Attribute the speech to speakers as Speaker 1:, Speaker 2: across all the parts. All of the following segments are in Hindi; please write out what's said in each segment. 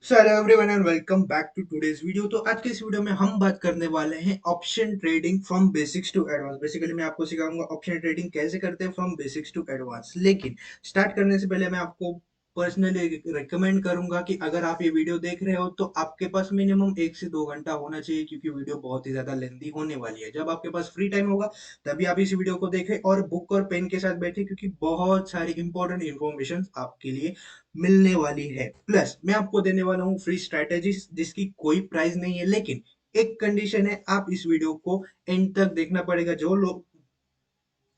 Speaker 1: So hello everyone and welcome back to today's video. तो आज के इस वीडियो में हम बात करने वाले हैं option trading from basics to advance. Basically मैं आपको सिखाऊंगा ऑप्शन ट्रेडिंग कैसे करते हैं फ्रॉम बेसिक्स टू एडवांस। लेकिन स्टार्ट करने से पहले मैं आपको पर्सनली रिकमेंड करूंगा कि अगर आप ये वीडियो देख रहे हो तो आपके पास मिनिमम 1 से 2 घंटा होना चाहिए, क्योंकि वीडियो बहुत ही ज्यादा लेंथी होने वाली है। जब आपके पास फ्री टाइम होगा तभी आप इस वीडियो को देखें और बुक और पेन के साथ बैठे, क्योंकि बहुत सारी इंपॉर्टेंट इन्फॉर्मेशन आपके लिए मिलने वाली है। प्लस मैं आपको देने वाला हूँ फ्री स्ट्रैटेजीज जिसकी कोई प्राइस नहीं है, लेकिन एक कंडीशन है, आप इस वीडियो को एंड तक देखना पड़ेगा।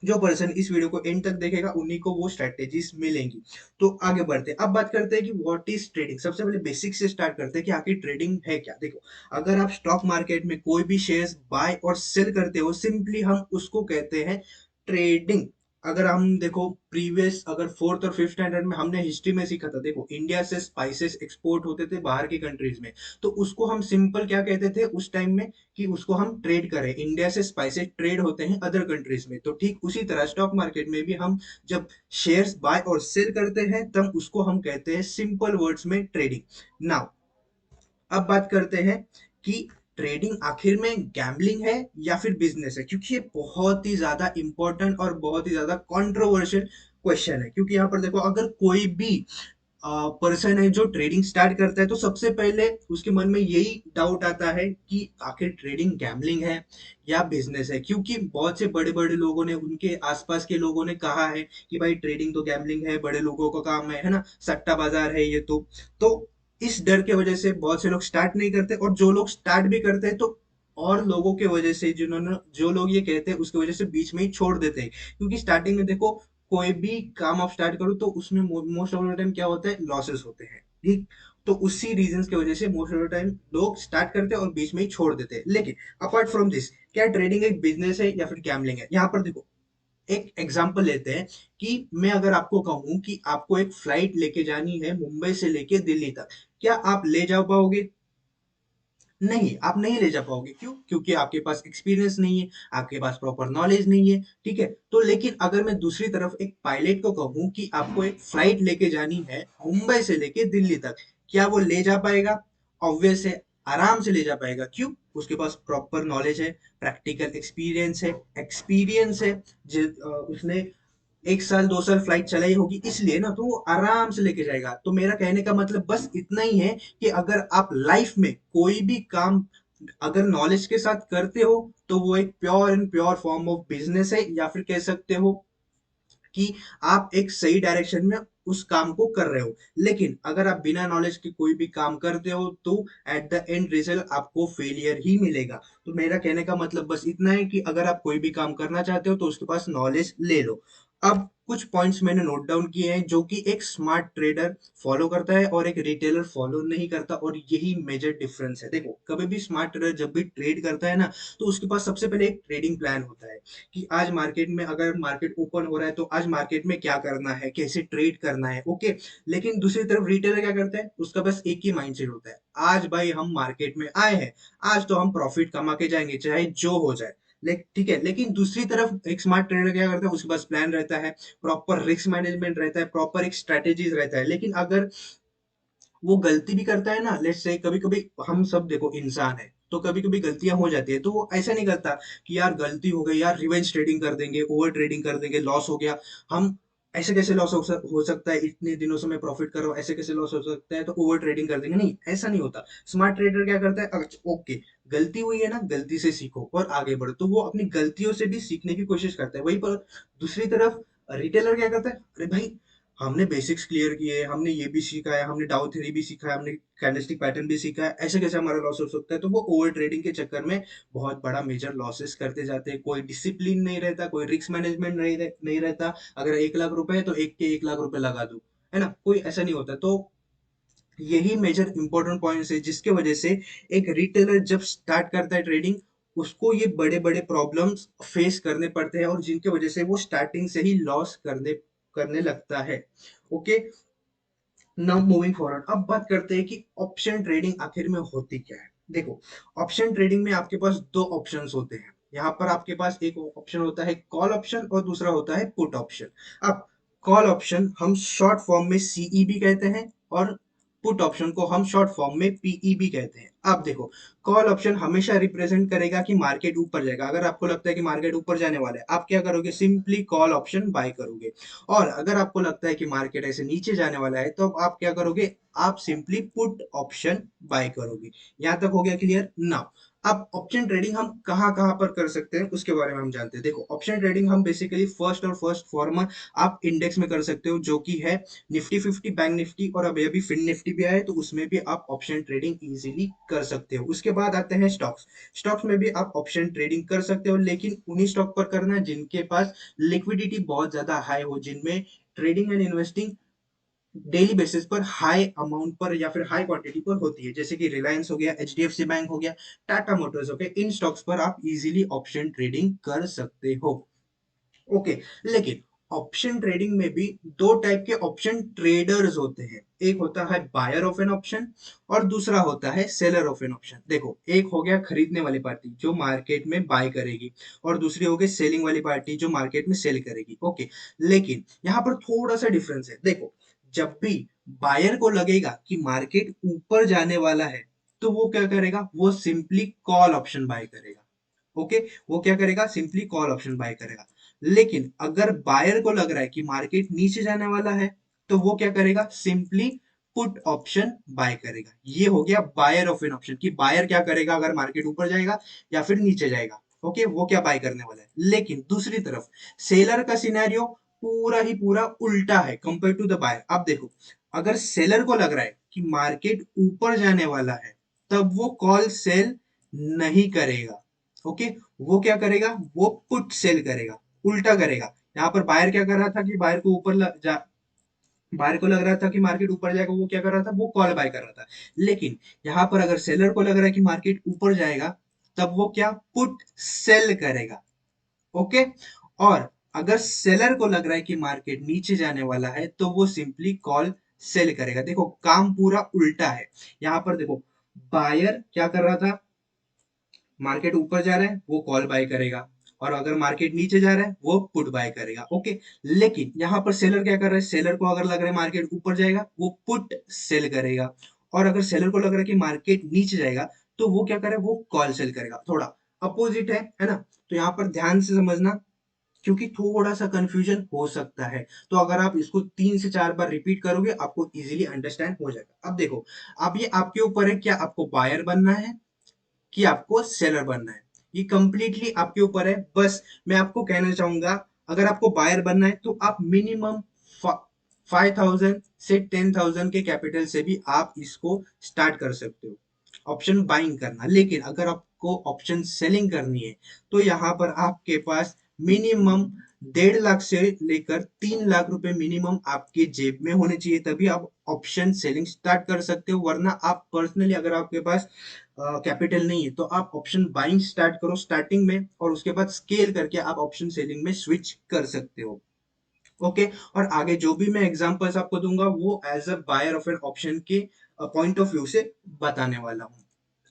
Speaker 1: जो पर्सन इस वीडियो को एंड तक देखेगा उन्हीं को वो स्ट्रैटेजीज मिलेंगी। तो आगे बढ़ते हैं, अब बात करते हैं कि व्हाट इज ट्रेडिंग। सबसे पहले बेसिक से स्टार्ट करते हैं कि आखिर ट्रेडिंग है क्या। देखो, अगर आप स्टॉक मार्केट में कोई भी शेयर्स बाय और सेल करते हो, सिंपली हम उसको कहते हैं ट्रेडिंग। अगर हम देखो प्रीवियस, अगर फोर्थ और फिफ्थ स्टैंडर्ड में हमने हिस्ट्री में सीखा था, देखो इंडिया से स्पाइसेस एक्सपोर्ट होते थे बाहर की कंट्रीज में, तो उसको हम सिंपल क्या कहते थे उस टाइम में, कि उसको हम ट्रेड करें। इंडिया से स्पाइसेस ट्रेड होते हैं अदर कंट्रीज में, तो ठीक उसी तरह स्टॉक मार्केट में भी हम जब शेयर्स बाय और सेल करते हैं तब उसको हम कहते हैं सिंपल वर्ड्स में ट्रेडिंग। नाउ अब बात करते हैं कि ट्रेडिंग आखिर में गैम्बलिंग है या फिर बिजनेस है, क्योंकि ये बहुत ही ज्यादा इंपॉर्टेंट और बहुत ही ज्यादा कंट्रोवर्शियल क्वेश्चन है। क्योंकि यहाँ पर देखो, अगर कोई भी पर्सन है जो ट्रेडिंग स्टार्ट करता है तो सबसे पहले उसके मन में यही डाउट आता है कि आखिर ट्रेडिंग गैम्बलिंग है या बिजनेस है। क्योंकि बहुत से बड़े बड़े लोगों ने, उनके आसपास के लोगों ने कहा है कि भाई ट्रेडिंग तो गैम्बलिंग है, बड़े लोगों का काम है ना, सट्टा बाजार है ये तो इस डर के वजह से बहुत से लोग स्टार्ट नहीं करते, और जो लोग स्टार्ट भी करते हैं तो और लोगों के वजह से, जिन्होंने जो लोग ये कहते हैं उसकी वजह से बीच में ही छोड़ देते हैं। क्योंकि स्टार्टिंग में देखो, कोई भी काम आप स्टार्ट करो तो उसमें मोस्ट ऑफ द टाइम क्या होता है, लॉसेस होते हैं, ठीक। तो उसी रीजन की वजह से मोस्ट ऑफ द टाइम लोग स्टार्ट करते हैं और बीच में ही छोड़ देते हैं। लेकिन अपार्ट फ्रॉम दिस, क्या ट्रेडिंग एक बिजनेस है या फिर गैम्बलिंग है? यहाँ पर देखो, एक एग्जांपल लेते हैं कि मैं अगर आपको कहूं कि आपको एक फ्लाइट लेके जानी है मुंबई से लेके दिल्ली तक, क्या आप ले जा पाओगे? नहीं, आप नहीं ले जा पाओगे। क्यों? क्योंकि आपके पास एक्सपीरियंस नहीं है, आपके पास प्रॉपर नॉलेज नहीं है, ठीक है। तो लेकिन अगर मैं दूसरी तरफ एक पायलट को कहूँ कि आपको एक फ्लाइट लेके जानी है मुंबई से लेके दिल्ली तक, क्या वो ले जा पाएगा? ऑब्वियस है, आराम से ले जा पाएगा। क्यों? उसके पास प्रॉपर नॉलेज है, प्रैक्टिकल एक्सपीरियंस है, उसने 1 साल 2 साल फ्लाइट चलाई होगी, इसलिए ना, तो वो आराम से लेके जाएगा। तो मेरा कहने का मतलब बस इतना ही है कि अगर आप लाइफ में कोई भी काम अगर नॉलेज के साथ करते हो तो वो एक pure and pure form of business है, या फिर कह सकते हो कि आप एक सही डायरेक्शन में उस काम को कर रहे हो। लेकिन अगर आप बिना नॉलेज के कोई भी काम करते हो तो एट द एंड रिजल्ट आपको फेलियर ही मिलेगा। तो मेरा कहने का मतलब बस इतना है कि अगर आप कोई भी काम करना चाहते हो तो उसके पास नॉलेज ले लो। अब कुछ पॉइंट्स मैंने नोट डाउन किए हैं जो कि एक स्मार्ट ट्रेडर फॉलो करता है और एक रिटेलर फॉलो नहीं करता, और यही मेजर डिफरेंस है। देखो, कभी भी स्मार्ट ट्रेडर जब भी ट्रेड करता है ना, तो उसके पास सबसे पहले एक ट्रेडिंग प्लान होता है कि आज मार्केट में, अगर मार्केट ओपन हो रहा है तो आज मार्केट में क्या करना है, कैसे ट्रेड करना है, ओके। लेकिन दूसरी तरफ रिटेलर क्या करता है, उसका बस एक ही माइंडसेट होता है, आज भाई हम मार्केट में आए हैं, आज तो हम प्रॉफिट कमा के जाएंगे चाहे जो हो जाए। ठीक है। लेकिन दूसरी तरफ एक स्मार्ट ट्रेडर क्या करता है, उसके पास प्लान रहता है, प्रॉपर रिस्क मैनेजमेंट रहता है, प्रॉपर एक स्ट्रेटेजीज रहता है। लेकिन अगर वो गलती भी करता है ना, लेट्स से कभी कभी, हम सब देखो इंसान है तो कभी कभी गलतियां हो जाती है, तो वो ऐसा नहीं करता कि यार गलती हो गई यार, रिवेंज ट्रेडिंग कर देंगे, ओवर ट्रेडिंग कर देंगे, लॉस हो गया, हम ऐसे कैसे लॉस हो सकता है, इतने दिनों से मैं प्रॉफिट कर रहा हूँ, ऐसे कैसे लॉस हो सकता है, तो ओवर ट्रेडिंग कर देंगे। नहीं, ऐसा नहीं होता। स्मार्ट ट्रेडर क्या करता है, अच्छा ओके, गलती हुई है ना, गलती से सीखो और आगे बढ़ो, तो वो अपनी गलतियों से भी सीखने की कोशिश करता है। वही पर दूसरी तरफ रिटेलर क्या करता है, अरे भाई हमने बेसिक्स क्लियर किए, हमने ये भी सीखा है, हमने डाउ थ्योरी भी सीखा है, हमने कैंडलस्टिक पैटर्न भी सीखा है, ऐसे कैसे हमारा लॉस हो सकता है? तो वो ओवर ट्रेडिंग के चक्कर में बहुत बड़ा मेजर लॉसेस करते जाते हैं। कोई डिसिप्लिन नहीं रहता, कोई रिस्क मैनेजमेंट नहीं रहता। अगर 1 लाख रुपए है तो एक के 1 लाख रुपए लगा दो, है ना, कोई ऐसा नहीं होता। तो यही मेजर इंपॉर्टेंट पॉइंट्स है जिसके वजह से एक रिटेलर जब स्टार्ट करता है ट्रेडिंग, उसको ये बड़े बड़े प्रॉब्लम्स फेस करने पड़ते हैं, और जिनकी वजह से वो स्टार्टिंग से ही लॉस करने करने लगता है। ओके, नाउ मूविंग फॉरवर्ड, अब बात करते हैं कि ऑप्शन ट्रेडिंग आखिर में होती क्या है। देखो, ऑप्शन ट्रेडिंग में आपके पास दो ऑप्शंस होते हैं। यहाँ पर आपके पास एक ऑप्शन होता है कॉल ऑप्शन और दूसरा होता है पुट ऑप्शन। अब कॉल ऑप्शन हम शॉर्ट फॉर्म में सीई भी कहते हैं और पुट ऑप्शन को हम शॉर्ट फॉर्म में पीईबी कहते हैं। अब देखो, कॉल ऑप्शन हमेशा रिप्रेजेंट करेगा कि मार्केट ऊपर जाएगा। अगर आपको लगता है कि मार्केट ऊपर जाने वाला है, आप क्या करोगे, सिंपली कॉल ऑप्शन बाय करोगे। और अगर आपको लगता है कि मार्केट ऐसे नीचे जाने वाला है, तो आप क्या करोगे, आप सिंपली पुट ऑप्शन बाय करोगे। यहां तक हो गया क्लियर ना। अब ऑप्शन ट्रेडिंग हम कहाँ कहाँ पर कर सकते हैं उसके बारे में हम जानते हैं। देखो, ऑप्शन ट्रेडिंग हम बेसिकली फर्स्ट फॉर्मर आप इंडेक्स में कर सकते हो, जो कि है निफ्टी 50, बैंक निफ्टी, और अभी अभी फिन निफ्टी भी आया है, तो उसमें भी आप ऑप्शन ट्रेडिंग इजीली कर सकते हो। उसके बाद आते हैं स्टॉक्स। स्टॉक्स में भी आप ऑप्शन ट्रेडिंग कर सकते हो, लेकिन उन्हीं स्टॉक पर करना जिनके पास लिक्विडिटी बहुत ज्यादा हाई हो, जिनमें trading and investing daily basis पर हाई अमाउंट पर या फिर हाई क्वांटिटी पर होती है, जैसे कि रिलायंस हो गया, एचडीएफसी बैंक हो गया, टाटा मोटर्स हो गया। इन स्टॉक्स पर आप इजीली ऑप्शन ट्रेडिंग कर सकते हो। ओके, लेकिन ऑप्शन ट्रेडिंग में भी दो टाइप के ऑप्शन ट्रेडर्स होते हैं। एक होता है बायर ऑफ एन ऑप्शन, और दूसरा होता है सेलर ऑफ एन ऑप्शन। देखो, एक हो गया खरीदने वाली पार्टी जो मार्केट में बाय करेगी, और दूसरी हो गई सेलिंग वाली पार्टी जो मार्केट में सेल करेगी। ओके, लेकिन यहाँ पर थोड़ा सा डिफरेंस है। देखो, जब भी बायर को लगेगा कि मार्केट ऊपर जाने वाला है, तो वो क्या करेगा, वो सिंपली कॉल ऑप्शन बाय करेगा। ओके, वो क्या करेगा, सिंपली कॉल ऑप्शन बाय करेगा। लेकिन अगर बायर को लग रहा है कि मार्केट नीचे जाने वाला है, तो वो क्या करेगा, सिंपली पुट ऑप्शन बाय करेगा। ये हो गया बायर ऑफ एन ऑप्शन, कि बायर क्या करेगा अगर मार्केट ऊपर जाएगा या फिर नीचे जाएगा। ओके, वो क्या बाय करने वाला है। लेकिन दूसरी तरफ सेलर का सिनेरियो पूरा ही पूरा उल्टा है कंपेयर टू द बायर। आप देखो, अगर सेलर को लग रहा है कि मार्केट ऊपर जाने वाला है, तब वो कॉल सेल नहीं करेगा। ओके, वो क्या करेगा, वो पुट सेल करेगा, उल्टा करेगा। यहाँ पर बायर क्या कर रहा था कि बायर को लग रहा था कि मार्केट ऊपर जाएगा, वो क्या कर रहा था, वो कॉल बाय कर रहा था। लेकिन यहाँ पर अगर सेलर को लग रहा है कि मार्केट ऊपर जाएगा, तब वो क्या, पुट सेल करेगा। ओके, और अगर सेलर को लग रहा है कि मार्केट नीचे जाने वाला है, तो वो सिंपली कॉल सेल करेगा। देखो, काम पूरा उल्टा है। यहाँ पर देखो, बायर क्या कर रहा था, मार्केट ऊपर जा रहा है वो कॉल बाय करेगा, और अगर मार्केट नीचे जा रहा है वो पुट बाय करेगा। ओके, लेकिन यहाँ पर सेलर क्या कर रहा है, सेलर को अगर लग रहा है मार्केट ऊपर जाएगा, वो पुट सेल करेगा, और अगर सेलर को लग रहा है कि मार्केट नीचे जाएगा, तो वो क्या करेगा, वो कॉल सेल करेगा। थोड़ा अपोजिट है ना। तो यहाँ पर ध्यान से समझना, क्योंकि थोड़ा सा कंफ्यूजन हो सकता है। तो अगर आप इसको 3 से 4 बार रिपीट करोगे, आपको इजीली अंडरस्टैंड हो जाएगा। अब देखो, अब ये आपके ऊपर है, क्या आपको बायर बनना है कि आपको सेलर बनना है। ये कंप्लीटली आपके ऊपर है। बस मैं आपको कहना चाहूंगा, अगर आपको बायर बनना है, तो आप मिनिमम 5,000 से 10,000 के कैपिटल से भी आप इसको स्टार्ट कर सकते हो ऑप्शन बाइंग करना। लेकिन अगर आपको ऑप्शन सेलिंग करनी है, तो यहाँ पर आपके पास मिनिमम 1.5 लाख से लेकर 3 लाख रुपए मिनिमम आपके जेब में होने चाहिए, तभी आप ऑप्शन सेलिंग स्टार्ट कर सकते हो। वरना आप पर्सनली, अगर आपके पास कैपिटल नहीं है, तो आप ऑप्शन बाइंग स्टार्ट करो स्टार्टिंग में, और उसके बाद स्केल करके आप ऑप्शन सेलिंग में स्विच कर सकते हो। ओके, और आगे जो भी मैं एग्जांपल्स आपको दूंगा, वो as a buyer of an option के पॉइंट ऑफ व्यू से बताने वाला हूँ।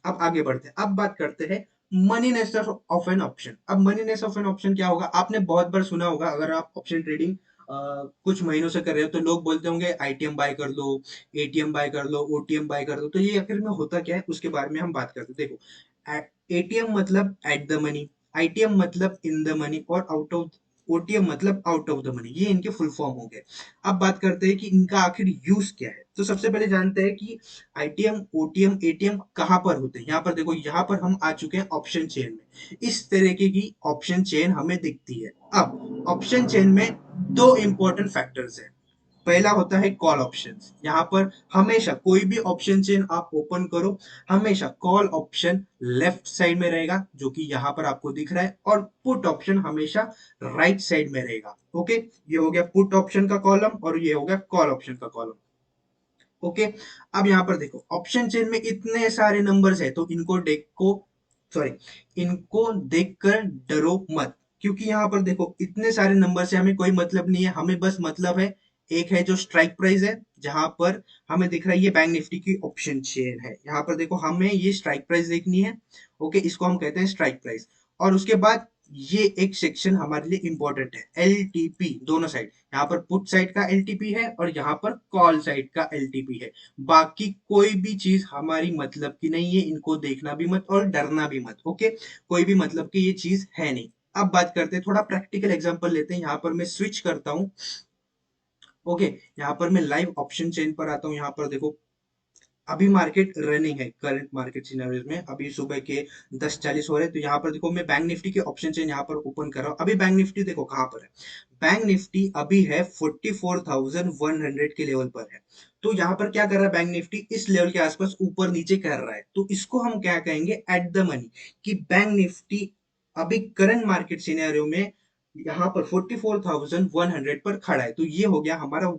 Speaker 1: अब आगे बढ़ते हैं, अब बात करते हैं मनीनेस ऑफ एन ऑप्शन। अब मनीनेस ऑफ एन ऑप्शन क्या होगा, आपने बहुत बार सुना होगा। अगर आप ऑप्शन ट्रेडिंग कुछ महीनों से कर रहे हो, तो लोग बोलते होंगे आईटीएम बाय कर लो, एटीएम बाय कर लो, ओटीएम बाय कर लो। तो ये आखिर में होता क्या है, उसके बारे में हम बात करते हैं। देखो, एटीएम मतलब एट द मनी, आईटीएम मतलब इन द मनी, और आउट ऑफ ओटीएम मतलब आउट ऑफ द मनी। ये इनके फुल फॉर्म हो गए। अब बात करते हैं कि इनका आखिर यूज क्या है। तो सबसे पहले जानते हैं कि आईटीएम, ओटीएम, एटीएम कहाँ पर होते हैं। यहाँ पर देखो, यहाँ पर हम आ चुके हैं ऑप्शन चेन में। इस तरीके की ऑप्शन चेन हमें दिखती है। अब ऑप्शन चेन में दो इंपॉर्टेंट फैक्टर्स हैं। पहला होता है कॉल ऑप्शन। यहाँ पर हमेशा कोई भी ऑप्शन चेन आप ओपन करो, हमेशा कॉल ऑप्शन लेफ्ट साइड में रहेगा, जो कि यहाँ पर आपको दिख रहा है, और पुट ऑप्शन हमेशा राइट साइड में रहेगा। ओके, ये हो गया पुट ऑप्शन का कॉलम, और ये हो गया कॉल ऑप्शन का कॉलम। ओके, अब यहाँ पर देखो, ऑप्शन चेन में इतने सारे नंबर्स है, तो सॉरी, इनको देखकर डरो मत। क्योंकि यहाँ पर देखो, इतने सारे नंबर से हमें कोई मतलब नहीं है। हमें बस मतलब है, एक है जो स्ट्राइक प्राइस है, जहां पर हमें दिख रहा है ये बैंक निफ्टी की ऑप्शन चेन है। यहाँ पर देखो, हमें ये स्ट्राइक प्राइस देखनी है। ओके, इसको हम कहते हैं स्ट्राइक प्राइस। और उसके बाद ये एक सेक्शन हमारे लिए इंपॉर्टेंट है। एलटीपी दोनों साइड, यहाँ पर पुट साइड का एलटीपी है और यहाँ पर कॉल साइड का एलटीपी है। बाकी कोई भी चीज हमारी मतलब की नहीं है, इनको देखना भी मत और डरना भी मत। ओके, कोई भी मतलब की ये चीज है नहीं। अब बात करते हैं, थोड़ा प्रैक्टिकल एग्जांपल लेते हैं। यहाँ पर मैं स्विच करता हूँ। ओके, यहाँ पर मैं लाइव ऑप्शन चेन पर आता हूँ। यहाँ पर देखो, अभी मार्केट रनिंग है, करंट मार्केट सिनेरियोज में अभी सुबह के 10:40 हो रहे हैं। तो यहाँ पर देखो, मैं बैंक निफ्टी के ऑप्शन चेन यहाँ पर ओपन कर रहा हूँ। अभी बैंक निफ्टी देखो कहाँ पर है। बैंक निफ्टी अभी है 44,100 के लेवल पर है। तो यहाँ पर क्या कर रहा है बैंक निफ्टी, इस लेवल के आसपास ऊपर नीचे कर रहा है। तो इसको हम क्या कहेंगे, एट द मनी। कि बैंक निफ्टी अभी करंट मार्केट सिनेरियो में यहाँ पर 44,100 पर खड़ा है। तो ये हो गया हमारा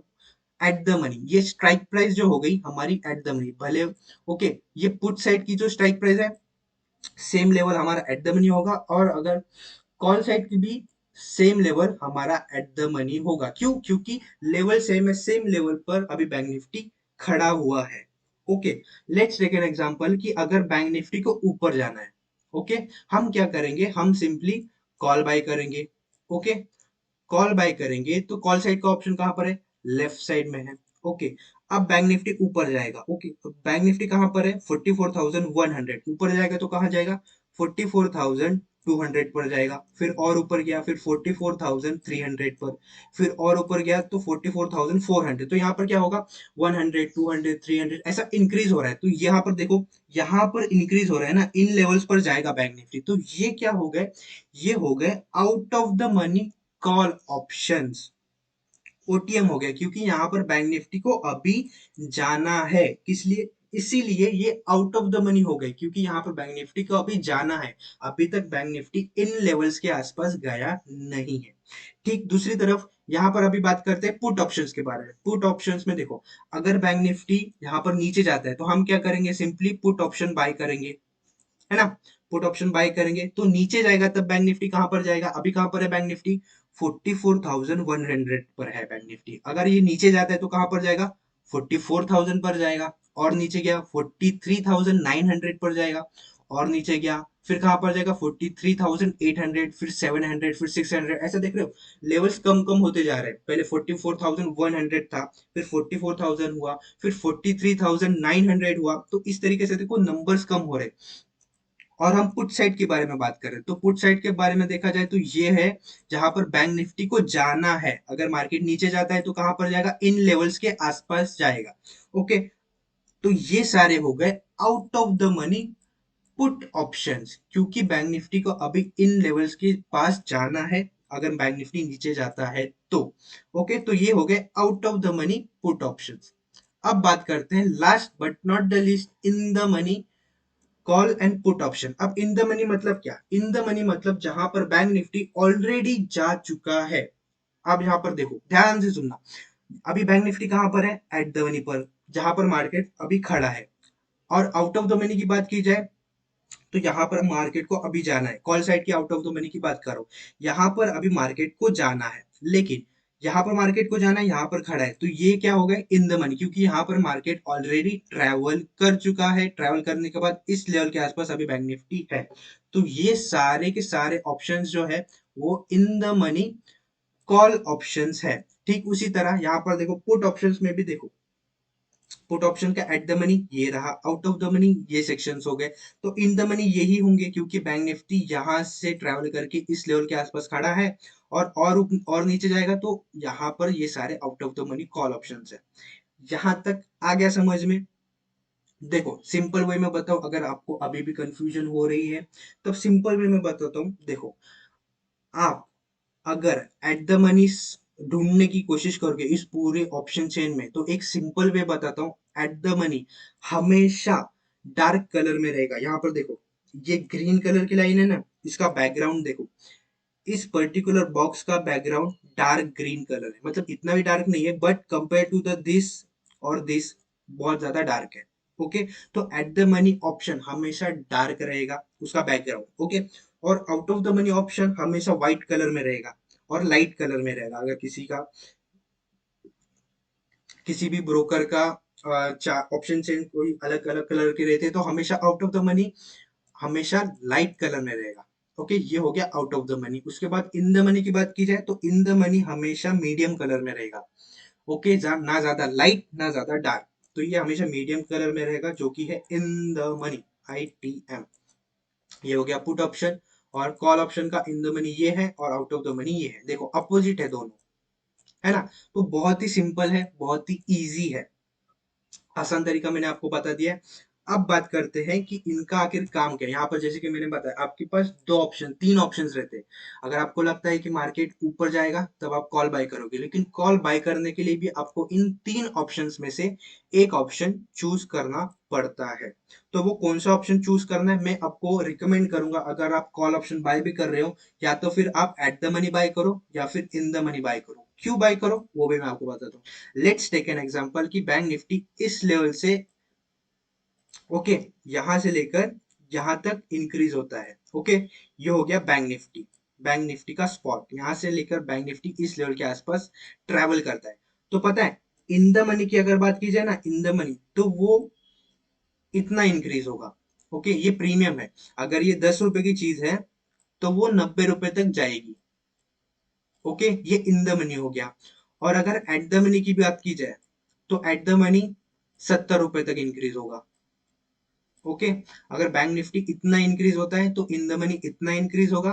Speaker 1: एट द मनी। ये स्ट्राइक प्राइस जो हो गई हमारी एट द मनी। भले ओके, ये पुट साइड की जो स्ट्राइक प्राइस है, सेम लेवल हमारा एट द मनी होगा। और अगर कॉल साइड की भी सेम लेवल हमारा एट द मनी होगा। क्यों? क्योंकि लेवल सेम है, सेम लेवल पर अभी बैंक निफ्टी खड़ा हुआ है। Okay, let's take an example कि अगर बैंक निफ्टी को ऊपर जाना है, ओके, हम क्या करेंगे, हम सिंपली कॉल बाय करेंगे। ओके, कॉल बाय करेंगे तो कॉल साइड का ऑप्शन कहां पर है, लेफ्ट साइड में है। ओके, अब बैंक निफ्टी ऊपर जाएगा। ओके, तो बैंक निफ्टी कहां पर है, 44,100 ऊपर जाएगा। तो कहां जाएगा, 44,200 पर जाएगा। फिर और ऊपर गया, फिर 44,300 पर। फिर और ऊपर गया तो 44,400। तो यहाँ पर क्या होगा, 100, 200, 300 ऐसा इंक्रीज हो रहा है। तो यहाँ पर देखो, यहाँ पर इंक्रीज हो रहा है ना, इन लेवल्स पर जाएगा बैंक निफ्टी। तो ये क्या हो गए, ये हो गए out of the money call options. OTM हो गया, क्योंकि यहाँ पर बैंक निफ्टी को अभी जाना है। किस लिए, इसीलिए ये आउट ऑफ द मनी हो गए, क्योंकि यहाँ पर बैंक निफ्टी को अभी जाना है। अभी तक बैंक निफ्टी इन लेवल्स के आसपास गया नहीं है। ठीक, दूसरी तरफ यहाँ पर अभी बात करते हैं पुट ऑप्शंस के बारे में। पुट ऑप्शंस में देखो, अगर बैंक निफ्टी यहाँ पर नीचे जाता है तो हम क्या करेंगे, सिंपली पुट ऑप्शन बाय करेंगे, है ना। पुट ऑप्शन बाय करेंगे तो नीचे जाएगा, तब बैंक निफ्टी कहां पर जाएगा, अभी कहां पर है बैंक निफ्टी, 44,100 पर है बैंक निफ्टी। अगर ये नीचे जाता है तो कहां पर जाएगा, 44,000 पर जाएगा। और नीचे गया 43,900 पर जाएगा। और नीचे गया फिर कहां पर जाएगा, 43,800, फिर 700, फिर 600। ऐसा देख रहे हो, लेवल्स कम कम होते जा रहे हैं। पहले 44,100 था, फिर 44,000 हुआ, फिर 43,900 हुआ। तो इस तरीके से देखो, नंबर्स कम हो रहे। और हम पुट साइड के बारे में बात करें तो पुट साइड के बारे में देखा जाए तो ये है जहां पर बैंक निफ्टी को जाना है। अगर मार्केट नीचे जाता है तो कहां पर जाएगा, इन लेवल्स के आसपास जाएगा। ओके, तो ये सारे हो गए out of the money put options, क्योंकि बैंक निफ्टी को अभी इन लेवल्स के पास जाना है। अगर बैंक निफ्टी नीचे जाता है तो ओके, तो ये हो गए out of the money put options. अब बात करते हैं last but not the least, in the money call and put option. अब इन द मनी मतलब क्या, इन द मनी मतलब जहां पर बैंक निफ्टी ऑलरेडी जा चुका है। अब यहाँ पर देखो, ध्यान से सुनना। अभी बैंक निफ्टी कहां पर है, एट द मनी पर, जहां पर मार्केट अभी खड़ा है। और आउट ऑफ द मनी की बात की जाए तो यहाँ पर मार्केट को अभी जाना है। कॉल साइड की आउट ऑफ द मनी की बात करो, यहाँ पर अभी मार्केट को जाना है। लेकिन यहाँ पर मार्केट को जाना है, यहाँ पर खड़ा है। तो ये क्या हो गया, इन द मनी, क्योंकि यहाँ पर मार्केट ऑलरेडी ट्रैवल कर चुका है। ट्रैवल करने के बाद इस लेवल के आसपास अभी बैंक निफ्टी है। तो ये सारे के सारे ऑप्शंस जो है वो in the money call options है। ठीक उसी तरह यहाँ पर देखो, पुट ऑप्शंस में भी देखो, पुट ऑप्शन का एट द मनी ये रहा, आउट ऑफ द मनी ये सेक्शंस हो गए। तो इन द मनी यही होंगे, क्योंकि बैंक निफ्टी यहाँ से ट्रैवल करके इस लेवल के आसपास खड़ा है। और नीचे जाएगा तो यहाँ पर ये सारे out of the money call options है। यहाँ तक आ गया समझ में। देखो, सिंपल वे में बताओ, अगर आपको अभी भी कंफ्यूजन हो रही है तब सिंपल वे में बताता हूँ। देखो, आप अगर एट द मनी ढूंढने की कोशिश करोगे इस पूरे ऑप्शन चेन में, तो एक सिंपल वे बताता हूँ। एट द मनी हमेशा डार्क कलर में रहेगा। यहाँ पर देखो, ये ग्रीन कलर की लाइन है ना, इसका बैकग्राउंड देखो। इस पर्टिकुलर बॉक्स का बैकग्राउंड डार्क ग्रीन कलर है, मतलब इतना भी डार्क नहीं है, but compare to the this और दिस बहुत ज्यादा डार्क है। ओके, तो एट द मनी ऑप्शन हमेशा डार्क रहेगा उसका बैकग्राउंड। ओके, और out of the money option हमेशा व्हाइट कलर में रहेगा और लाइट कलर में रहेगा। अगर किसी भी ब्रोकर का ऑप्शन चेंज कोई अलग अलग कलर के रहते हैं तो हमेशा आउट ऑफ द मनी हमेशा लाइट कलर में रहेगा। ओके, ये हो गया आउट ऑफ द मनी। उसके बाद इन द मनी की बात की जाए तो इन द मनी हमेशा मीडियम कलर में रहेगा। ओके, ना ज्यादा लाइट ना ज्यादा डार्क, तो ये हमेशा मीडियम कलर में रहेगा जो कि है इन द मनी, ITM। ये हो गया पुट ऑप्शन। और कॉल ऑप्शन का इन द मनी ये है और आउट ऑफ द मनी ये है। देखो अपोजिट है दोनों, है ना। तो बहुत ही सिंपल है, बहुत ही इजी है, आसान तरीका मैंने आपको बता दिया है। अब बात करते हैं कि इनका आखिर काम क्या है। यहाँ पर जैसे कि मैंने बताया, आपके पास दो ऑप्शन, तीन ऑप्शंस रहते हैं। अगर आपको लगता है कि मार्केट ऊपर जाएगा तब आप कॉल बाय करोगे, लेकिन कॉल बाय करने के लिए भी आपको इन तीन ऑप्शंस में से एक ऑप्शन चूज करना पड़ता है। तो वो कौन सा ऑप्शन चूज करना है, मैं आपको रिकमेंड करूंगा। अगर आप कॉल ऑप्शन बाय भी कर रहे हो, या तो फिर आप एट द मनी बाय करो या फिर इन द मनी बाय करो। क्यों बाय करो वो भी मैं आपको बताता हूँ। लेट्स टेक एन एग्जांपल कि बैंक निफ्टी इस लेवल से, ओके, यहां से लेकर यहां तक इंक्रीज होता है। ओके, ये हो गया बैंक निफ्टी। बैंक निफ्टी का स्पॉट यहां से लेकर बैंक निफ्टी इस लेवल के आसपास ट्रेवल करता है। तो पता है, इन द मनी की अगर बात की जाए ना, इन द मनी, तो वो इतना इंक्रीज होगा। ओके, ये प्रीमियम है। अगर ये 10 रुपए की चीज है तो वो 90 रुपए तक जाएगी। ओके, ये इन द मनी हो गया। और अगर एट द मनी की बात की जाए तो एट द मनी 70 रुपए तक इंक्रीज होगा। ओके, अगर बैंक निफ्टी इतना इंक्रीज होता है तो इन द मनी इतना इंक्रीज होगा,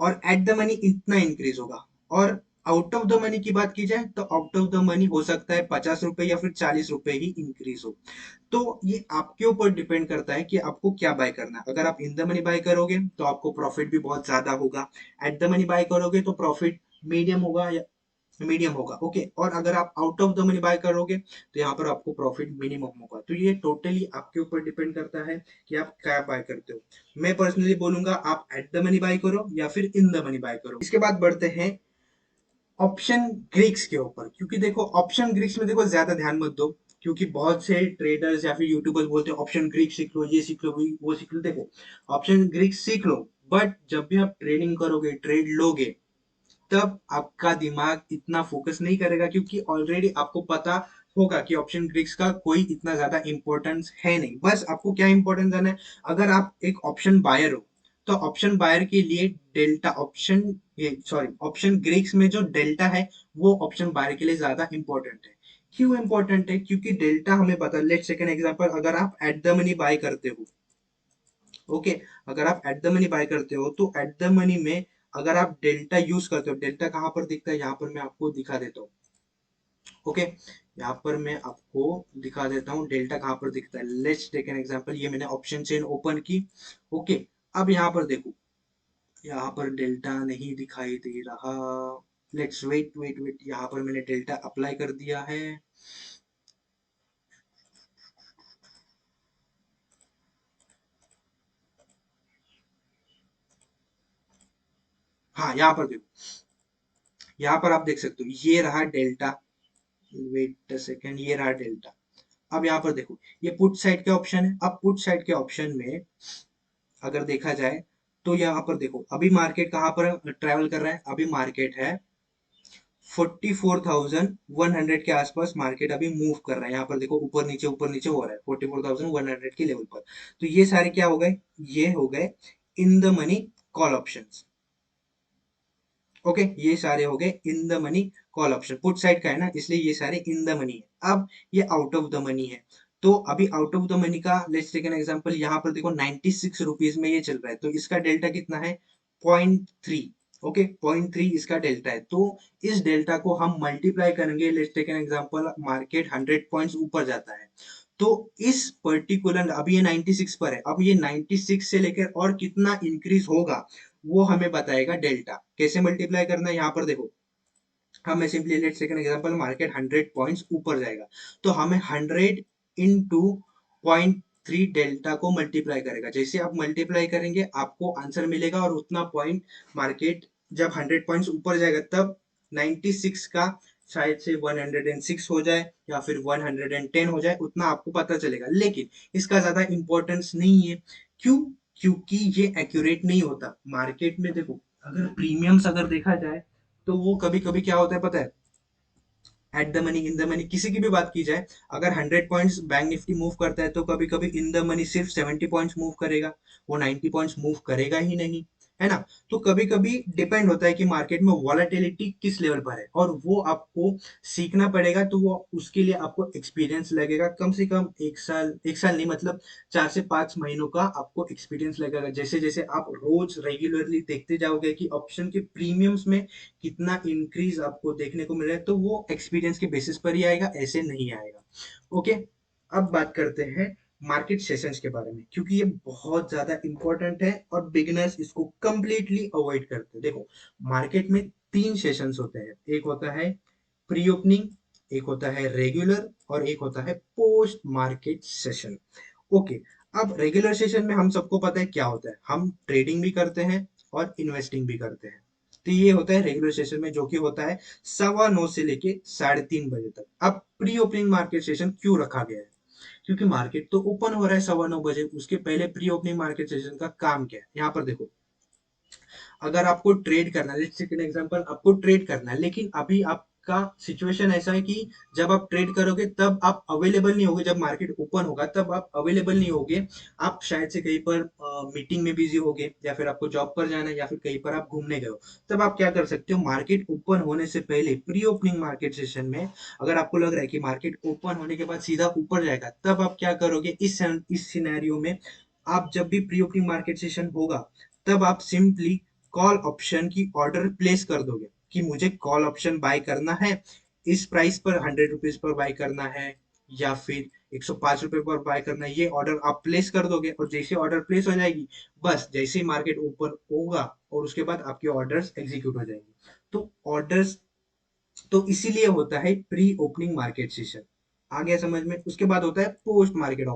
Speaker 1: और एट द मनी इतना इंक्रीज होगा। और आउट ऑफ द मनी की बात की जाए तो आउट ऑफ द मनी हो सकता है 50 रुपए या फिर 40 रुपए ही इंक्रीज हो। तो ये आपके ऊपर डिपेंड करता है कि आपको क्या बाय करना है। अगर आप इन द मनी बाय करोगे तो आपको प्रॉफिट भी बहुत ज्यादा होगा। एट द मनी बाय करोगे तो प्रॉफिट मीडियम होगा, मीडियम होगा। ओके, और अगर आप out of the money by करोगे तो यहाँ पर आपको प्रॉफिट मिनिमम होगा। तो ये टोटली आपके ऊपर डिपेंड करता है कि आप क्या बाय करते हो। मैं पर्सनली बोलूंगा आप एट द मनी बाय करो या फिर इन द मनी बाय करो। इसके बाद बढ़ते हैं ऑप्शन ग्रीक्स के ऊपर, क्योंकि देखो ऑप्शन ग्रीक्स में देखो ज्यादा ध्यान मत दो, क्योंकि बहुत से ट्रेडर्स या फिर यूट्यूबर्स बोलते हैं ऑप्शन ग्रीक सीख लो, ये सीख लो, वो सीख लो। देखो ऑप्शन ग्रीक सीख लो, बट जब भी आप ट्रेडिंग करोगे, ट्रेड लोगे, तब आपका दिमाग इतना फोकस नहीं करेगा, क्योंकि ऑलरेडी आपको पता होगा कि ऑप्शन ग्रीक्स का कोई इतना ज्यादा इंपॉर्टेंस है नहीं। बस आपको क्या इंपॉर्टेंस देना है, अगर आप एक ऑप्शन बायर हो तो ऑप्शन बायर के लिए डेल्टा ऑप्शन, ये सॉरी, ऑप्शन ग्रीक्स में जो डेल्टा है वो ऑप्शन बायर के लिए ज्यादा इंपॉर्टेंट है। क्यों इंपॉर्टेंट है, क्योंकि डेल्टा हमें पता, लेट्स सेकंड एग्जांपल, अगर आप एट द मनी बाय करते हो, ओके, अगर आप एट द मनी बाय करते हो तो एट द मनी में अगर आप डेल्टा यूज करते हो, डेल्टा कहां पर दिखता है, यहाँ पर मैं आपको दिखा देता हूँ। ओके, यहाँ पर मैं आपको दिखा देता हूँ डेल्टा कहां पर दिखता है। लेट्स टेक एन एग्जांपल, ये मैंने ऑप्शन चेन ओपन की। ओके, अब यहाँ पर देखो, यहाँ पर डेल्टा नहीं दिखाई दे रहा। लेट्स वेट वेट वेट, यहाँ पर मैंने डेल्टा अप्लाई कर दिया है। हाँ, यहाँ पर देखो, यहाँ पर आप देख सकते हो ये रहा डेल्टा। वेट सेकेंड, ये रहा डेल्टा। अब यहाँ पर देखो, ये पुट साइड के ऑप्शन है। अब पुट साइड के ऑप्शन में अगर देखा जाए तो यहाँ पर देखो अभी मार्केट कहाँ पर ट्रेवल कर रहा है, अभी मार्केट है 44,100 के आसपास। मार्केट अभी मूव कर रहा है, यहाँ पर देखो ऊपर नीचे हो रहा है 44,100 के लेवल पर। तो ये सारे क्या हो गए, ये हो गए in the money call options. Okay, ये सारे हो गए in the money call option. Put side का है ना, इसलिए ये सारे इन द मनी है। अब ये आउट ऑफ द मनी है, तो अभी आउट ऑफ द मनी का लेट्स टेक एन एग्जांपल, यहाँ पर देखो 96 रुपीज में ये चल रहा है, तो इसका डेल्टा कितना है, 0.3। ओके, 0.3 इसका डेल्टा है। तो इस डेल्टा को हम मल्टीप्लाई करेंगे, let's take an example, market 100 points ऊपर जाता है, तो इस पर्टिकुलर, अभी ये 96 पर है, अब ये 96 से लेकर और कितना इंक्रीज होगा वो हमें बताएगा डेल्टा। कैसे मल्टीप्लाई करना है, यहाँ पर देखो, हमें simply let's take an example, market 100 points ऊपर जाएगा, तो हमें 100 इंटू 0.3 डेल्टा को मल्टीप्लाई करेगा। जैसे आप मल्टीप्लाई करेंगे आपको आंसर मिलेगा, और उतना पॉइंट मार्केट जब 100 पॉइंट्स ऊपर जाएगा तब 96 का शायद से 106 हो जाए या फिर 110 हो जाए, उतना आपको पता चलेगा। लेकिन इसका ज्यादा इंपॉर्टेंस नहीं है। क्यों, क्योंकि ये एक्यूरेट नहीं होता। मार्केट में देखो, अगर प्रीमियम्स अगर देखा जाए तो वो कभी कभी क्या होता है पता है, eight the money in the money किसी की भी बात की जाए, अगर 100 पॉइंट्स बैंक निफ्टी मूव करता है तो कभी कभी इन द मनी सिर्फ 70 पॉइंट्स मूव करेगा, वो 90 पॉइंट्स मूव करेगा ही नहीं, है ना। तो कभी कभी डिपेंड होता है कि मार्केट में वॉलेटिलिटी किस लेवल पर है, और वो आपको सीखना पड़ेगा। तो वो उसके लिए आपको एक्सपीरियंस लगेगा, कम से कम 1 साल, 1 साल नहीं मतलब 4 से 5 महीनों का आपको एक्सपीरियंस लगेगा। जैसे जैसे आप रोज रेगुलरली देखते जाओगे कि ऑप्शन के प्रीमियम्स में कितना इंक्रीज आपको देखने को मिल रहा है, तो वो एक्सपीरियंस के बेसिस पर ही आएगा, ऐसे नहीं आएगा। ओके। अब बात करते हैं मार्केट सेशंस के बारे में, क्योंकि ये बहुत ज्यादा इंपॉर्टेंट है और बिगिनर्स इसको कंप्लीटली अवॉइड करते हैं। देखो, मार्केट में 3 सेशंस होते हैं। एक होता है प्री ओपनिंग, एक होता है रेगुलर, और एक होता है पोस्ट मार्केट सेशन। ओके। अब रेगुलर सेशन में हम सबको पता है क्या होता है, हम ट्रेडिंग भी करते हैं और इन्वेस्टिंग भी करते हैं। तो ये होता है रेगुलर सेशन में, जो कि होता है 9:15 से लेके 3:30 बजे तक। अब प्री ओपनिंग मार्केट सेशन क्यों रखा गया है? क्योंकि मार्केट तो ओपन हो रहा है 9:15 बजे, उसके पहले प्री ओपनिंग मार्केट सेशन का काम क्या है? यहाँ पर देखो, अगर आपको ट्रेड करना है, लेट्स टेक एन एग्जांपल, आपको ट्रेड करना है, लेकिन अभी आपका सिचुएशन ऐसा है कि जब आप ट्रेड करोगे तब आप अवेलेबल नहीं होगे, जब मार्केट ओपन होगा तब आप अवेलेबल नहीं होगे। आप शायद से कहीं पर मीटिंग में बिजी होगे, या फिर आपको जॉब पर जाना है, या फिर कहीं पर आप घूमने गए हो। तब आप क्या कर सकते हो, मार्केट ओपन होने से पहले प्री ओपनिंग मार्केट सेशन में, अगर आपको लग रहा है कि मार्केट ओपन होने के बाद सीधा ऊपर जाएगा, तब आप क्या करोगे, इस सिनेरियो में आप जब भी प्री ओपनिंग मार्केट सेशन होगा, तब आप सिंपली कॉल ऑप्शन की ऑर्डर प्लेस कर दोगे कि मुझे कॉल ऑप्शन बाय करना है, इस प्राइस पर 100 रुपीज पर बाय करना है, या फिर 105 रुपए पर बाय करना है। ये ऑर्डर आप प्लेस कर दोगे, और जैसे ऑर्डर प्लेस हो जाएगी, बस जैसे ही मार्केट ओपन होगा और उसके बाद आपके ऑर्डर्स एग्जीक्यूट हो जाएंगे। तो ऑर्डर्स तो इसीलिए होता है प्री ओपनिंग मार्केट सेशन। आ गया समझ में? उसके बाद होता है पोस्ट मार्केट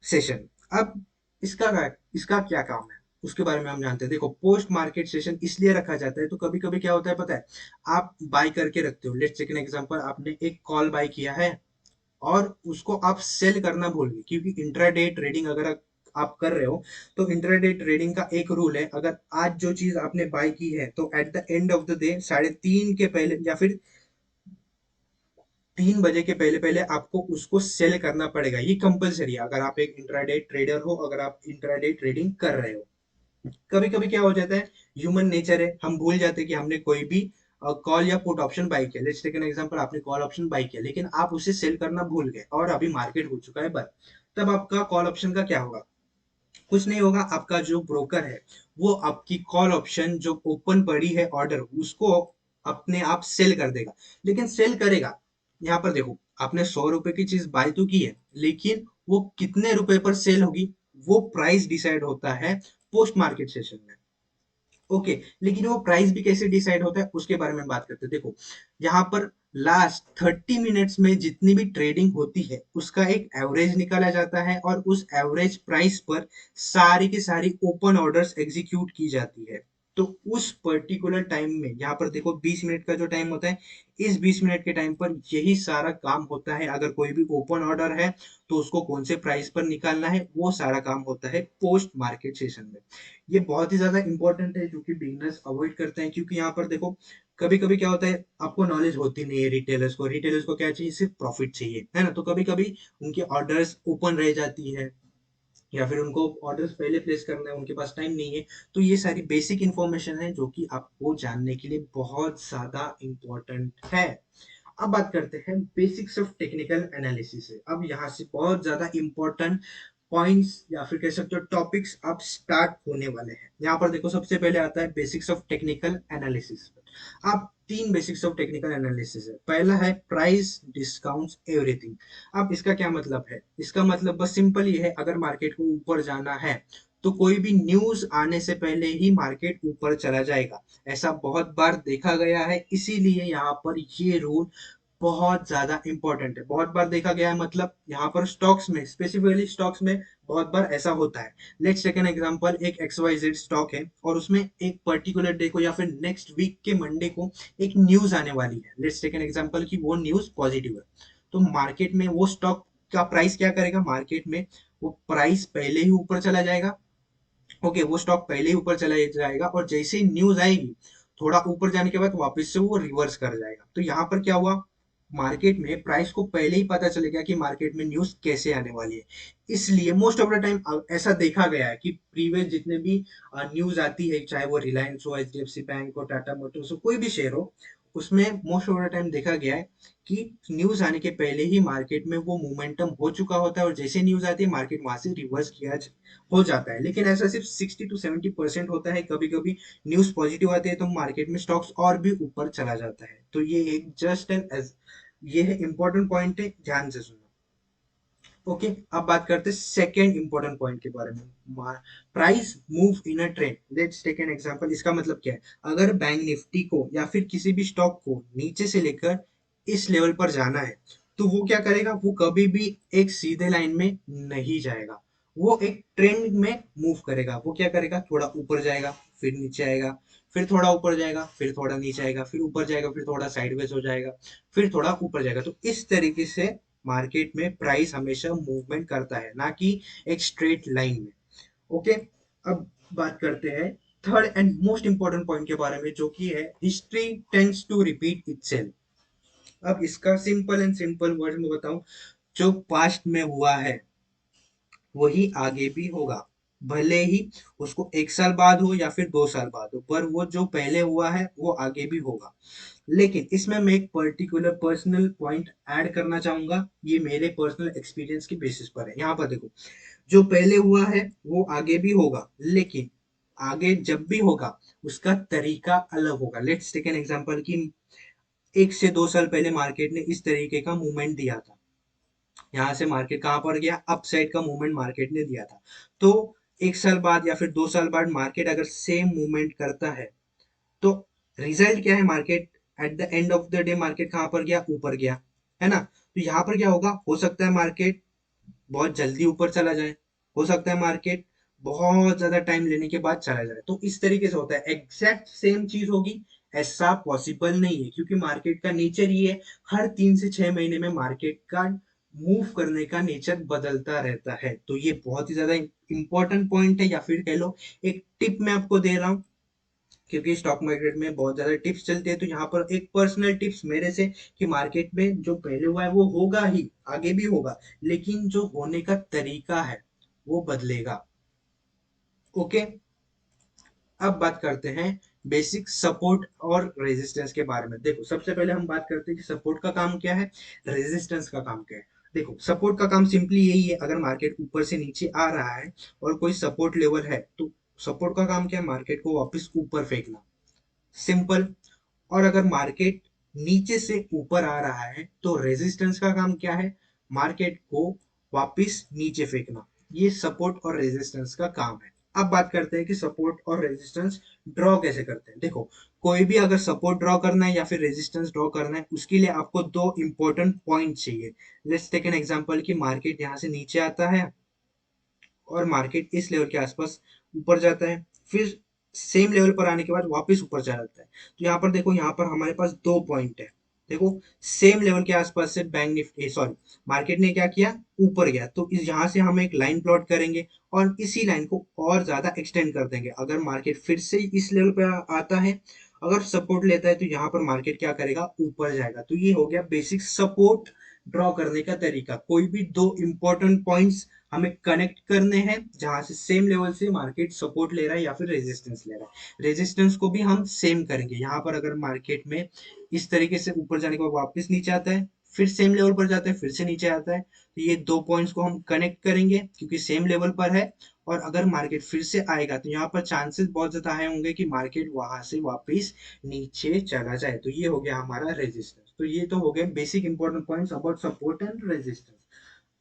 Speaker 1: सेशन। अब इसका क्या काम है, उसके बारे में हम जानते हैं। देखो, पोस्ट मार्केट सेशन इसलिए रखा जाता है, तो कभी कभी क्या होता है पता है, आप बाय करके रखते हो, लेट्स टेक एन एग्जांपल, आपने एक कॉल बाय किया है और उसको आप सेल करना भूल गए, क्योंकि इंट्राडे ट्रेडिंग अगर आप कर रहे हो, तो इंट्राडे ट्रेडिंग का एक रूल है, अगर आज जो चीज आपने बाय की है, तो at the end of the day 3:30 के पहले, या फिर 3 बजे के पहले पहले आपको उसको सेल करना पड़ेगा। ये कंपलसरी है, अगर आप एक इंट्राडे ट्रेडर हो, अगर आप इंट्राडे ट्रेडिंग कर रहे हो। कभी कभी क्या हो जाता है, ह्यूमन नेचर है, हम भूल जाते हैं कि हमने कोई भी कॉल या पुट ऑप्शन बाय किया। लेट्स टेक एन एग्जांपल, आपने कॉल ऑप्शन बाय किया, लेकिन आप उसे सेल करना भूल गए और अभी मार्केट हो चुका है बंद। तब आपका कॉल ऑप्शन का क्या होगा? कुछ नहीं होगा, आपका जो ब्रोकर है वो आपकी कॉल ऑप्शन जो ओपन पड़ी है ऑर्डर, उसको अपने आप सेल कर देगा। लेकिन सेल करेगा, यहाँ पर देखो, आपने 100 रुपए की चीज बाय तो की है, लेकिन वो कितने रुपए पर सेल होगी, वो प्राइस डिसाइड होता है पोस्ट मार्केट सेशन में। ओके। लेकिन वो प्राइस भी कैसे डिसाइड होता है, उसके बारे में बात करते हैं। देखो, यहाँ पर लास्ट 30 मिनट्स में जितनी भी ट्रेडिंग होती है, उसका एक एवरेज निकाला जाता है, और उस एवरेज प्राइस पर सारी की सारी ओपन ऑर्डर्स एग्जीक्यूट की जाती है। तो उस पर्टिकुलर टाइम में, यहाँ पर देखो 20 मिनट का जो टाइम होता है, इस 20 मिनट के टाइम पर यही सारा काम होता है। अगर कोई भी ओपन ऑर्डर है, तो उसको कौन से प्राइस पर निकालना है, वो सारा काम होता है पोस्ट मार्केट सेशन में। ये बहुत ही ज्यादा इंपॉर्टेंट है, जो कि बिगनर्स अवॉइड करते हैं, क्योंकि यहाँ पर देखो, कभी कभी क्या होता है, आपको नॉलेज होती नहीं है। रिटेलर्स को क्या चाहिए, सिर्फ प्रॉफिट चाहिए, है ना। तो कभी कभी उनके ऑर्डर्स ओपन रह जाती है, या फिर उनको ऑर्डर्स पहले प्लेस करना है, उनके पास टाइम नहीं है। तो ये सारी बेसिक इंफॉर्मेशन है, जो कि आपको जानने के लिए बहुत ज्यादा इंपॉर्टेंट है। अब बात करते हैं बेसिक्स ऑफ टेक्निकल एनालिसिस से। अब यहाँ से बहुत ज्यादा इंपॉर्टेंट पॉइंट्स, या फिर कह सकते हो टॉपिक्स, अब स्टार्ट होने वाले हैं। यहाँ पर देखो, सबसे पहले आता है बेसिक्स ऑफ टेक्निकल एनालिसिस। अब 3 बेसिक्स ऑफ टेक्निकल एनालिसिस है। पहला है प्राइस डिस्काउंट्स एवरीथिंग। अब इसका क्या मतलब है? इसका मतलब बस सिंपल ये है, अगर मार्केट को ऊपर जाना है, तो कोई भी न्यूज आने से पहले ही मार्केट ऊपर चला जाएगा। ऐसा बहुत बार देखा गया है, इसीलिए यहाँ पर ये रूल बहुत ज्यादा इंपॉर्टेंट है। बहुत बार देखा गया है, मतलब यहाँ पर स्टॉक्स में, स्पेसिफिकली स्टॉक्स में बहुत बार ऐसा होता है। लेट्स टेक एन एग्जांपल, एक XYZ स्टॉक है, और उसमें एक पर्टिकुलर डे को, या फिर नेक्स्ट वीक के मंडे को एक न्यूज आने वाली है। लेट्स टेक एन एग्जांपल कि वो न्यूज पॉजिटिव है। तो मार्केट में वो स्टॉक का प्राइस क्या करेगा, मार्केट में वो प्राइस पहले ही ऊपर चला जाएगा। ओके, वो स्टॉक पहले ही ऊपर चला जाएगा, और जैसे ही न्यूज आएगी, थोड़ा ऊपर जाने के बाद वापस से वो रिवर्स कर जाएगा। तो यहाँ पर क्या हुआ, मार्केट में प्राइस को पहले ही पता चलेगा कि मार्केट में न्यूज कैसे आने वाली है। इसलिए मोस्ट ऑफ द टाइम ऐसा देखा गया है कि प्रीवियस जितने भी न्यूज आती है, चाहे वो रिलायंस हो, एचडीएफसी बैंक हो, टाटा मोटर्स हो, कोई भी शेयर हो, उसमें मोस्ट ऑफ द टाइम देखा गया है कि न्यूज आने के पहले ही मार्केट में वो मोमेंटम हो चुका होता है और जैसे न्यूज आती है मार्केट वहां से रिवर्स हो जाता है। लेकिन ऐसा सिर्फ 60 to 70% होता है। कभी कभी न्यूज पॉजिटिव आती है तो मार्केट में स्टॉक्स और भी ऊपर चला जाता है। तो ये एक जस्ट एन, ये है इंपॉर्टेंट पॉइंट है, ध्यान से सुनना। ओके, अब बात करते हैं सेकेंड इंपॉर्टेंट पॉइंट के बारे में, price move in a trend. Let's take an example. इसका मतलब क्या है? अगर बैंक निफ्टी को या फिर किसी भी स्टॉक को नीचे से लेकर इस लेवल पर जाना है, तो वो क्या करेगा? वो कभी भी एक सीधे लाइन में नहीं जाएगा, वो एक ट्रेंड में मूव करेगा। वो क्या करेगा? थोड़ा ऊपर जाएगा, फिर नीचे आएगा, फिर थोड़ा ऊपर जाएगा, फिर थोड़ा नीचे आएगा, फिर ऊपर जाएगा, फिर थोड़ा साइडवेज हो जाएगा, फिर थोड़ा ऊपर जाएगा। तो इस तरीके से मार्केट में प्राइस हमेशा मूवमेंट करता है, ना कि एक स्ट्रेट लाइन में। ओके, अब बात करते हैं third and most important point के बारे में, जो कि है history tends to repeat itself. अब इसका सिंपल एंड सिंपल वर्ड में बताऊं, जो पास्ट में हुआ है वही आगे भी होगा। भले ही उसको 1 साल बाद हो या फिर 2 साल बाद हो, पर वो जो पहले हुआ है वो आगे भी होगा। लेकिन इसमें मैं एक पर्टिकुलर पर्सनल पॉइंट ऐड करना चाहूंगा, ये मेरे पर्सनल एक्सपीरियंस के बेसिस पर है। यहाँ पर देखो, जो पहले हुआ है वो आगे भी होगा, लेकिन आगे जब भी होगा उसका तरीका अलग होगा। लेट्स टेक एन एग्जांपल कि 1 से 2 साल पहले मार्केट ने इस तरीके का मूवमेंट दिया था। यहाँ से मार्केट कहाँ पर गया? अप साइड का मूवमेंट मार्केट ने दिया था। तो 1 साल बाद या फिर 2 साल बाद मार्केट अगर सेम मूवमेंट करता है, तो रिजल्ट क्या है? Market at the end of the day market कहाँ पर गया? ऊपर गया, है ना? तो यहाँ पर क्या होगा? हो सकता है मार्केट बहुत जल्दी ऊपर चला जाए, हो सकता है मार्केट बहुत ज्यादा टाइम लेने के बाद चला जाए। तो इस तरीके से होता है। एग्जैक्ट सेम चीज होगी ऐसा पॉसिबल नहीं है, क्योंकि मार्केट का नेचर ये है, हर 3 से 6 महीने में मार्केट का मूव करने का नेचर बदलता रहता है। तो ये बहुत ही ज्यादा इंपॉर्टेंट पॉइंट है, या फिर कह लो एक टिप मैं आपको दे रहा हूँ, क्योंकि स्टॉक मार्केट में बहुत ज्यादा टिप्स चलते हैं। तो यहाँ पर एक पर्सनल टिप्स मेरे से, कि मार्केट में जो पहले हुआ है वो होगा ही, आगे भी होगा, लेकिन जो होने का तरीका है वो बदलेगा। ओके, अब बात करते हैं बेसिक सपोर्ट और रेजिस्टेंस के बारे में। देखो, सबसे पहले हम बात करते हैं कि सपोर्ट का काम क्या है, रेजिस्टेंस का काम क्या है। देखो, सपोर्ट का काम सिंपली यही है, अगर मार्केट ऊपर से नीचे आ रहा है और कोई सपोर्ट लेवल है, तो सपोर्ट का काम क्या है? मार्केट को वापस ऊपर फेंकना, सिंपल। और अगर मार्केट नीचे से ऊपर आ रहा है तो रेजिस्टेंस का काम क्या है? मार्केट को वापस नीचे फेंकना। ये सपोर्ट और रेजिस्टेंस का काम है। अब बात करते हैं कि सपोर्ट और रेजिस्टेंस ड्रॉ कैसे करते हैं। देखो, कोई भी अगर सपोर्ट ड्रॉ करना है या फिर रेजिस्टेंस ड्रॉ करना है, उसके लिए आपको दो इंपॉर्टेंट पॉइंट चाहिए। लेट्स टेक एन एग्जांपल कि मार्केट यहाँ से नीचे आता है और मार्केट इस लेवल के आसपास ऊपर जाता है, फिर सेम लेवल पर आने के बाद वापस ऊपर चला जाता है। तो यहाँ पर देखो, यहाँ पर हमारे पास दो पॉइंट है। देखो, सेम लेवल के आसपास से बैंक निफ्टी, सॉरी, मार्केट ने क्या किया? ऊपर गया। तो इस यहाँ से हम एक लाइन प्लॉट करेंगे और इसी लाइन को और ज्यादा एक्सटेंड कर देंगे। अगर मार्केट फिर से इस लेवल पे आता है, अगर सपोर्ट लेता है, तो यहाँ पर मार्केट क्या करेगा? ऊपर जाएगा। तो ये हो गया बेसिक सपोर्ट ड्रॉ करने का तरीका। कोई भी दो इंपॉर्टेंट पॉइंट्स हमें कनेक्ट करने हैं, जहां से सेम लेवल से मार्केट सपोर्ट ले रहा है या फिर रेजिस्टेंस ले रहा है। रेजिस्टेंस को भी हम सेम करेंगे। यहाँ पर अगर मार्केट में इस तरीके से ऊपर जाने के बाद वापस नीचे आता है, फिर सेम लेवल पर जाता है, फिर से नीचे आता है, तो ये दो पॉइंट्स को हम कनेक्ट करेंगे क्योंकि सेम लेवल पर है। और अगर मार्केट फिर से आएगा तो यहाँ पर चांसेस बहुत ज्यादा हाई होंगे कि मार्केट वहां से वापस नीचे चला जाए। तो ये हो गया हमारा रेजिस्टेंस। तो ये तो हो गए basic important points about support and resistance.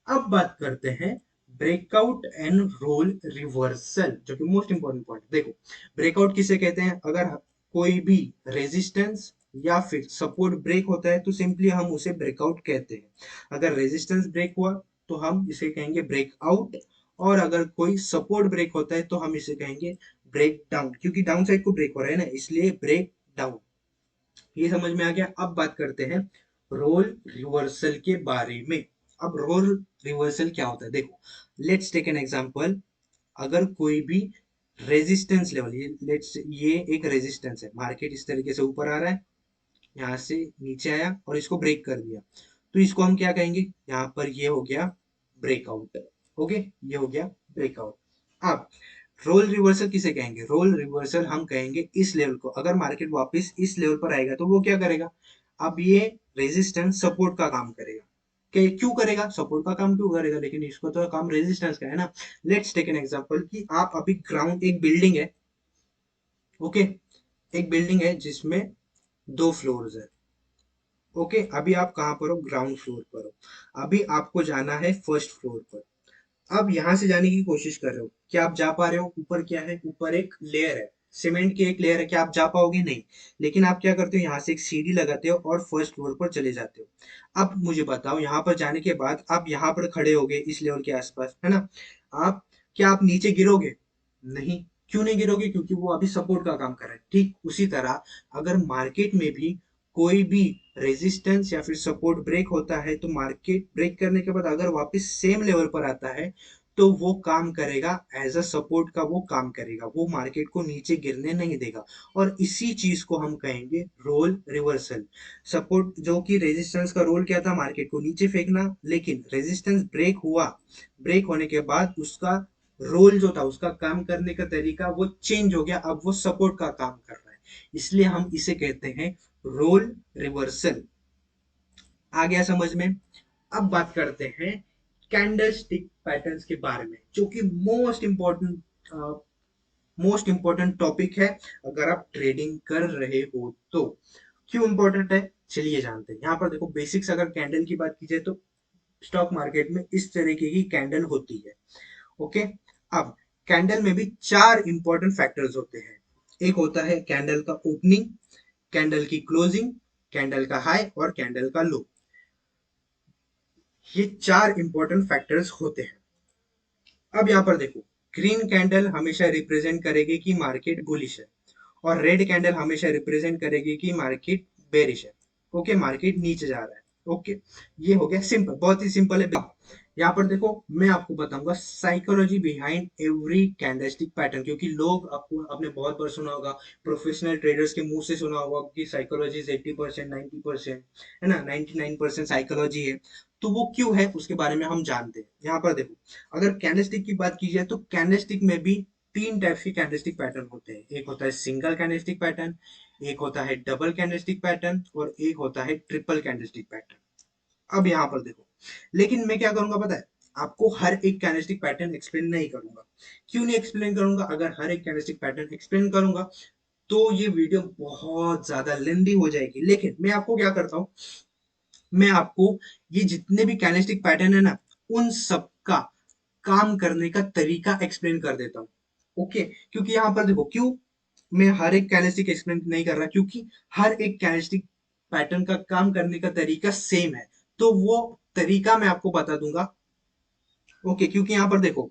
Speaker 1: अब बात करते हैं ब्रेकआउट एंड रोल रिवर्सल, जो कि मोस्ट इंपॉर्टेंट पॉइंट। देखो, ब्रेकआउट किसे कहते हैं? अगर कोई भी रेजिस्टेंस या फिर सपोर्ट ब्रेक होता है तो सिंपली हम उसे ब्रेकआउट कहते हैं। अगर रेजिस्टेंस ब्रेक हुआ तो हम इसे कहेंगे ब्रेकआउट, और अगर कोई सपोर्ट ब्रेक होता है तो हम इसे कहेंगे ब्रेक डाउन, क्योंकि डाउन साइड को ब्रेक हो रहा है ना, इसलिए ब्रेक डाउन। ये समझ में आ गया। अब बात करते हैं रोल रिवर्सल के बारे में। अब रोल रिवर्सल क्या होता है? देखो, लेट्स टेक एन एग्जांपल। अगर कोई भी रेजिस्टेंस लेवल, ये लेट्स, ये एक रेजिस्टेंस है, मार्केट इस तरीके से ऊपर आ रहा है, यहाँ से नीचे आया और इसको ब्रेक कर दिया, तो इसको हम क्या कहेंगे, यहाँ पर ये हो गया ब्रेकआउट। ओके, ये हो गया ब्रेकआउट। अब रोल रिवर्सल किसे कहेंगे, रोल रिवर्सल हम कहेंगे इस लेवल को, अगर मार्केट वापस इस लेवल पर आएगा तो वो क्या करेगा, अब ये रेजिस्टेंस सपोर्ट का काम करेगा। क्यों करेगा, सपोर्ट का काम क्यों करेगा, लेकिन इसको तो काम रेजिस्टेंस का है ना। लेट्स टेक एन एग्जांपल कि आप अभी ग्राउंड, एक बिल्डिंग है, ओके, एक बिल्डिंग है जिसमें 2 फ्लोर्स है। ओके, अभी आप कहाँ पर हो, ग्राउंड फ्लोर पर हो, अभी आपको जाना है फर्स्ट फ्लोर पर। अब यहां से जाने की कोशिश कर रहे हो, क्या आप जा पा रहे हो, ऊपर क्या है, ऊपर एक लेयर है, सीमेंट की एक लेयर है, क्या आप जा पाओगे, नहीं। लेकिन आप क्या करते हो, यहाँ से एक सीढ़ी लगाते हो और फर्स्ट फ्लोर पर चले जाते हो। अब मुझे बताओ, यहाँ पर जाने के बाद आप यहाँ पर खड़े होगे इस लेवल के आसपास, है ना, आप, क्या आप नीचे गिरोगे, नहीं। क्यों नहीं गिरोगे, क्योंकि वो अभी सपोर्ट का काम कर रहा है। ठीक उसी तरह अगर मार्केट में भी कोई भी रेजिस्टेंस या फिर सपोर्ट ब्रेक होता है, तो मार्केट ब्रेक करने के बाद अगर वापस सेम लेवल पर आता है, तो वो काम करेगा, एज अ सपोर्ट का वो काम करेगा, वो मार्केट को नीचे गिरने नहीं देगा। और इसी चीज को हम कहेंगे रोल रिवर्सल। सपोर्ट, जो कि रेजिस्टेंस का रोल क्या था, मार्केट को नीचे फेंकना, लेकिन रेजिस्टेंस ब्रेक हुआ, ब्रेक होने के बाद उसका रोल जो था, उसका काम करने का तरीका वो चेंज हो गया, अब वो सपोर्ट का काम कर रहा है, इसलिए हम इसे कहते हैं रोल रिवर्सल। आ गया समझ में। अब बात करते हैं कैंडल स्टिक पैटर्न्स के बारे में, जो कि मोस्ट इंपॉर्टेंट टॉपिक है अगर आप ट्रेडिंग कर रहे हो तो। क्यों इंपॉर्टेंट है, चलिए जानते हैं। यहाँ पर देखो बेसिक्स, अगर कैंडल की बात की जाए तो स्टॉक मार्केट में इस तरीके की कैंडल होती है। ओके, अब कैंडल में भी 4 इंपॉर्टेंट फैक्टर्स होते हैं। एक होता है कैंडल का ओपनिंग, कैंडल की क्लोजिंग, कैंडल का हाई और कैंडल का लो। ये 4 इंपॉर्टेंट फैक्टर्स होते हैं। अब यहाँ पर देखो, ग्रीन कैंडल हमेशा रिप्रेजेंट करेगी कि मार्केट बुलिश है, और रेड कैंडल हमेशा रिप्रेजेंट करेगी कि मार्केट बेरिश है। ओके, मार्केट नीचे जा रहा है। ओके, ये हो गया सिंपल, बहुत ही सिंपल है। यहाँ पर देखो, मैं आपको बताऊंगा psychology behind every candlestick pattern, क्योंकि लोग, आपको आपने बहुत बार सुना होगा, प्रोफेशनल ट्रेडर्स के मुंह से सुना होगा कि साइकोलॉजी इज 80%, 90%, है ना, 99% साइकोलॉजी है। तो वो क्यों है, उसके बारे में हम जानते हैं। यहाँ पर देखो, अगर कैंडलस्टिक की बात की जाए तो कैंडलस्टिक में भी 3 टाइप्स के कैंडलस्टिक पैटर्न होते हैं। एक होता है सिंगल कैंडलस्टिक पैटर्न, एक होता है डबल कैंडलस्टिक पैटर्न, और एक होता है ट्रिपल कैंडलस्टिक पैटर्न। अब यहाँ पर देखो, लेकिन मैं क्या करूंगा पता है, आपको हर एक कैंडलस्टिक पैटर्न एक्सप्लेन नहीं करूंगा। क्यों नहीं एक्सप्लेन करूंगा, अगर हर एक कैंडलस्टिक पैटर्न एक्सप्लेन करूंगा तो ये वीडियो बहुत ज्यादा लेंदी हो जाएगी। लेकिन मैं आपको क्या करता हूँ, मैं आपको ये जितने भी कैनेस्टिक पैटर्न है ना, उन सबका काम करने का तरीका एक्सप्लेन कर देता हूँ। ओके, क्योंकि यहाँ पर देखो, क्यों मैं हर एक कैनेस्टिक एक्सप्लेन नहीं कर रहा, क्योंकि हर एक कैनेस्टिक पैटर्न का काम करने का तरीका सेम है, तो वो तरीका मैं आपको बता दूंगा। ओके, क्योंकि यहाँ पर देखो,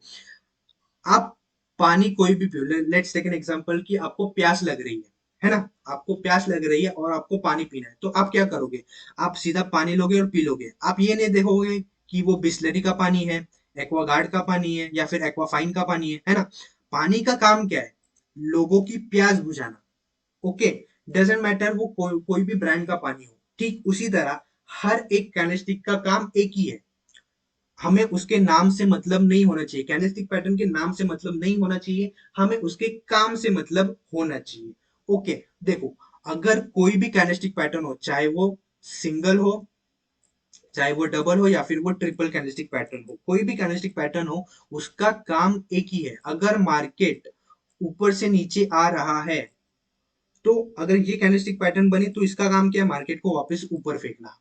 Speaker 1: आप पानी कोई भी पियो, लेट्स टेक एन एग्जांपल कि आपको प्यास लग रही है ना, आपको प्यास लग रही है और आपको पानी पीना है, तो आप क्या करोगे, आप सीधा पानी लोगे और पी लोगे। आप ये नहीं देखोगे कि वो बिस्लरी का पानी है, एक्वागार्ड का पानी है, या फिर एक्वाफाइन का पानी है ना। पानी का काम क्या है, लोगों की प्यास बुझाना। ओके, डजेंट मैटर वो कोई भी ब्रांड का पानी हो। ठीक उसी तरह हर एक कैनेस्टिक का काम एक ही है, हमें उसके नाम से मतलब नहीं होना चाहिए, कैनेस्टिक पैटर्न के नाम से मतलब नहीं होना चाहिए, हमें उसके काम से मतलब होना चाहिए। ओके, देखो, अगर कोई भी कैनेस्टिक पैटर्न हो, चाहे वो सिंगल हो, चाहे वो डबल हो, या फिर वो ट्रिपल कैनेस्टिक पैटर्न हो, कोई भी कैनेस्टिक पैटर्न हो, उसका काम एक ही है। अगर मार्केट ऊपर से नीचे आ रहा है, तो अगर ये कैंडलस्टिक पैटर्न बनी तो इसका काम क्या है, मार्केट को वापस ऊपर फेंकना।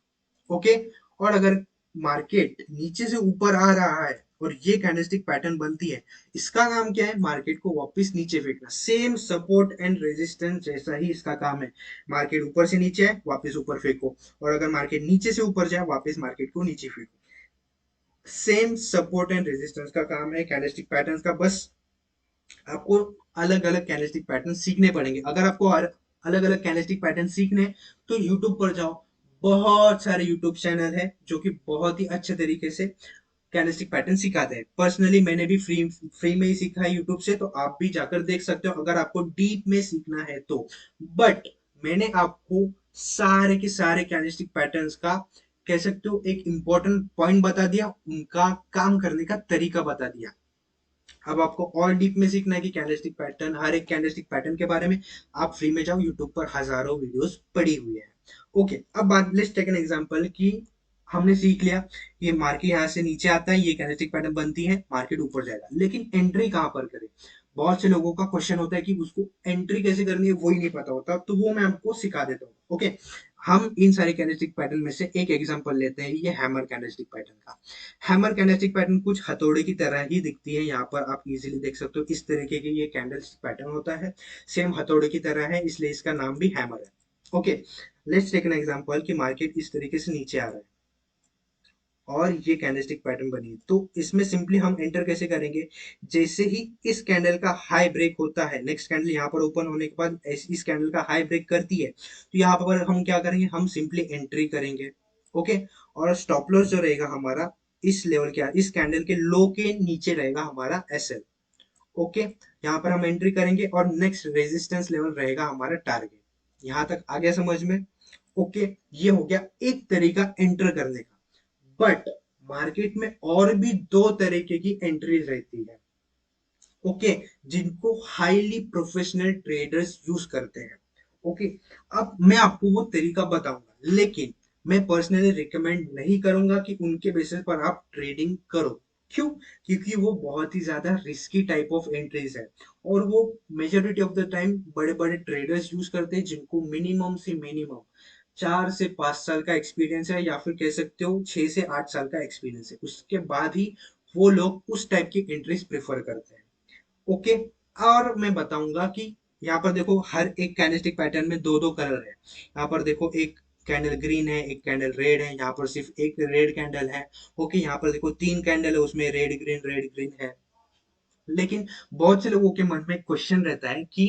Speaker 1: ओके, और अगर मार्केट नीचे से ऊपर आ रहा है और ये कैंडलस्टिक पैटर्न बनती है, इसका काम क्या है, मार्केट को वापस नीचे फेंकना। सेम सपोर्ट एंड रेजिस्टेंस जैसा ही इसका काम है, मार्केट ऊपर से नीचे है, वापस ऊपर फेंको, और अगर मार्केट नीचे से ऊपर जाए, वापस मार्केट को नीचे फेंको। सेम सपोर्ट एंड रेजिस्टेंस का काम है कैंडलस्टिक पैटर्न का, बस आपको अलग अलग कैनेस्टिक पैटर्न सीखने पड़ेंगे। अगर आपको अलग अलग कैनेस्टिक पैटर्न सीखने, तो यूट्यूब पर जाओ, बहुत सारे यूट्यूब चैनल है जो कि बहुत ही अच्छे तरीके से कैनेस्टिक पैटर्न सिखाते हैं। पर्सनली मैंने भी फ्री में ही सीखा है यूट्यूब से, तो आप भी जाकर देख सकते हो अगर आपको डीप में सीखना है तो। बट मैंने आपको सारे के सारे कैंडलस्टिक पैटर्न्स का कह सकते हो एक इंपॉर्टेंट पॉइंट बता दिया, उनका काम करने का तरीका बता दिया। अब आपको और डीप में सीखना है कि कैंडलस्टिक पैटर्न, हर एक कैंडलस्टिक पैटर्न के बारे में आप फ्री में जाओ, यूट्यूब पर हजारों वीडियोस पड़ी हुई है। ओके, अब बात, लेट्स टेक एन एग्जांपल कि हमने सीख लिया ये मार्केट यहाँ से नीचे आता है, ये कैंडलस्टिक पैटर्न बनती है, मार्केट ऊपर जाएगा, लेकिन एंट्री कहाँ पर करें? बहुत से लोगों का क्वेश्चन होता है कि उसको एंट्री कैसे करनी है वही नहीं पता होता, तो वो मैं आपको सिखा देता हूँ। ओके, हम इन सारे कैंडलस्टिक पैटर्न में से एक एग्जांपल लेते हैं, ये हैमर कैंडलस्टिक पैटर्न का। हैमर कैंडलस्टिक पैटर्न कुछ हथौड़े की तरह ही दिखती है, यहाँ पर आप इजीली देख सकते हो इस तरीके की ये कैंडलस्टिक पैटर्न होता है, सेम हथौड़े की तरह है, इसलिए इसका नाम भी हैमर है। Okay, let's take an example कि मार्केट इस तरीके से नीचे आ रहा है और ये कैंडलस्टिक पैटर्न बनी है, तो इसमें सिंपली हम एंटर कैसे करेंगे? जैसे ही इस कैंडल का हाई ब्रेक होता है, नेक्स्ट कैंडल यहाँ पर ओपन होने के बाद इस कैंडल का हाई ब्रेक करती है, तो यहाँ पर हम क्या करेंगे? हम सिंपली एंट्री करेंगे। ओके, और स्टॉप लॉस जो रहेगा हमारा इस लेवल के, इस कैंडल के लो के नीचे रहेगा हमारा एसएल। ओके, यहाँ पर हम एंट्री करेंगे और नेक्स्ट रेजिस्टेंस लेवल रहेगा हमारा टारगेट। यहाँ तक आ गया समझ में? ओके, ये हो गया एक तरीका एंटर करने का। बट मार्केट में और भी दो तरीके की एंट्रीज रहती है, ओके, जिनको हाईली प्रोफेशनल ट्रेडर्स यूज करते हैं। ओके, अब मैं आपको वो तरीका बताऊंगा, लेकिन मैं पर्सनली रिकमेंड नहीं करूंगा कि उनके बेसिस पर आप ट्रेडिंग करो। क्यों? क्योंकि वो बहुत ही ज्यादा रिस्की टाइप ऑफ एंट्रीज है, और वो मेजोरिटी ऑफ द टाइम बड़े बड़े ट्रेडर्स यूज करते हैं, जिनको मिनिमम से मिनिमम 4 से 5 साल का एक्सपीरियंस है, या फिर कह सकते हो 6 से 8 साल का एक्सपीरियंस है, उसके बाद ही वो लोग उस टाइप की एंट्रीज प्रेफर करते हैं। ओके, और मैं बताऊंगा कि यहाँ पर देखो हर एक कैंडलस्टिक पैटर्न में दो दो कलर है। यहाँ पर देखो एक कैंडल ग्रीन है, एक कैंडल रेड है, यहाँ पर सिर्फ एक रेड कैंडल है। ओके, यहाँ पर देखो 3 कैंडल है, उसमें रेड ग्रीन है। लेकिन बहुत से लोगों के मन में क्वेश्चन रहता है कि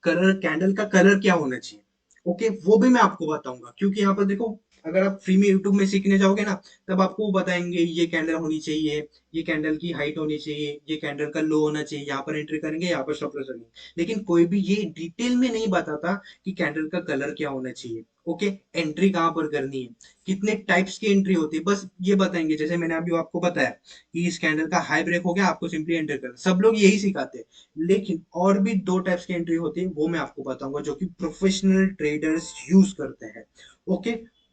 Speaker 1: कलर, कैंडल का कलर क्या होना चाहिए? ओके, वो भी मैं आपको बताऊंगा, क्योंकि यहाँ पर देखो अगर आप फ्री में यूट्यूब में सीखने जाओगे ना, तब आपको वो बताएंगे ये कैंडल होनी चाहिए, ये कैंडल की हाइट होनी चाहिए, ये कैंडल का लो होना चाहिए, यहाँ पर एंट्री करेंगे, यहाँ पर स्टॉप लॉस करेंगे, लेकिन कोई भी ये डिटेल में नहीं बताता कि कैंडल का कलर क्या होना चाहिए। ओके, एंट्री कहाँ पर करनी है, कितने टाइप्स की एंट्री होती है, बस ये बताएंगे। जैसे मैंने अभी आपको बताया कि इस कैंडल का हाई ब्रेक हो गया, आपको सिंपली एंटर करना, सब लोग यही सिखाते हैं, लेकिन और भी दो टाइप्स की एंट्री होती है, वो मैं आपको बताऊंगा जो कि प्रोफेशनल ट्रेडर्स यूज करते हैं। ओके,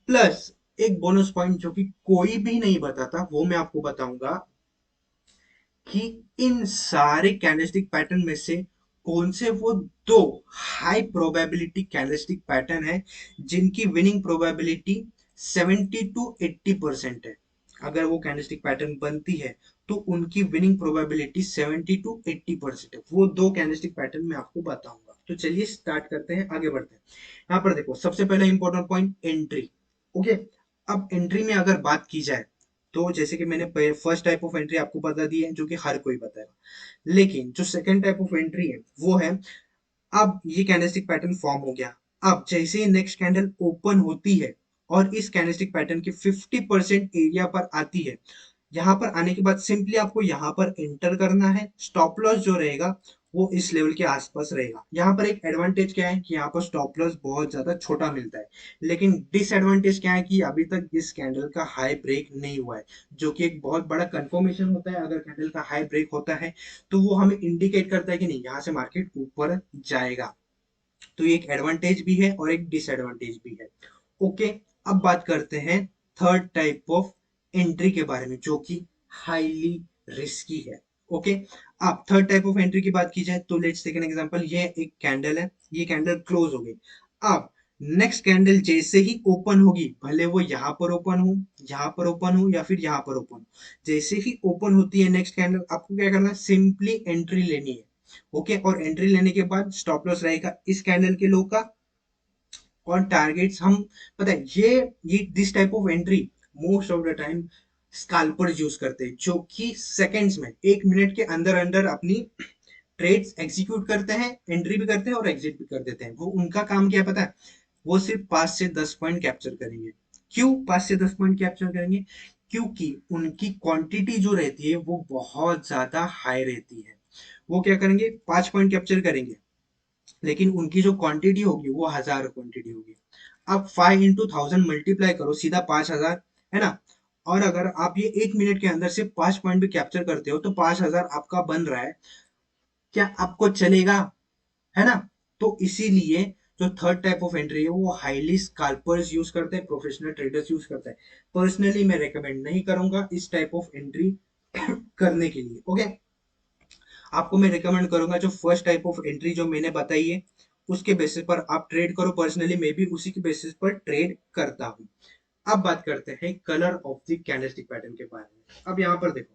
Speaker 1: प्लस एक बोनस पॉइंट जो कि कोई भी नहीं बताता, वो मैं आपको बताऊंगा कि इन सारे कैंडलस्टिक पैटर्न में से कौन से वो दो हाई प्रोबेबिलिटी कैंडलस्टिक पैटर्न है जिनकी विनिंग प्रोबेबिलिटी 70 to 80% है। अगर वो कैंडलस्टिक पैटर्न बनती है तो उनकी विनिंग प्रोबेबिलिटी 70 to 80% है। वो दो कैंडलस्टिक पैटर्न मैं आपको बताऊंगा, तो चलिए स्टार्ट करते हैं, आगे बढ़ते हैं। यहाँ पर देखो सबसे पहला इंपॉर्टेंट पॉइंट, एंट्री। ओके, अब एंट्री में अगर बात की जाए, तो जैसे कि मैंने फर्स्ट टाइप ऑफ एंट्री आपको बता दी है जो कि हर कोई बताएगा, लेकिन जो सेकंड टाइप ऑफ एंट्री है वो है, अब ये कैंडलस्टिक पैटर्न फॉर्म हो गया, अब जैसे ही नेक्स्ट कैंडल ओपन होती है और इस कैंडलस्टिक पैटर्न के 50% एरिया पर आती है, यहाँ पर आने के बाद सिंपली आपको यहाँ पर एंटर करना है। स्टॉप लॉस जो रहेगा वो इस लेवल के आसपास रहेगा। यहाँ पर एक एडवांटेज क्या है कि यहाँ पर स्टॉप लॉस बहुत ज्यादा छोटा मिलता है, लेकिन डिसएडवांटेज क्या है कि अभी तक इस कैंडल का हाई ब्रेक नहीं हुआ है, जो कि एक बहुत बड़ा कंफर्मेशन होता है। अगर कैंडल का हाई ब्रेक होता है तो वो हमें इंडिकेट करता है कि नहीं, यहाँ से मार्केट ऊपर जाएगा। तो ये एक एडवांटेज भी है और एक डिसएडवांटेज भी है। ओके, अब बात करते हैं थर्ड टाइप ऑफ एंट्री के बारे में जो कि हाईली रिस्की है। ओके, अब थर्ड टाइप ऑफ एंट्री की बात की जाए तो लेट्स टेक एन एग्जांपल, ये एक कैंडल है, ये कैंडल क्लोज हो गई। अब नेक्स्ट कैंडल जैसे ही ओपन होगी, भले वो यहाँ पर ओपन हो, यहाँ पर ओपन हो या फिर यहाँ पर ओपन हो, जैसे ही ओपन होती है नेक्स्ट कैंडल, आपको क्या करना है? सिंपली एंट्री लेनी है। ओके, और एंट्री लेने के बाद स्टॉप लॉस रहेगा इस कैंडल के लो का, और टारगेट्स हम, पता है ये this type of entry most of the time scalpers use करते हैं, जो कि सेकंड्स में, 1 मिनट के अंदर अंदर अपनी ट्रेड्स एग्जीक्यूट करते हैं, एंट्री भी करते हैं और एग्जिट भी कर देते हैं। वो उनका काम क्या है पता है? वो सिर्फ 5 से 10 पॉइंट कैप्चर करेंगे। क्यों 5 से 10 पॉइंट कैप्चर करेंगे? क्योंकि उनकी क्वांटिटी जो रहती है वो बहुत ज्यादा हाई रहती है। वो क्या करेंगे? 5 पॉइंट कैप्चर करेंगे, लेकिन उनकी जो क्वांटिटी होगी वो 1000 क्वांटिटी होगी। अब 5 इंटू 1000 मल्टीप्लाई करो, सीधा 5000, है ना। और अगर आप ये 1 मिनट के अंदर से 5 पॉइंट भी कैप्चर करते हो तो 5000 आपका बन रहा है, क्या आपको चलेगा, है ना। तो इसीलिए जो थर्ड टाइप ऑफ एंट्री है वो हाईली स्कैल्पर्स यूज करते हैं, प्रोफेशनल ट्रेडर्स यूज करते हैं। पर्सनली मैं रेकमेंड नहीं करूंगा इस टाइप ऑफ एंट्री करने के लिए। ओके, आपको मैं रिकमेंड करूंगा जो फर्स्ट टाइप ऑफ एंट्री जो मैंने बताई है उसके बेसिस पर आप ट्रेड करो। पर्सनली मैं भी उसी के बेसिस पर ट्रेड करता हूँ। अब बात करते हैं colour of the candlestick pattern के बारे में। अब यहाँ पर देखो,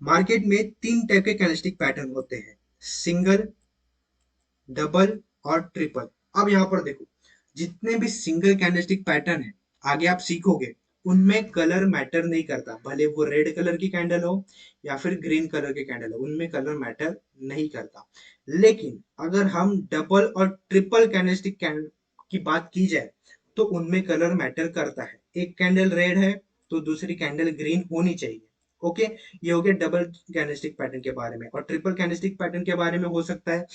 Speaker 1: मार्केट में 3 टाइप के कैंडलस्टिक पैटर्न होते हैं, सिंगल, डबल और ट्रिपल। अब यहाँ पर देखो, जितने भी सिंगल कैंडलस्टिक पैटर्न है आगे आप सीखोगे, उनमें कलर मैटर नहीं करता, भले वो रेड कलर की कैंडल हो या फिर ग्रीन कलर की कैंडल हो, उनमें कलर मैटर नहीं करता। लेकिन अगर हम डबल और ट्रिपल कैंडलस्टिक की बात की जाए तो उनमें कलर मैटर करता है। एक कैंडल रेड है तो दूसरी कैंडल ग्रीन होनी चाहिए। ओके, ये हो गया डबल कैंडलस्टिक पैटर्न के बारे में। और ट्रिपल कैंडलस्टिक पैटर्न के बारे में हो सकता है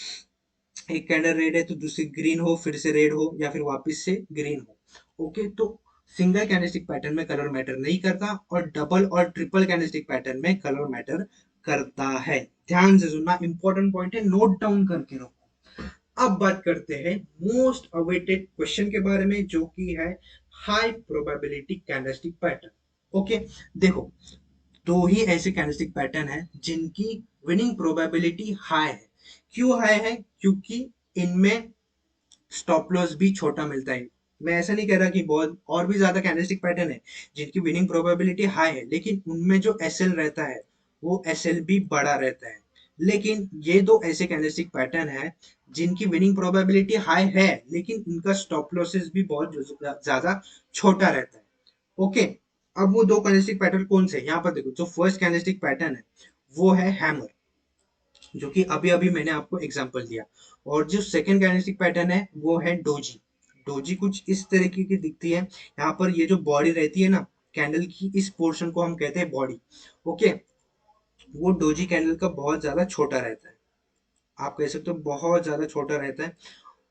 Speaker 1: एक कैंडल रेड है तो दूसरी ग्रीन हो, फिर से रेड हो, या फिर वापस से ग्रीन हो। ओके, तो सिंगल कैंडलस्टिक पैटर्न में कलर मैटर नहीं करता और डबल और ट्रिपल कैंडलस्टिक पैटर्न में कलर मैटर करता है। ध्यान से सुनना, इंपॉर्टेंट पॉइंट है, नोट डाउन करके रखो। अब बात करते हैं मोस्ट अवेटेड क्वेश्चन के बारे में, जो कि है high probability candlestick pattern. Okay, देखो, दो ही ऐसे कैंडलस्टिक पैटर्न है जिनकी विनिंग प्रोबेबिलिटी हाई है। क्यों हाई है? क्योंकि इनमें स्टॉप लॉस भी छोटा मिलता है। मैं ऐसा नहीं कह रहा कि बहुत और भी ज्यादा कैंडलस्टिक पैटर्न है जिनकी विनिंग प्रोबेबिलिटी हाई है, लेकिन उनमें जो एसएल रहता है वो एसएल भी बड़ा रहता है। लेकिन ये दो ऐसे कैंडलस्टिक पैटर्न है जिनकी विनिंग प्रोबेबिलिटी हाई है लेकिन उनका स्टॉप लॉसेस भी बहुत ज्यादा छोटा रहता है। ओके, अब वो दो कैंडलस्टिक पैटर्न कौन से? यहाँ पर देखो, जो फर्स्ट कैंडलस्टिक पैटर्न है वो है हैमर, जो कि अभी अभी मैंने आपको एग्जांपल दिया। और जो सेकंड कैंडलस्टिक पैटर्न है वो है डोजी। डोजी कुछ इस तरीके की दिखती है। यहाँ पर ये जो बॉडी रहती है ना कैंडल की, इस पोर्शन को हम कहते हैं बॉडी। ओके, वो डोजी कैंडल का बहुत ज्यादा छोटा रहता है। आप कह सकते हो बहुत ज्यादा छोटा रहता है।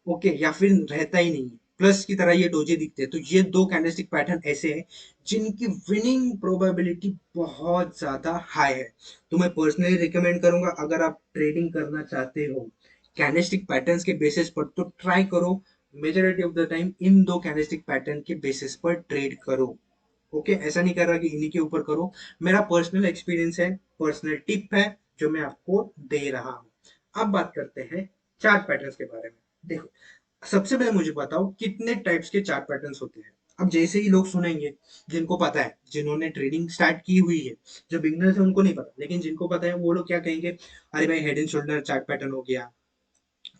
Speaker 1: ओके, या फिर रहता ही नहीं, प्लस की तरह ये डोजे दिखते हैं। तो ये दो कैंडलस्टिक पैटर्न ऐसे हैं जिनकी विनिंग प्रोबेबिलिटी बहुत ज्यादा हाई है। तो मैं पर्सनली रिकमेंड करूंगा, अगर आप ट्रेडिंग करना चाहते हो कैंडलस्टिक पैटर्न्स के बेसिस पर, तो ट्राई करो majority of the time in दो कैंडलस्टिक पैटर्न के बेसिस पर ट्रेड करो। ओके, ऐसा नहीं कर रहा कि इन्हीं के ऊपर करो, मेरा पर्सनल एक्सपीरियंस है, पर्सनल टिप है जो मैं आपको दे रहा हूँ। अब बात करते हैं चार्ट पैटर्न्स के बारे में। देखो, सबसे पहले मुझे बताओ कितने टाइप्स के चार्ट पैटर्न्स होते हैं। अब जैसे ही लोग सुनेंगे, जिनको पता है, जिन्होंने ट्रेडिंग स्टार्ट की हुई है, जो बिगनर्स है उनको नहीं पता, लेकिन जिनको पता है वो लोग क्या कहेंगे, अरे भाई head and shoulder chart pattern हो गया,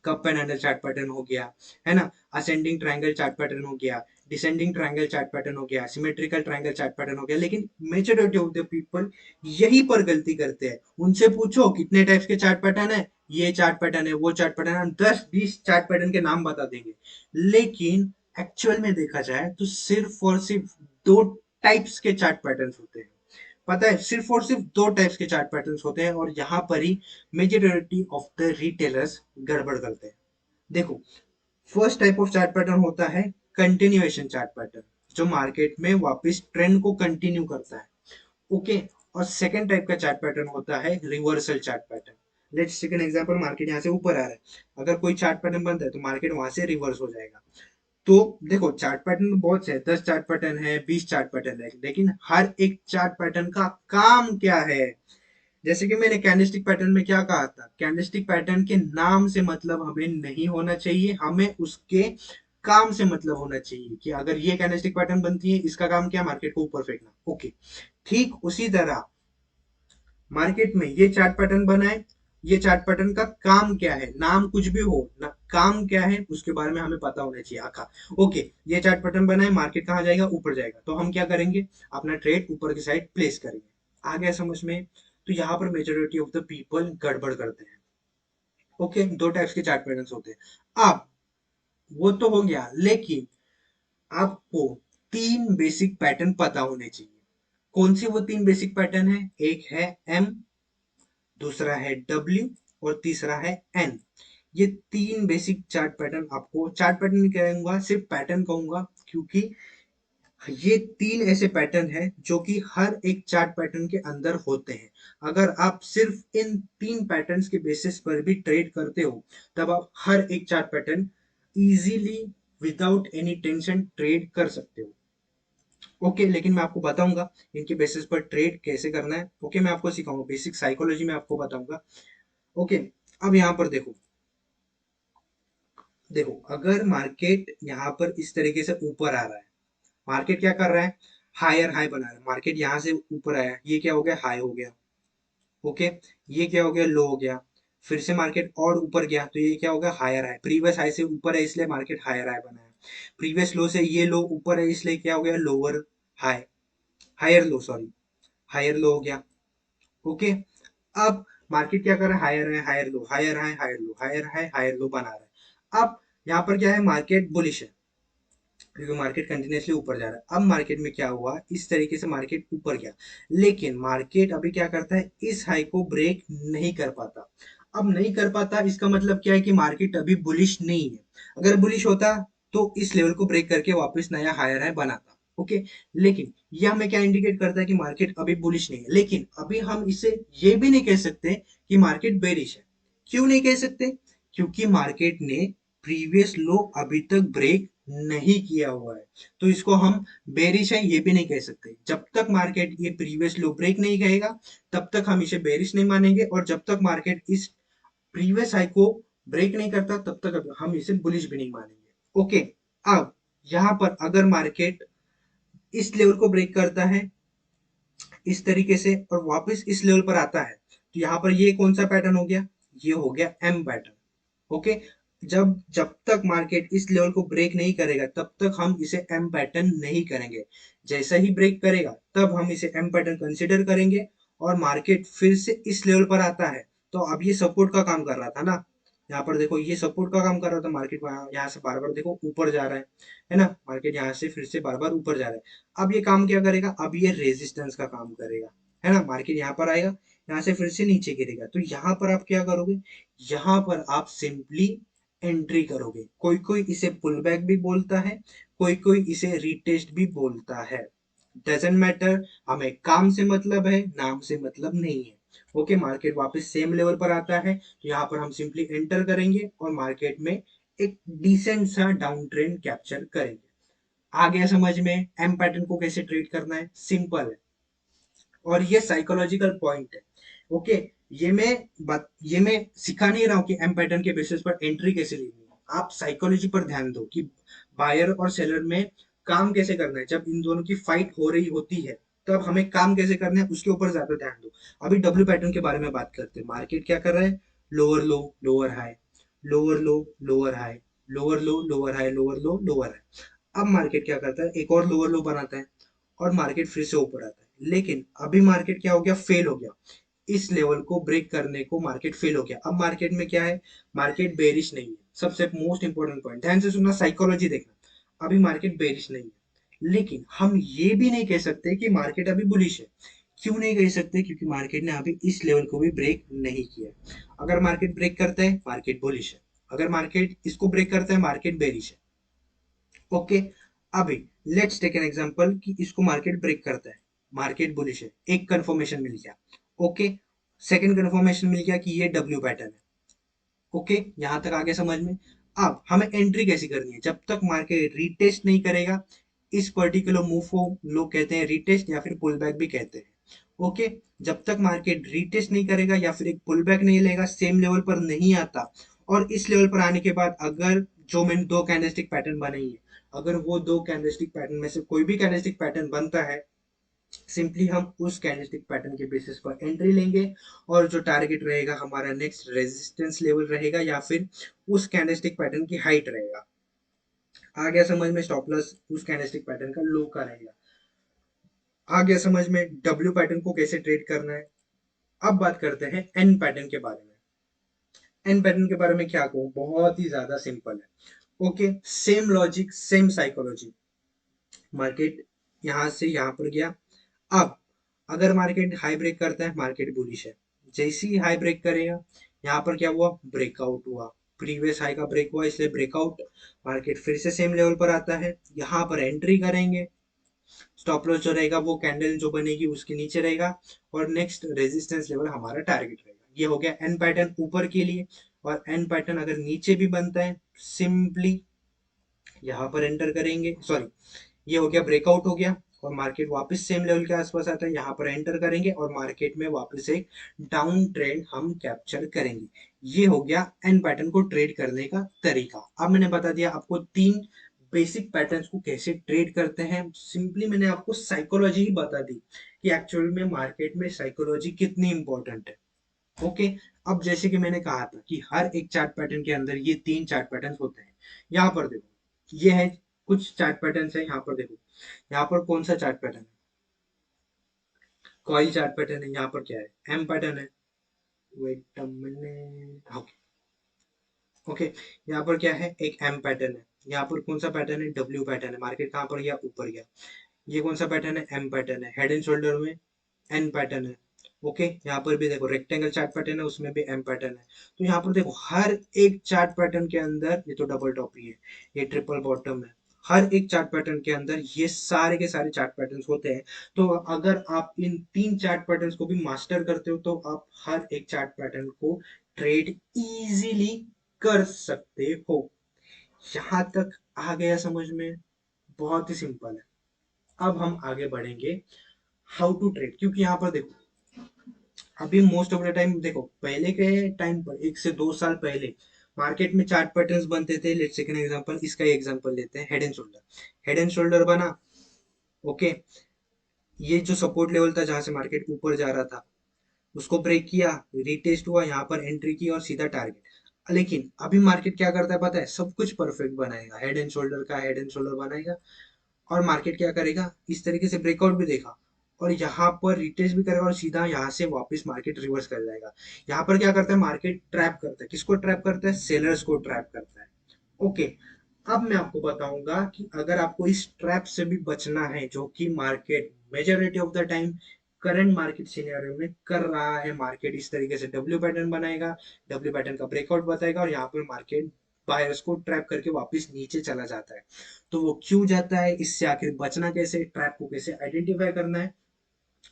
Speaker 1: cup and handle chart pattern हो गया, है ना, असेंडिंग ट्रायंगल चार्ट पैटर्न हो गया, डिसेंडिंग ट्रायंगल चार्ट पैटर्न हो गया, सिमेट्रिकल ट्रायंगल चार्ट पैटर्न हो गया। लेकिन मेजॉरिटी ऑफ द पीपल यही पर गलती करते हैं। उनसे पूछो कितने टाइप्स के चार्ट पैटर्न है, ये चार्ट पैटर्न है, वो चार्ट पैटर्न है, 10-20 चार्ट पैटर्न के नाम बता देंगे। लेकिन एक्चुअल में देखा जाए तो सिर्फ और सिर्फ दो टाइप्स के चार्ट पैटर्न होते हैं। पता है, सिर्फ और सिर्फ दो टाइप्स के चार्ट पैटर्न्स होते हैं, और यहाँ पर ही मेजॉरिटी ऑफ द रिटेलर्स गड़बड़ करते हैं। देखो, first type of chart pattern होता है कंटिन्यूएशन चार्ट पैटर्न, जो मार्केट में वापस ट्रेंड को कंटिन्यू करता है। ओके, और सेकंड टाइप का चार्ट पैटर्न होता है reversal chart pattern. Let's take an example, market यहाँ से ऊपर आ रहा है, अगर कोई चार्ट पैटर्न बनता है तो मार्केट वहां से रिवर्स हो जाएगा। तो देखो, चार्ट पैटर्न बहुत से 10 चार्ट पैटर्न है, 20 चार्ट पैटर्न है, लेकिन हर एक चार्ट पैटर्न का काम क्या है? जैसे कि मैंने कैंडलस्टिक पैटर्न में क्या कहा था, कैंडलस्टिक पैटर्न के नाम से मतलब हमें नहीं होना चाहिए, हमें उसके काम से मतलब होना चाहिए कि अगर ये कैंडलस्टिक पैटर्न बनती है, इसका काम क्या, मार्केट को ऊपर फेंकना। ओके, ठीक उसी तरह मार्केट में ये चार्ट पैटर्न बना है, ये चार्ट पैटर्न का काम क्या है, नाम कुछ भी हो ना, काम क्या है उसके बारे में हमें पता होना चाहिए आखा। ओके, ये चार्ट पैटर्न बना है, मार्केट कहाँ जाएगा, ऊपर जाएगा, तो हम क्या करेंगे, अपना ट्रेड ऊपर की साइड प्लेस करेंगे। आ गया समझ में? तो यहाँ पर मेजोरिटी ऑफ द पीपल गड़बड़ करते हैं। ओके, दो टाइप्स के चार्ट पैटर्न होते हैं। अब वो तो हो गया, लेकिन आपको तीन बेसिक पैटर्न पता होने चाहिए। कौन सी वो तीन बेसिक पैटर्न है? एक है एम, दूसरा है डब्ल्यू और तीसरा है एन। ये तीन बेसिक चार्ट पैटर्न, आपको चार्ट पैटर्न नहीं कहूंगा, सिर्फ पैटर्न कहूंगा, क्योंकि ये तीन ऐसे पैटर्न हैं जो कि हर एक चार्ट पैटर्न के अंदर होते हैं। अगर आप सिर्फ इन तीन पैटर्न्स के बेसिस पर भी ट्रेड करते हो, तब आप हर एक chart pattern easily without any tension trade कर सकते हो। ओके, लेकिन मैं आपको बताऊंगा इनके बेसिस पर ट्रेड कैसे करना है। ओके, मैं आपको सिखाऊंगा, बेसिक साइकोलॉजी में आपको बताऊंगा। ओके, अब यहाँ पर देखो, देखो अगर मार्केट यहाँ पर इस तरीके से ऊपर आ रहा है, मार्केट क्या कर रहा है, हायर हाई बना रहा है। मार्केट यहाँ से ऊपर आया, ये क्या हो गया, हाई हो गया। ओके, ये क्या हो गया, लो हो गया। फिर से मार्केट और ऊपर गया तो ये क्या हो गया, हायर हाई। प्रीवियस हाई से ऊपर है इसलिए मार्केट हायर हाई बना है। प्रीवियस लो से ये लो ऊपर है इसलिए क्या हो गया, lower high, higher low, sorry, higher low हो गया। ओके, अब मार्केट क्या कर रहा है, हायर है, higher low, higher high, higher low, higher high, higher low बना रहा है। अब यहाँ पर क्या है, मार्केट बुलिश है, क्योंकि मार्केट कंटिन्यूसली ऊपर जा रहा है। अब मार्केट में क्या हुआ, इस तरीके से मार्केट ऊपर गया, लेकिन मार्केट अभी क्या करता है, इस हाई को ब्रेक नहीं कर पाता। अब नहीं कर पाता, इसका मतलब क्या है कि मार्केट अभी बुलिश नहीं है। अगर बुलिश होता तो इस लेवल को ब्रेक करके वापस नया हायर हाई बनाता। ओके, लेकिन यह हमें क्या इंडिकेट करता है कि मार्केट अभी बुलिश नहीं है। लेकिन अभी हम इसे ये भी नहीं कह सकते कि मार्केट बेरिश है। क्यों नहीं कह सकते, क्योंकि मार्केट ने प्रीवियस लो अभी तक ब्रेक नहीं किया हुआ है। तो इसको हम बेरिश है ये भी नहीं कह सकते। जब तक मार्केट ये प्रीवियस लो ब्रेक नहीं करेगा, तब तक हम इसे बेरिश नहीं मानेंगे, और जब तक मार्केट इस प्रीवियस हाई को ब्रेक नहीं करता, तब तक हम इसे बुलिश भी नहीं मानेंगे। ओके, अब यहाँ पर अगर मार्केट इस लेवल को ब्रेक करता है इस तरीके से और वापस इस लेवल पर आता है, तो यहाँ पर ये कौन सा पैटर्न हो गया, ये हो गया एम पैटर्न। ओके, जब जब तक मार्केट इस लेवल को ब्रेक नहीं करेगा, तब तक हम इसे एम पैटर्न नहीं करेंगे। जैसा ही ब्रेक करेगा तब हम इसे एम पैटर्न कंसिडर करेंगे, और मार्केट फिर से इस लेवल पर आता है, तो अब ये सपोर्ट का काम कर रहा था ना, यहाँ पर देखो ये सपोर्ट का काम कर रहा था। मार्केट यहाँ से बार बार देखो ऊपर जा रहा है ना, मार्केट यहाँ से फिर से बार बार ऊपर जा रहा है। अब ये काम क्या करेगा, अब ये रेजिस्टेंस का काम करेगा, है ना। मार्केट यहाँ पर आएगा, यहाँ से फिर से नीचे गिरेगा, तो यहाँ पर आप क्या करोगे, यहाँ पर आप सिंपली एंट्री करोगे। कोई कोई इसे पुल बैक भी बोलता है, कोई कोई इसे रीटेस्ट भी बोलता है, डजेंट मैटर। हमें काम से मतलब है, नाम से मतलब नहीं है। ओके, मार्केट वापस सेम लेवल पर आता है, तो यहाँ पर हम सिंपली एंटर करेंगे और मार्केट में एक डिसेंट सा डाउन ट्रेंड कैप्चर करेंगे। आ गया समझ में एम पैटर्न को कैसे ट्रेड करना है, सिंपल है। और ये साइकोलॉजिकल पॉइंट है। ओके, ये मैं सिखा नहीं रहा हूँ कि एम पैटर्न के बेसिस पर एंट्री कैसे लेनी है। आप साइकोलॉजी पर ध्यान दो कि बायर और सेलर में काम कैसे करना है। जब इन दोनों की फाइट हो रही होती है, तब हमें काम कैसे करना है उसके ऊपर ज्यादा ध्यान दो। अभी डब्ल्यू पैटर्न के बारे में बात करते हैं। मार्केट क्या कर रहा है, lower low lower high, lower low lower high, lower low lower high, lower low lower high. अब मार्केट क्या करता है, एक और लोअर लो बनाता है, और मार्केट फिर से ऊपर आता है। लेकिन अभी मार्केट क्या हो गया, फेल हो गया, इस लेवल को ब्रेक करने को मार्केट फेल हो गया। अब मार्केट में क्या है, मार्केट बेरिश नहीं है। सबसे मोस्ट इंपॉर्टेंट पॉइंट, ध्यान से सुनना, साइकोलॉजी देखना। अभी मार्केट बेरिश नहीं है, लेकिन हम ये भी नहीं कह सकते कि मार्केट अभी बुलिश है। क्यों नहीं कह सकते, क्योंकि मार्केट ने अभी इस लेवल को भी ब्रेक नहीं किया। अगर मार्केट ब्रेक करता है, मार्केट बुलिश है। अगर मार्केट इसको ब्रेक करता है, मार्केट बेरिश है। ओके, अभी लेट्स टेक एन एग्जांपल कि इसको मार्केट ब्रेक करता है, मार्केट बुलिश है, एक कंफर्मेशन मिल गया। ओके, सेकंड कंफर्मेशन मिल गया कि ये डब्ल्यू पैटर्न है। ओके, यहां तक आगे समझ में। अब हमें एंट्री कैसी करनी है, जब तक मार्केट रीटेस्ट नहीं करेगा इस पर्टिकुलर मूव को, लोग कहते हैं रीटेस्ट या फिर पुल बैक भी कहते हैं। ओके, जब तक मार्केट रीटेस्ट नहीं करेगा या फिर एक पुल बैक नहीं लेगा, सेम लेवल पर नहीं आता, और इस लेवल पर आने के बाद अगर जो मैंने दो कैंडलस्टिक पैटर्न बनाई है, अगर वो दो कैंडलस्टिक पैटर्न में से कोई भी कैंडलस्टिक पैटर्न बनता है, सिंपली हम उस कैंडलस्टिक पैटर्न के बेसिस पर एंट्री लेंगे, और जो टारगेट रहेगा हमारा नेक्स्ट रेजिस्टेंस लेवल रहेगा, या फिर उस कैंडलस्टिक पैटर्न की हाइट रहेगा। आ गया समझ में, स्टॉप लॉस उस कैंडलस्टिक पैटर्न का लो का रहेगा। आ गया समझ में डब्ल्यू पैटर्न को कैसे ट्रेड करना है। अब बात करते हैं एन पैटर्न के बारे में। एन पैटर्न के बारे में क्या कहूँ, बहुत ही ज्यादा सिंपल है। Okay, same logic same psychology. Market यहां से यहां पर गया। अब अगर मार्केट हाई ब्रेक करता है, मार्केट बुलिश है। जैसे ही हाई ब्रेक करेगा, यहाँ पर क्या हुआ, ब्रेकआउट हुआ, प्रीवियस हाई का ब्रेक हुआ इसलिए ब्रेकआउट, मार्केट फिर से सेम लेवल पर आता है, यहाँ पर एंट्री करेंगे, स्टॉप लॉस जो रहेगा वो कैंडल जो बनेगी उसके नीचे रहेगा, और नेक्स्ट रेजिस्टेंस लेवल हमारा टारगेट रहेगा। ये हो गया एन पैटर्न ऊपर के लिए। और एन पैटर्न अगर नीचे भी बनता है, सिंपली यहाँ पर एंटर करेंगे, सॉरी, ये हो गया ब्रेकआउट हो गया, और मार्केट वापस सेम लेवल के आसपास आता है, यहाँ पर एंटर करेंगे और मार्केट में वापस एक डाउन ट्रेंड हम कैप्चर करेंगे। ये हो गया एन पैटर्न को ट्रेड करने का तरीका। अब मैंने बता दिया आपको तीन बेसिक पैटर्न्स को कैसे ट्रेड करते हैं। सिंपली मैंने आपको साइकोलॉजी ही बता दी कि एक्चुअल में मार्केट में साइकोलॉजी कितनी इंपॉर्टेंट है। ओके। अब जैसे कि मैंने कहा था कि हर एक चार्ट पैटर्न के अंदर ये तीन चार्ट पैटर्न होते हैं। यहाँ पर देखो, ये है कुछ चार्ट पैटर्न है, यहाँ पर देखो, यहाँ पर कौन सा चार्ट पैटर्न है, कॉइल चार्ट पैटर्न है, यहाँ पर क्या है, एम पैटर्न है, wait a minute, okay okay, यहाँ पर क्या है, एक एम पैटर्न है, यहाँ पर कौन सा पैटर्न है, डब्ल्यू पैटर्न है, मार्केट कहाँ पर गया, ऊपर गया, ये कौन सा पैटर्न है, एम पैटर्न है, हेड एंड शोल्डर में एन पैटर्न है। ओके, यहाँ पर भी देखो रेक्टेंगल चार्ट पैटर्न है, उसमें भी एम पैटर्न है। तो यहाँ पर देखो हर एक चार्ट पैटर्न के अंदर, ये तो डबल टॉप ही है, ये ट्रिपल बॉटम है, हर एक चार्ट पैटर्न के अंदर ये सारे के सारे चार्ट पैटर्न्स होते हैं। तो अगर आप इन तीन चार्ट पैटर्न्स को भी मास्टर करते हो तो आप हर एक चार्ट पैटर्न को ट्रेड इजीली कर सकते हो। यहाँ तक आ गया समझ में? बहुत ही सिंपल है। अब हम आगे बढ़ेंगे हाउ टू ट्रेड, क्योंकि यहाँ पर देखो अभी मोस्ट ऑफ द टाइम देखो, पहले के टाइम पर 1 से 2 साल पहले मार्केट में चार्ट पैटर्न्स बनते थे। लेट्स टेक एन एग्जांपल, इसका ही एग्जांपल लेते हैं, head and shoulder. Head and shoulder बना, ओके, ये जो सपोर्ट लेवल था जहां से मार्केट ऊपर जा रहा था, उसको ब्रेक किया, रीटेस्ट हुआ, यहाँ पर एंट्री की और सीधा टारगेट। लेकिन अभी मार्केट क्या करता है पता है, सब कुछ परफेक्ट बनाएगा, हेड एंड शोल्डर का हेड एंड शोल्डर बनाएगा, और मार्केट क्या करेगा, इस तरीके से ब्रेकआउट भी देखा और यहाँ पर रिटेस्ट भी करेगा और सीधा यहाँ से वापस मार्केट रिवर्स कर जाएगा। यहाँ पर क्या करता है, मार्केट ट्रैप करता है, किसको ट्रैप करता है, सेलर्स को ट्रैप करता है। ओके। अब मैं आपको बताऊंगा कि अगर आपको इस ट्रैप से भी बचना है, जो कि market majority of the time current market scenario में कर रहा है, मार्केट इस तरीके से डब्ल्यू पैटर्न बनाएगा, डब्ल्यू पैटर्न का ब्रेकआउट बताएगा, और यहाँ पर मार्केट बायर्स को ट्रैप करके वापस नीचे चला जाता है। तो वो क्यों जाता है, इससे आखिर बचना कैसे, ट्रैप को कैसे आइडेंटिफाई करना है,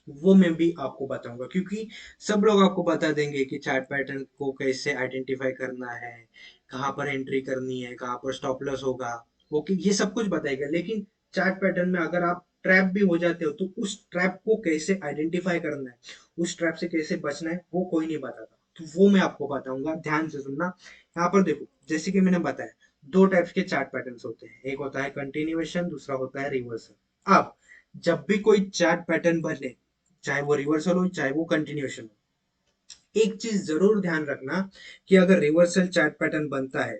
Speaker 1: वो मैं भी आपको बताऊंगा। क्योंकि सब लोग आपको बता देंगे कि चार्ट पैटर्न को कैसे आइडेंटिफाई करना है, कहाँ पर एंट्री करनी है, कहाँ पर स्टॉप लॉस होगा, ओके, ये सब कुछ बताएगा। लेकिन चार्ट पैटर्न में अगर आप ट्रैप भी हो जाते हो तो उस ट्रैप को कैसे आइडेंटिफाई करना है, उस ट्रैप से कैसे बचना है, वो कोई नहीं बताता। तो वो मैं आपको बताऊंगा, ध्यान से सुनना। यहाँ पर देखो, जैसे कि मैंने बताया, दो टाइप्स के चार्ट पैटर्न्स होते हैं, एक होता है कंटिन्यूएशन, दूसरा होता है रिवर्सल। अब जब भी कोई चार्ट पैटर्न बने, चाहे वो रिवर्सल हो चाहे वो कंटिन्यूएशन हो, एक चीज जरूर ध्यान रखना कि अगर रिवर्सल चार्ट पैटर्न बनता है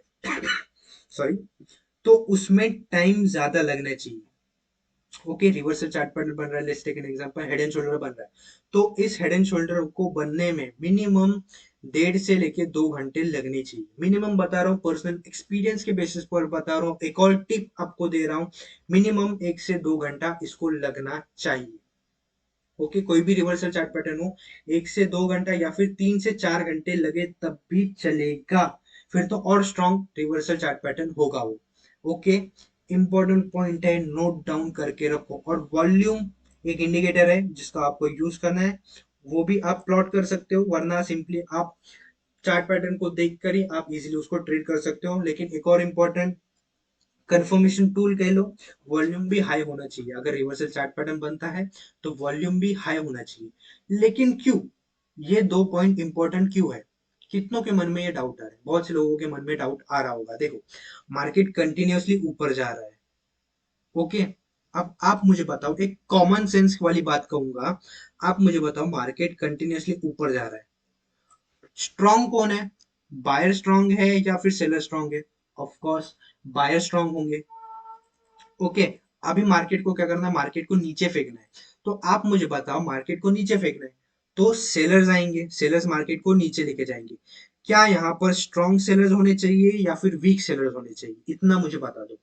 Speaker 1: सॉरी, तो उसमें टाइम ज्यादा लगना चाहिए। ओके, रिवर्सल चार्ट पैटर्न बन रहा है, let's take an example, head and shoulder बन रहा है, तो इस हेड एंड शोल्डर को बनने में मिनिमम 1.5 से लेके 2 घंटे लगने चाहिए, मिनिमम बता रहा हूँ, पर्सनल एक्सपीरियंस के बेसिस पर बता रहा हूँ, एक और टिप आपको दे रहा हूँ, मिनिमम 1 से 2 घंटा इसको लगना चाहिए। ओके, कोई भी रिवर्सल चार्ट पैटर्न हो, 1 से 2 घंटा या फिर 3 से 4 घंटे लगे तब भी चलेगा, फिर तो और स्ट्रॉन्ग रिवर्सल चार्ट पैटर्न होगा वो। ओके, इंपॉर्टेंट पॉइंट है, नोट डाउन करके रखो। और वॉल्यूम एक इंडिकेटर है जिसका आपको यूज करना है, वो भी आप प्लॉट कर सकते हो, वरना सिंपली आप चार्ट पैटर्न को देख कर ही आप इजीली उसको ट्रेड कर सकते हो। लेकिन एक और इम्पोर्टेंट कंफर्मेशन टूल कह लो, वॉल्यूम भी हाई होना चाहिए। अगर रिवर्सल चार्ट पैटर्न बनता है तो वॉल्यूम भी हाई होना चाहिए। लेकिन क्यों, ये 2 पॉइंट इंपॉर्टेंट क्यों है, कितनों के मन में ये डाउट आ रहा है, बहुत से लोगों के मन में डाउट आ रहा होगा। देखो, मार्केट कंटिन्यूअसली ऊपर जा रहा है, ओके, अब आप मुझे बताओ, एक कॉमन सेंस वाली बात कहूंगा, आप मुझे बताओ, मार्केट कंटिन्यूअसली ऊपर जा रहा है, स्ट्रॉन्ग कौन है, बायर स्ट्रॉन्ग है या फिर सेलर स्ट्रॉन्ग है, ऑफ कोर्स बायर स्ट्रॉन्ग होंगे। ओके, अभी मार्केट को क्या करना है, मार्केट को नीचे फेंकना है। तो आप मुझे बताओ, मार्केट को नीचे फेंकना है तो सेलर्स आएंगे, सेलर्स मार्केट को नीचे लेके जाएंगे। क्या यहाँ पर स्ट्रॉन्ग सेलर्स होने चाहिए या फिर वीक सेलर्स होने चाहिए, इतना मुझे बता दो।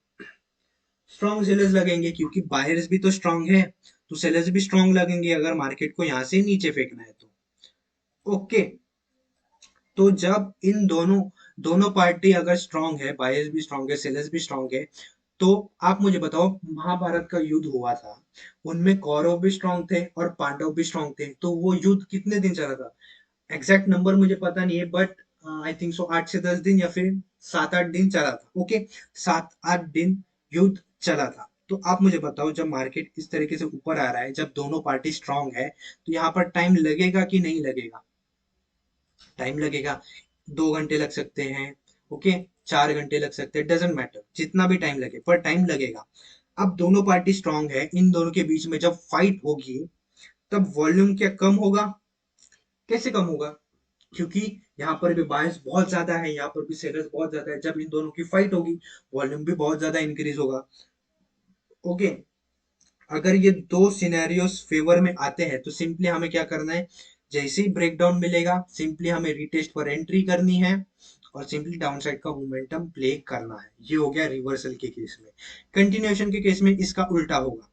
Speaker 1: स्ट्रॉन्ग सेलर्स लगेंगे क्योंकि बायर्स भी तो स्ट्रॉन्ग है, तो सेलर्स भी स्ट्रॉन्ग लगेंगे अगर मार्केट को यहाँ से नीचे फेंकना है तो। ओके, तो जब इन दोनों दोनों पार्टी अगर स्ट्रांग है, बायर्स भी स्ट्रांग है, सेलर्स भी स्ट्रांग है, तो आप मुझे बताओ, महाभारत का युद्ध हुआ था, उनमें कौरव भी स्ट्रांग थे और पांडव भी स्ट्रांग थे, तो वो युद्ध कितने दिन चला था? एग्जैक्ट नंबर मुझे पता नहीं है, बट आई थिंक सो 8 से 10 दिन या फिर 7-8 दिन चला था। ओके, 7-8 दिन युद्ध चला था। तो आप मुझे बताओ, जब मार्केट इस तरीके से ऊपर आ रहा है, जब दोनों पार्टी स्ट्रांग है, तो यहाँ पर टाइम लगेगा कि नहीं लगेगा? टाइम लगेगा। 2 घंटे लग सकते हैं, ओके, 4 घंटे लग सकते हैं, डजेंट मैटर, जितना भी टाइम लगे, पर टाइम लगेगा। अब दोनों पार्टी स्ट्रांग है, इन दोनों के बीच में जब फाइट होगी, तब वॉल्यूम क्या कम होगा? कैसे कम होगा? क्योंकि यहाँ पर भी बायर्स बहुत ज्यादा है, यहाँ पर भी सेलर्स बहुत ज्यादा है, जब इन दोनों की फाइट होगी, वॉल्यूम भी बहुत ज्यादा इंक्रीज होगा। ओके, अगर ये दो सिनेरियोस फेवर में आते हैं, तो सिंपली हमें क्या करना है? जैसे ही ब्रेकडाउन मिलेगा, सिंपली हमें रिटेस्ट पर एंट्री करनी है और सिंपली डाउनसाइड का मोमेंटम प्ले करना है। ये हो गया रिवर्सल के केस में। कंटिन्यूएशन के केस में इसका उल्टा होगा।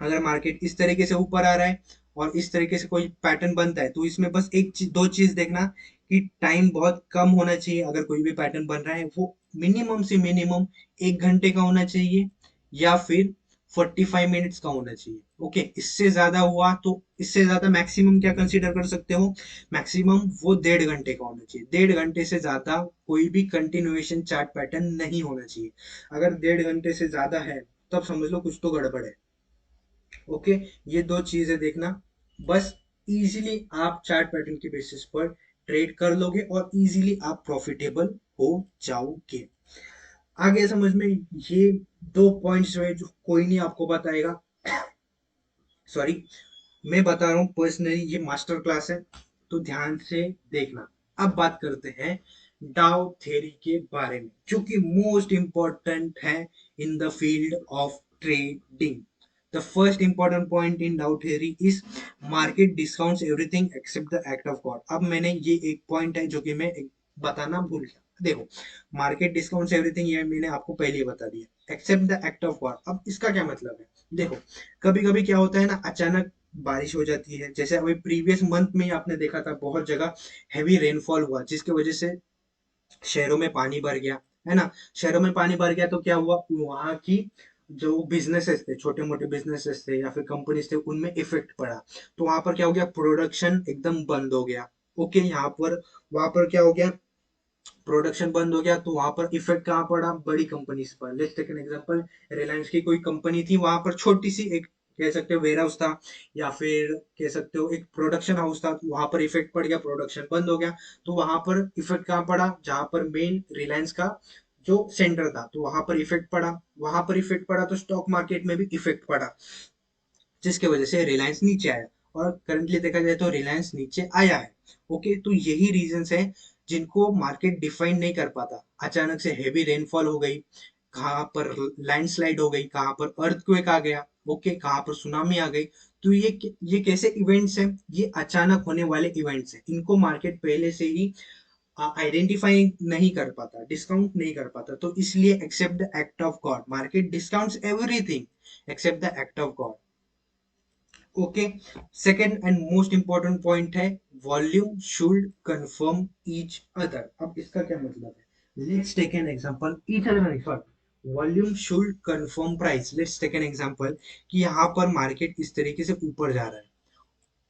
Speaker 1: अगर मार्केट इस तरीके से ऊपर आ रहा है और इस तरीके से कोई पैटर्न बनता है, तो इसमें बस एक चीज, दो चीज देखना, कि टाइम बहुत कम होना चाहिए। अगर कोई भी पैटर्न बन रहा है, वो मिनिमम से मिनिमम 1 घंटे का होना चाहिए, या फिर 45 मिनट्स का होना चाहिए। ओके, इससे ज्यादा हुआ तो, इससे ज्यादा मैक्सिमम क्या कंसीडर कर सकते हो? मैक्सिमम वो 1.5 घंटे का होना चाहिए। 1.5 घंटे से ज्यादा कोई भी कंटिन्यूएशन चार्ट पैटर्न नहीं होना चाहिए। अगर 1.5 घंटे से ज्यादा है, तब समझ लो कुछ तो गड़बड़ है। ओके, ये दो चीजें देखना, बस। इजीली आप चार्ट पैटर्न के बेसिस पर ट्रेड कर लोगे और इजीली आप प्रॉफिटेबल हो जाओगे। आगे समझ में, ये दो पॉइंट्स जो है, जो कोई नहीं आपको बताएगा, सॉरी, मैं बता रहा हूँ पर्सनली, ये मास्टर क्लास है, तो ध्यान से देखना। अब बात करते हैं डाउ थ्योरी के बारे में, जो कि मोस्ट इंपॉर्टेंट है in the field of trading. The first important point in डाउ theory is market discounts everything except the act of God. अब मैंने ये एक पॉइंट है जो कि मैं बताना भूल गया। देखो, मार्केट डिस्काउंट्स एवरीथिंग, ये मैंने आपको पहले ही बता दिया, except the act of God. अब इसका क्या मतलब है? देखो, कभी कभी क्या होता है ना, अचानक बारिश हो जाती है। जैसे अभी प्रीवियस मंथ में ही आपने देखा था, बहुत जगह हैवी रेनफॉल हुआ, जिसकी वजह से शहरों में पानी भर गया, है ना? शहरों में पानी भर गया तो क्या हुआ, वहां की जो बिजनेसेस थे, छोटे मोटे बिजनेसेस थे या फिर कंपनीज थे, उनमें इफेक्ट पड़ा। तो वहां पर क्या हो गया, प्रोडक्शन एकदम बंद हो गया। ओके, यहाँ पर, वहां पर क्या हो गया, प्रोडक्शन बंद हो गया, तो वहां पर इफेक्ट कहाँ पड़ा? बड़ी कंपनीज पर। Let's take an example, Reliance की कोई कंपनी थी, वहां पर छोटी सी एक, कह सकते हो वेयर हाउस था, या फिर कह सकते हो एक प्रोडक्शन हाउस था, वहां पर इफेक्ट पड़ गया, प्रोडक्शन बंद हो गया। तो वहां पर इफेक्ट कहाँ पड़ा? जहां पर मेन रिलायंस का जो सेंटर था, तो वहां पर इफेक्ट पड़ा। वहां पर इफेक्ट पड़ा तो स्टॉक मार्केट में भी इफेक्ट पड़ा, जिसकी वजह से रिलायंस नीचे आया। और करंटली देखा जाए तो रिलायंस नीचे आया है। ओके, तो यही रीजन है जिनको मार्केट डिफाइन नहीं कर पाता। अचानक से हेवी रेनफॉल हो गई, कहाँ पर लैंडस्लाइड हो गई, कहाँ पर अर्थक्वेक आ गया, ओके, कहाँ पर सुनामी आ गई। तो ये कैसे इवेंट्स हैं? ये अचानक होने वाले इवेंट्स हैं, इनको मार्केट पहले से ही आइडेंटिफाई नहीं कर पाता, डिस्काउंट नहीं कर पाता। तो इसलिए except the act of God, market discounts everything except the act of God. Okay, second and most important point है, volume should conform each other. अब इसका क्या मतलब है? Let's take an example, each other sorry, volume should conform price. Let's take an example कि यहाँ पर मार्केट इस तरीके से ऊपर जा रहा है।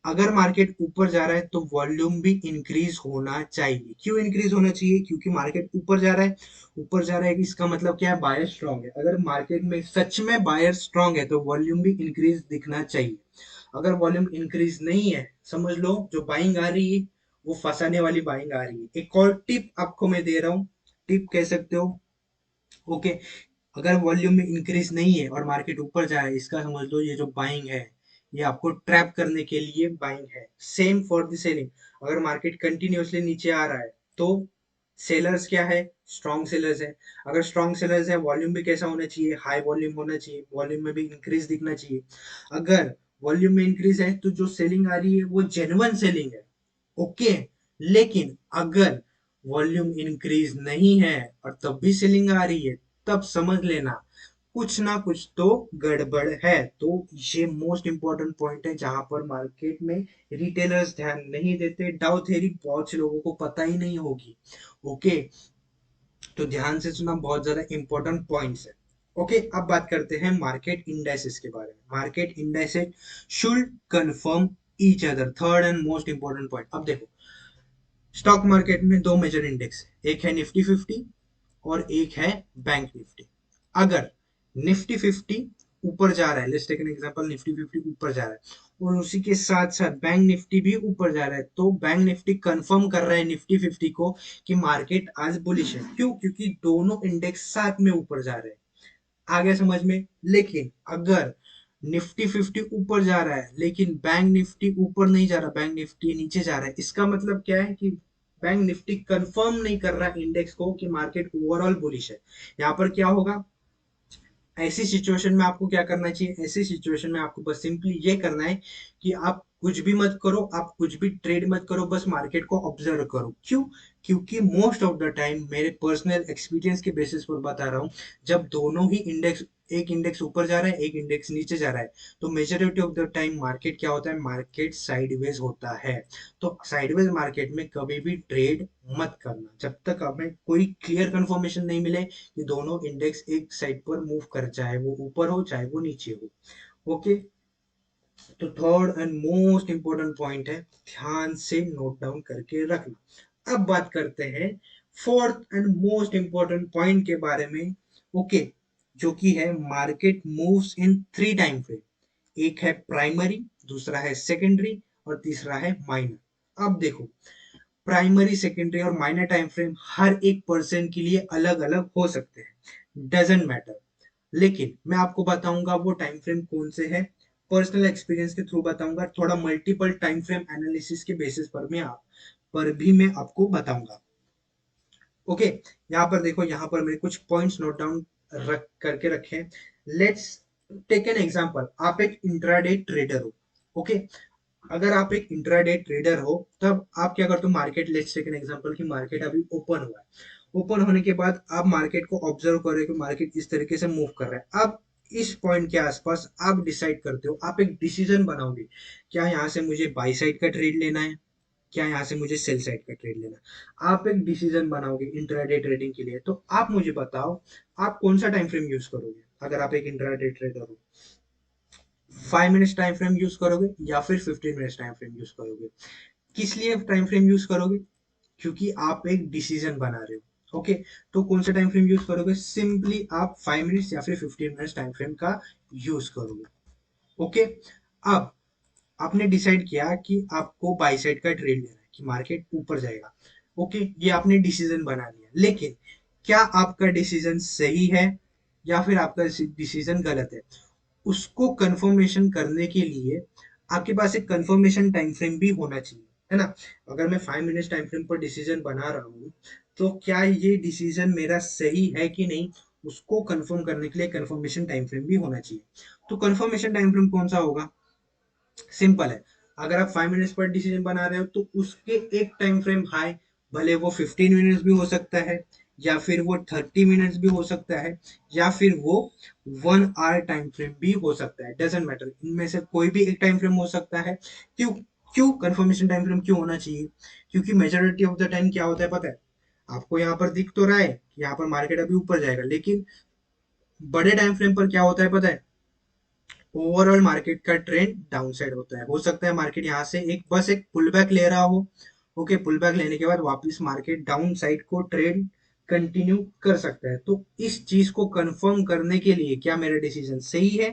Speaker 1: अगर मार्केट ऊपर जा रहा है, तो वॉल्यूम भी इंक्रीज होना चाहिए। क्यों इंक्रीज होना चाहिए? क्योंकि मार्केट ऊपर जा रहा है। ऊपर जा रहा है, इसका मतलब क्या है? बायर स्ट्रांग है। अगर मार्केट में सच में बायर स्ट्रांग है, तो वॉल्यूम भी इंक्रीज दिखना चाहिए। अगर वॉल्यूम इंक्रीज नहीं है, समझ लो जो बाइंग आ रही है, वो फंसाने वाली बाइंग आ रही है। एक और टिप आपको मैं दे रहा हूँ, टिप कह सकते हो। ओके, अगर वॉल्यूम में इंक्रीज नहीं है और मार्केट ऊपर जाए, इसका समझ लो ये जो बाइंग है, ये आपको ट्रैप करने के लिए बाइंग है। Same for the selling. अगर मार्केट कंटिन्यूअसली नीचे आ रहा है, तो सेलर्स क्या है? स्ट्रॉन्ग सेलर्स है। अगर स्ट्रॉन्ग सेलर्स है, वॉल्यूम भी कैसा होना चाहिए? हाई वॉल्यूम होना चाहिए, वॉल्यूम में भी इंक्रीज दिखना चाहिए। अगर वॉल्यूम में इंक्रीज है, तो जो सेलिंग आ रही है वो जेन्युइन सेलिंग है। ओके, लेकिन अगर वॉल्यूम इंक्रीज नहीं है और तब भी सेलिंग आ रही है, तब समझ लेना कुछ ना कुछ तो गड़बड़ है। तो ये मोस्ट इंपॉर्टेंट पॉइंट है जहां पर मार्केट में रिटेलर्स ध्यान नहीं देते। डाउ थ्योरी बहुत से लोगों को पता ही नहीं होगी। ओके, तो ध्यान से सुना, बहुत ज्यादा इंपॉर्टेंट पॉइंट्स है। ओके, अब बात करते हैं मार्केट इंडाइसेस के बारे में। Market indices should conform each other, third and most important point. अब देखो, स्टॉक मार्केट में दो मेजर इंडेक्स है, एक है निफ्टी 50 और एक है बैंक निफ्टी। अगर निफ्टी 50 ऊपर जा रहा है, let's take an example, Nifty 50 ऊपर जा रहा है और उसी के साथ साथ बैंक निफ्टी भी ऊपर जा रहा है, तो बैंक निफ्टी कंफर्म कर रहा है निफ्टी 50 को कि मार्केट आज बुलिश है। क्यों? क्योंकि दोनों इंडेक्स साथ में ऊपर जा रहे हैं। आ गया समझ में? लेकिन अगर निफ्टी 50 ऊपर जा रहा है लेकिन बैंक निफ्टी ऊपर नहीं जा रहा, बैंक निफ्टी नीचे जा रहा है, इसका मतलब क्या है कि बैंक निफ्टी कंफर्म नहीं कर रहा इंडेक्स को कि मार्केट ओवरऑल बुलिश है। यहाँ पर क्या होगा? ऐसी सिचुएशन में आपको क्या करना चाहिए? ऐसी सिचुएशन में आपको बस सिंपली ये करना है कि आप कुछ भी मत करो, आप कुछ भी ट्रेड मत करो, बस मार्केट को ऑब्जर्व करो। क्यों? क्योंकि मोस्ट ऑफ द टाइम, मेरे पर्सनल एक्सपीरियंस के बेसिस पर बता रहा हूँ, जब दोनों ही इंडेक्स, एक इंडेक्स ऊपर जा रहा है एक इंडेक्स नीचे जा रहा है, तो majority of the time market क्या होता है? मार्केट साइडवेज होता है। तो साइडवेज मार्केट में कभी भी ट्रेड मत करना जब तक हमें कोई क्लियर कंफर्मेशन नहीं मिले कि दोनों इंडेक्स एक साइड पर मूव कर, चाहे वो ऊपर हो चाहे वो नीचे हो। ओके, तो third and most important point है, ध्यान से नोट डाउन करके रखना। अब बात करते हैं fourth and most important point के बारे में। ओके, जो कि है market moves in three time frame. एक है प्राइमरी, दूसरा है सेकेंडरी और तीसरा है माइनर। अब देखो, प्राइमरी, सेकेंडरी और माइनर टाइम फ्रेम हर एक पर्सन के लिए अलग अलग हो सकते हैं, डजेंट मैटर। लेकिन मैं आपको बताऊंगा वो टाइम फ्रेम कौन से हैं, पर्सनल एक्सपीरियंस के थ्रू बताऊंगा, थोड़ा मल्टीपल टाइम फ्रेम एनालिसिस के बेसिस पर मैं आपको बताऊंगा। ओके, यहाँ पर देखो, यहाँ पर मैंने कुछ पॉइंट्स नोट डाउन रख करके रखे हैं। लेट्स टेक एन एग्जांपल, आप एक इंट्राडे ट्रेडर हो। ओके, अगर आप एक इंट्राडे ट्रेडर हो, तब आप क्या करते हो? Market, let's take an example कि मार्केट अभी ओपन हुआ है। ओपन होने के बाद आप मार्केट को ऑब्जर्व कर रहे हो कि मार्केट इस तरीके से मूव कर रहा है। अब इस पॉइंट के आसपास आप डिसाइड करते हो, आप एक डिसीजन बनाओगे, क्या यहाँ से मुझे बाई साइड का ट्रेड लेना है, क्या यहाँ से मुझे सेल साइड का ट्रेड लेना है। आप एक डिसीजन बनाओगे इंट्राडे ट्रेडिंग के लिए। तो आप मुझे बताओ, आप कौन सा टाइम फ्रेम यूज करोगे? अगर आप एक इंट्राडे ट्रेडर हो, 5 मिनट्स टाइम फ्रेम यूज करोगे या फिर 15 मिनट्स टाइम फ्रेम यूज करोगे? किस लिए टाइम फ्रेम यूज करोगे? क्योंकि आप एक डिसीजन बना रहे हो। ओके, तो कौन सा टाइम फ्रेम यूज करोगे? सिंपली आप 5 मिनट्स या फिर 15 मिनट्स टाइम फ्रेम का यूज करोगे। ओके, अब आपने डिसाइड किया कि आपको बाई साइड का ट्रेड लेना है, कि मार्केट ऊपर जाएगा। ओके, ये आपने डिसीजन बना लिया, लेकिन क्या आपका डिसीजन सही है या फिर आपका डिसीजन गलत है? उसको कंफर्मेशन करने के लिए आपके पास एक कंफर्मेशन टाइम फ्रेम भी होना चाहिए, है ना? अगर मैं 5 मिनट्स टाइम फ्रेम पर डिसीजन बना रहा हूँ, तो क्या ये डिसीजन मेरा सही है कि नहीं, उसको कंफर्म करने के लिए कंफर्मेशन टाइम फ्रेम भी होना चाहिए। तो कंफर्मेशन टाइम फ्रेम कौन सा होगा? सिंपल है, अगर आप 5 मिनट्स पर डिसीजन बना रहे हो तो उसके एक टाइम फ्रेम हाई, भले वो 15 मिनट्स भी हो सकता है या फिर वो 30 मिनट्स भी हो सकता है या फिर वो 1 आवर टाइम फ्रेम भी हो सकता है, डजेंट मैटर, इनमें से कोई भी एक टाइम फ्रेम हो सकता है। क्यों? क्यों कंफर्मेशन टाइम फ्रेम क्यों होना चाहिए? क्योंकि मेजोरिटी ऑफ द टाइम क्या होता है पता है आपको? यहाँ पर दिख तो रहा है कि यहाँ पर मार्केट अभी ऊपर जाएगा, लेकिन बड़े टाइम फ्रेम पर क्या होता है पता है? ओवरऑल मार्केट का ट्रेंड डाउन साइड होता है। हो सकता है मार्केट यहाँ से एक बस एक पुल बैक ले रहा हो। ओके, पुल बैक लेने के बाद वापस मार्केट डाउन साइड को ट्रेड कंटिन्यू कर सकता है। तो इस चीज को कंफर्म करने के लिए, क्या मेरा डिसीजन सही है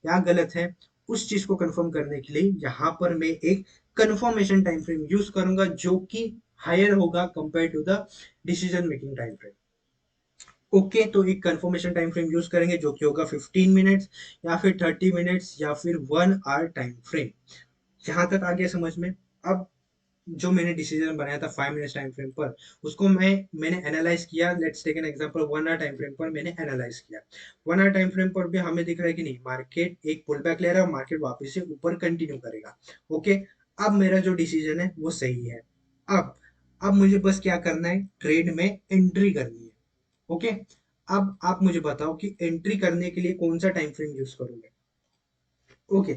Speaker 1: या गलत है, उस चीज को कंफर्म करने के लिए यहाँ पर मैं एक कंफर्मेशन टाइम फ्रेम यूज करूंगा, जो कि हायर होगा compare to the decision making time frame. Okay, तो एक कंफर्मेशन टाइम फ्रेम यूज करेंगे जो कि होगा 15 मिनट्स या फिर 30 मिनट्स या फिर 1 आवर टाइम फ्रेम। यहाँ तक आ गया समझ में? अब जो मैंने डिसीजन बनाया था 5 मिनट्स टाइम फ्रेम पर, उसको मैंने एनालाइज किया। Let's take an example, 1 hour time frame पर मैंने एनालाइज किया। 1 आवर टाइम फ्रेम पर भी हमें दिख रहा है कि नहीं, मार्केट एक पुल बैक ले रहा है, मार्केट वापस से ऊपर कंटिन्यू करेगा। ओके, अब मेरा जो डिसीजन है वो सही है। अब अब मुझे बस क्या करना है? ट्रेड में एंट्री करनी है। ओके, अब आप मुझे बताओ कि एंट्री करने के लिए कौन सा टाइम फ्रेम यूज करोगे। Okay,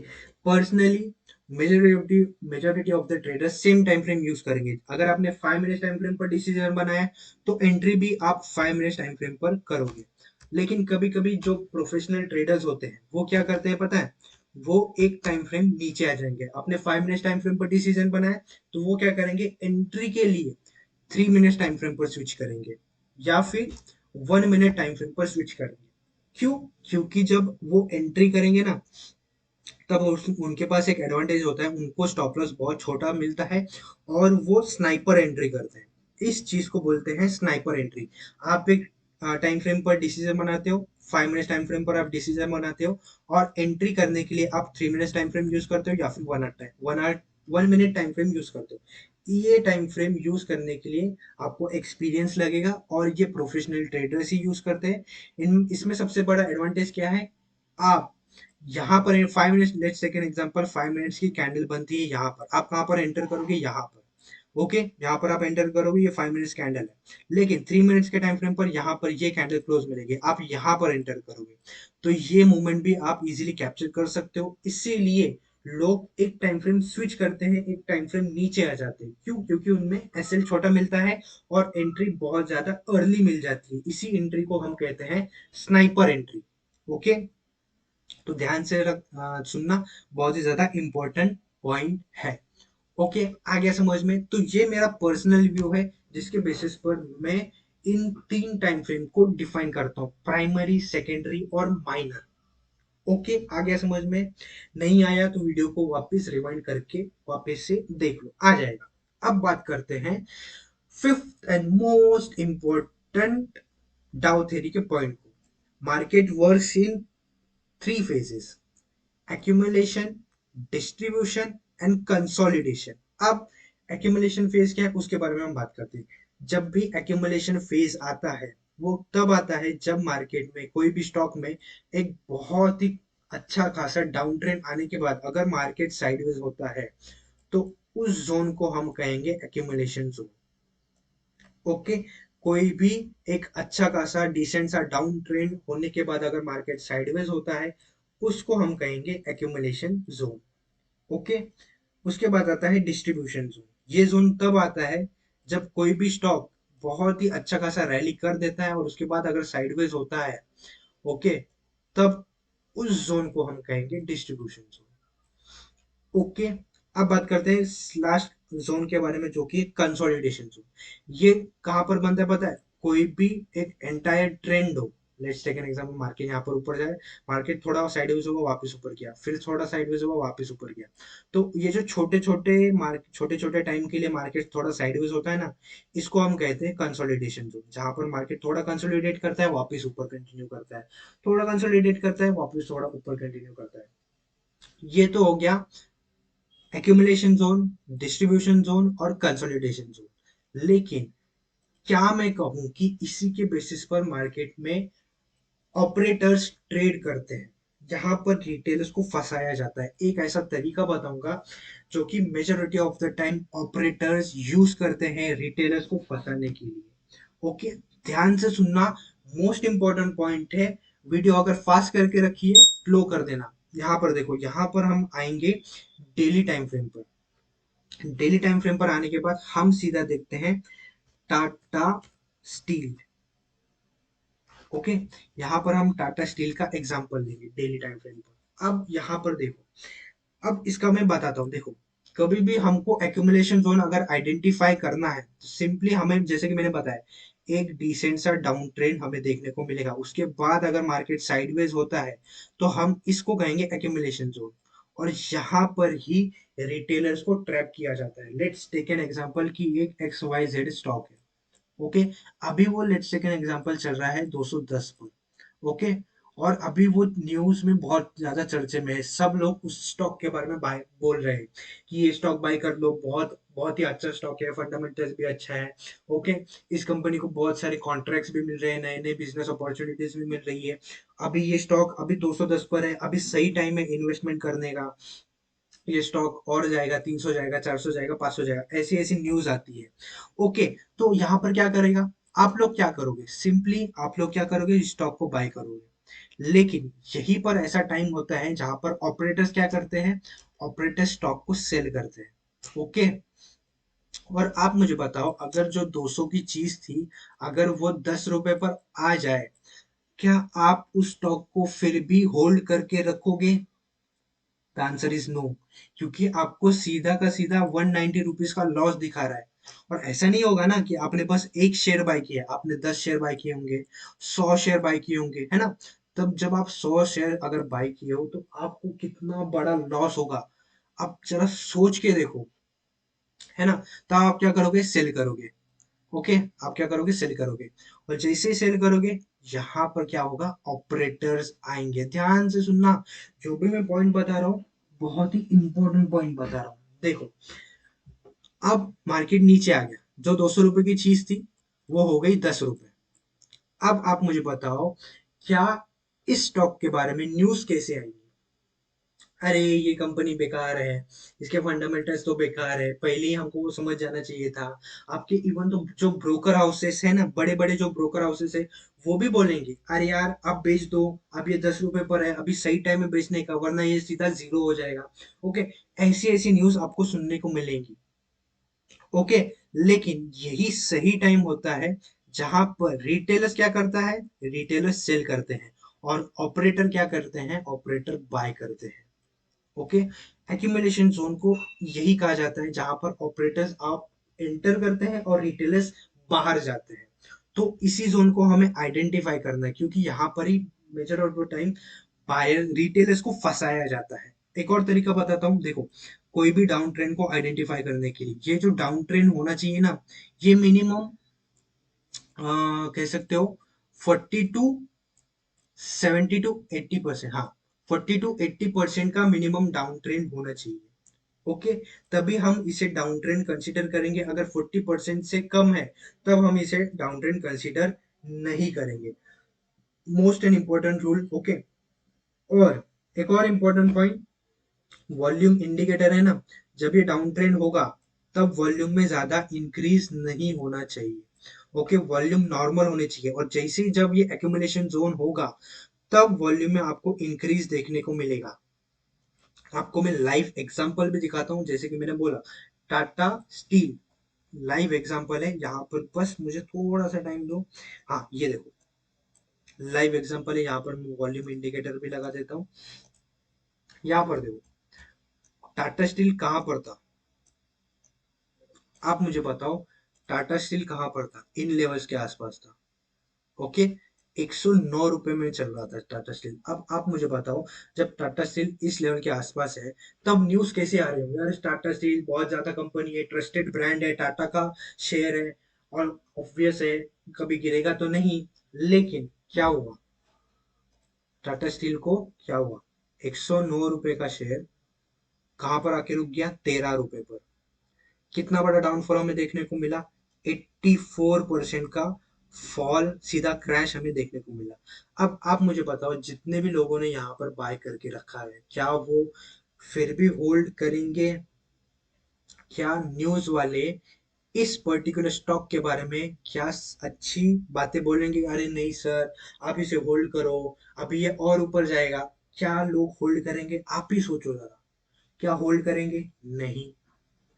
Speaker 1: personally majority of the traders same time frame use करेंगे। अगर आपने 5 मिनट टाइम फ्रेम पर डिसीजन बनाया है तो एंट्री भी आप 5 मिनट टाइम फ्रेम पर करोगे। लेकिन कभी कभी जो प्रोफेशनल ट्रेडर्स होते हैं वो क्या करते हैं पता है, वो एक टाइम फ्रेम नीचे आ जाएंगे। अपने 5 मिनट टाइम फ्रेम पर डिसीजन बनाए तो वो क्या करेंगे, एंट्री के लिए 3 मिनट टाइम फ्रेम पर स्विच करेंगे या फिर 1 मिनट टाइम फ्रेम पर स्विच करेंगे। क्यों? क्योंकि जब वो एंट्री करेंगे ना, तब उनके पास एक एडवांटेज होता है, उनको स्टॉप लॉस बहुत छोटा मिलता है और वो स्नाइपर एंट्री करते हैं। इस चीज को बोलते हैं स्नाइपर एंट्री। आप एक टाइम फ्रेम पर डिसीजन बनाते हो, 5 मिनट टाइम फ्रेम पर आप डिसीजन बनाते हो और एंट्री करने के लिए आप 3 मिनट टाइम फ्रेम यूज करते हो या फिर 1 मिनट टाइम फ्रेम यूज करते हो। ये टाइम फ्रेम यूज करने के लिए आपको एक्सपीरियंस लगेगा और ये प्रोफेशनल ट्रेडर्स ही यूज करते हैं। इन इसमें सबसे बड़ा एडवांटेज क्या है, आप यहाँ पर 5 minutes, let's take an example, 5 minutes की कैंडल बनती है यहाँ पर, आप कहाँ पर एंटर करोगे, यहाँ पर। ओके, यहाँ पर आप एंटर करोगे, ये 5 मिनट्स कैंडल है। लेकिन 3 मिनट्स के टाइम फ्रेम पर यहाँ पर ये कैंडल क्लोज मिलेगी, आप यहाँ पर एंटर करोगे। तो ये मूवमेंट भी आप इजीली कैप्चर कर सकते हो। इसीलिए लोग एक टाइम फ्रेम स्विच करते हैं, एक टाइम फ्रेम नीचे आ जाते हैं। क्यों? क्योंकि उनमें एसएल छोटा मिलता है और एंट्री बहुत ज्यादा अर्ली मिल जाती है। इसी एंट्री को हम कहते हैं स्नाइपर एंट्री। ओके, तो ध्यान से सुनना, बहुत ही ज्यादा इंपॉर्टेंट पॉइंट है। ओके, आ गया समझ में? तो ये मेरा पर्सनल व्यू है जिसके बेसिस पर मैं इन 3 टाइम फ्रेम को डिफाइन करता हूँ, प्राइमरी, सेकेंडरी और माइनर। ओके, आ गया समझ में? नहीं आया तो वीडियो को वापस रिवाइंड करके वापस से देख लो, आ जाएगा। अब बात करते हैं फिफ्थ एंड मोस्ट इंपॉर्टेंट डाउ थ्योरी के पॉइंट को। Market works in 3 phases: accumulation, distribution and consolidation। अब accumulation phase क्या है उसके बारे में हम बात करते हैं। जब भी accumulation phase आता है वो तब आता है जब मार्केट में कोई भी स्टॉक में एक बहुत ही अच्छा खासा डाउन ट्रेंड आने के बाद अगर मार्केट साइडवेज होता है तो उस जोन को हम कहेंगे accumulation जोन। ओके, कोई भी एक अच्छा खासा डिसेंट सा डाउन ट्रेंड होने के बाद अगर मार्केट साइडवेज होता है उसको हम कहेंगे एक्यूमुलेशन जोन। ओके, उसके बाद आता है डिस्ट्रीब्यूशन जोन। ये जोन तब आता है जब कोई भी स्टॉक बहुत ही अच्छा खासा रैली कर देता है और उसके बाद अगर साइडवेज होता है, ओके, तब उस जोन को हम कहेंगे डिस्ट्रीब्यूशन जोन। ओके, अब बात करते हैं लास्ट जोन के बारे में जो कि कंसोलिडेशन जोन। ये कहाँ पर बनता है पता है? कोई भी एक एंटायर ट्रेंड हो, let's take an example, market यहाँ पर ऊपर जाए, मार्केट थोड़ा साइडवेज होगा वापस ऊपर गया, फिर थोड़ा साइडवेज होगा वापस ऊपर गया। तो ये जो छोटे छोटे टाइम के लिए मार्केट थोड़ा साइडवेज होता है ना, इसको हम कहते हैं कंसोलिडेशन जोन। जहां पर मार्केट थोड़ा कंसोलिडेट करता है वापस ऊपर कंटिन्यू करता है, थोड़ा कंसोलिडेट करता है वापस थोड़ा ऊपर कंटिन्यू करता है। ये तो हो गया एक्यूमुलेशन जोन, डिस्ट्रीब्यूशन जोन और कंसोलिडेशन जोन। लेकिन क्या मैं कहूं कि इसी के बेसिस पर मार्केट में ऑपरेटर्स ट्रेड करते हैं, जहां पर रिटेलर्स को फंसाया जाता है? एक ऐसा तरीका बताऊंगा जो कि majority of the time operators use करते हैं रिटेलर्स को फंसाने के लिए। ओके, ध्यान से सुनना, मोस्ट इंपॉर्टेंट पॉइंट है। वीडियो अगर फास्ट करके रखिए, स्लो कर देना। यहाँ पर देखो, यहाँ पर हम आएंगे डेली टाइम फ्रेम पर। डेली टाइम फ्रेम पर आने के बाद हम सीधा देखते हैं टाटा स्टील। ओके, यहाँ पर हम टाटा स्टील का एग्जांपल लेंगे डेली टाइम फ्रेम पर। अब यहाँ पर देखो, अब इसका मैं बताता हूँ। देखो, कभी भी हमको एक्यूमुलेशन जोन अगर आइडेंटिफाई करना है तो सिंपली हमें, जैसे कि मैंने बताया, एक डिसेंट सा डाउन ट्रेंड हमें देखने को मिलेगा, उसके बाद अगर मार्केट साइडवेज होता है तो हम इसको कहेंगे एक्यूमुलेशन जोन। और यहाँ पर ही रिटेलर्स को ट्रैप किया जाता है। लेट्स टेक एन एग्जांपल कि एक एक्स वाई जेड स्टॉक है। ओके, अभी वो लेट्स टेक एन एग्जांपल चल रहा है 210 पर। ओके, और अभी वो न्यूज में बहुत ज्यादा चर्चे में है, सब लोग उस स्टॉक के बारे में बाय बोल रहे हैं कि ये स्टॉक बाय कर लो, बहुत बहुत ही अच्छा स्टॉक है, फंडामेंटल्स भी अच्छा है। ओके, इस कंपनी को बहुत सारे कॉन्ट्रैक्ट्स भी मिल रहे हैं, नए नए बिजनेस अपॉर्चुनिटीज भी मिल रही है। अभी ये स्टॉक अभी 210 पर है, अभी सही टाइम है इन्वेस्टमेंट करने का। ये स्टॉक और जाएगा, 300 जाएगा, 400 जाएगा, 500 जाएगा, ऐसी ऐसी न्यूज आती है। ओके, तो यहाँ पर क्या करेगा आप लोग क्या करोगे, सिंपली आप लोग क्या करोगे, स्टॉक को बाय करोगे। लेकिन यहीं पर ऐसा टाइम होता है जहां पर ऑपरेटर्स क्या करते हैं, ऑपरेटर स्टॉक को सेल करते हैं। ओके। और आप मुझे बताओ, अगर जो 200 की चीज थी, अगर वो 10 रुपए पर आ जाए, क्या आप उस स्टॉक को फिर भी होल्ड करके रखोगे? The answer is no. क्योंकि आपको सीधा का सीधा 190 रुपीज का लॉस दिखा रहा है। और ऐसा नहीं होगा ना कि आपने बस एक शेयर बाय किया, आपने 10 शेयर बाय किए होंगे, 100 शेयर बाय किए होंगे, है ना। तब जब आप 100 शेयर अगर बाय किए हो तो आपको कितना बड़ा लॉस होगा, आप जरा सोच के देखो, है ना। तब आप क्या करोगे, सेल करोगे। ओके। आप क्या करोगे, सेल करोगे। और जैसे ही सेल करोगे, यहाँ पर क्या होगा, ऑपरेटर्स आएंगे। ध्यान से सुनना, जो भी मैं पॉइंट बता रहा हूँ, बहुत ही इंपॉर्टेंट पॉइंट बता रहा हूँ। देखो, अब मार्केट नीचे आ गया, जो 200 रुपए की चीज थी वो हो गई 10 रुपए। अब आप मुझे बताओ, क्या इस स्टॉक के बारे में न्यूज कैसे आई? अरे ये कंपनी बेकार है, इसके फंडामेंटल्स तो बेकार है, पहले ही हमको वो समझ जाना चाहिए था। आपके इवन तो जो ब्रोकर हाउसेस है ना, बड़े बड़े जो ब्रोकर हाउसेस है, वो भी बोलेंगे अरे यार अब बेच दो, अब ये 10 रुपए पर है, अभी सही टाइम में बेचने का, वरना ये सीधा जीरो हो जाएगा। ओके। ऐसी ऐसी न्यूज आपको सुनने को मिलेंगी। ओके। लेकिन यही सही टाइम होता है जहां पर रिटेलर्स क्या करता है, रिटेलर्स सेल करते हैं, और ऑपरेटर क्या करते हैं, ऑपरेटर बाय करते हैं। ओके। एक्यूमुलेशन जोन को यही कहा जाता है जहां पर ऑपरेटर्स आप एंटर करते हैं और रिटेलर्स बाहर जाते हैं। तो इसी जोन को हमें आइडेंटिफाई करना है, क्योंकि यहाँ पर ही major of the time buyer retailers को फंसाया जाता है। एक और तरीका बताता हूँ, देखो, कोई भी डाउन ट्रेंड को आइडेंटिफाई करने के लिए, ये जो डाउन ट्रेंड होना चाहिए ना, ये मिनिमम कह सकते हो 40 टू 70 टू 80%, हाँ, 40 टू 80% का मिनिमम डाउन ट्रेंड होना चाहिए। ओके। तभी हम इसे डाउन ट्रेंड कंसिडर करेंगे। अगर 40% से कम है, तब हम इसे डाउन ट्रेंड कंसिडर नहीं करेंगे। Most and important rule. Okay. और एक और इम्पोर्टेंट पॉइंट, वॉल्यूम इंडिकेटर है ना, जब ये डाउन ट्रेंड होगा, तब वॉल्यूम में ज्यादा इंक्रीज नहीं होना चाहिए। ओके। वॉल्यूम नॉर्मल होने चाहिए, और जैसे ही जब ये एक्यूमुलेशन जोन होगा, तब वॉल्यूम में आपको इंक्रीज देखने को मिलेगा। आपको मैं लाइव एग्जांपल भी दिखाता हूँ, जैसे कि मैंने बोला, टाटा स्टील लाइव एग्जांपल है। यहाँ पर बस मुझे थोड़ा सा टाइम दो। हाँ, ये देखो, लाइव एग्जांपल है। यहाँ पर मैं वॉल्यूम इंडिकेटर भी लगा देता हूँ। यहाँ पर देखो, टाटा स्टील कहाँ पर था, आप मुझे बताओ, टाटा स्टील कहाँ पर था, इन लेवल्स के आसपास था। ओके। 109 रुपए में चल रहा था टाटा स्टील। अब आप मुझे बताओ, जब टाटा स्टील इस लेवल के आसपास है, तब न्यूज कैसे आ रही होंगी, यार टाटा स्टील बहुत ज्यादा कंपनी है, ट्रस्टेड ब्रांड है, टाटा का शेयर है, और ऑब्वियस है कभी गिरेगा तो नहीं। लेकिन क्या हुआ, टाटा स्टील को क्या हुआ, 109 रुपए का शेयर कहां पर आके रुक गया, 13 रुपए पर। कितना बड़ा डाउनफॉल हमें देखने को मिला, 84% का फॉल, सीधा क्रैश हमें देखने को मिला। अब आप मुझे बताओ, जितने भी लोगों ने यहाँ पर बाय करके रखा है, क्या वो फिर भी होल्ड करेंगे? क्या न्यूज वाले इस पर्टिकुलर स्टॉक के बारे में क्या अच्छी बातें बोलेंगे, अरे नहीं सर आप इसे होल्ड करो, अभी ये और ऊपर जाएगा? क्या लोग होल्ड करेंगे? आप ही सोचो जरा, क्या होल्ड करेंगे? नहीं,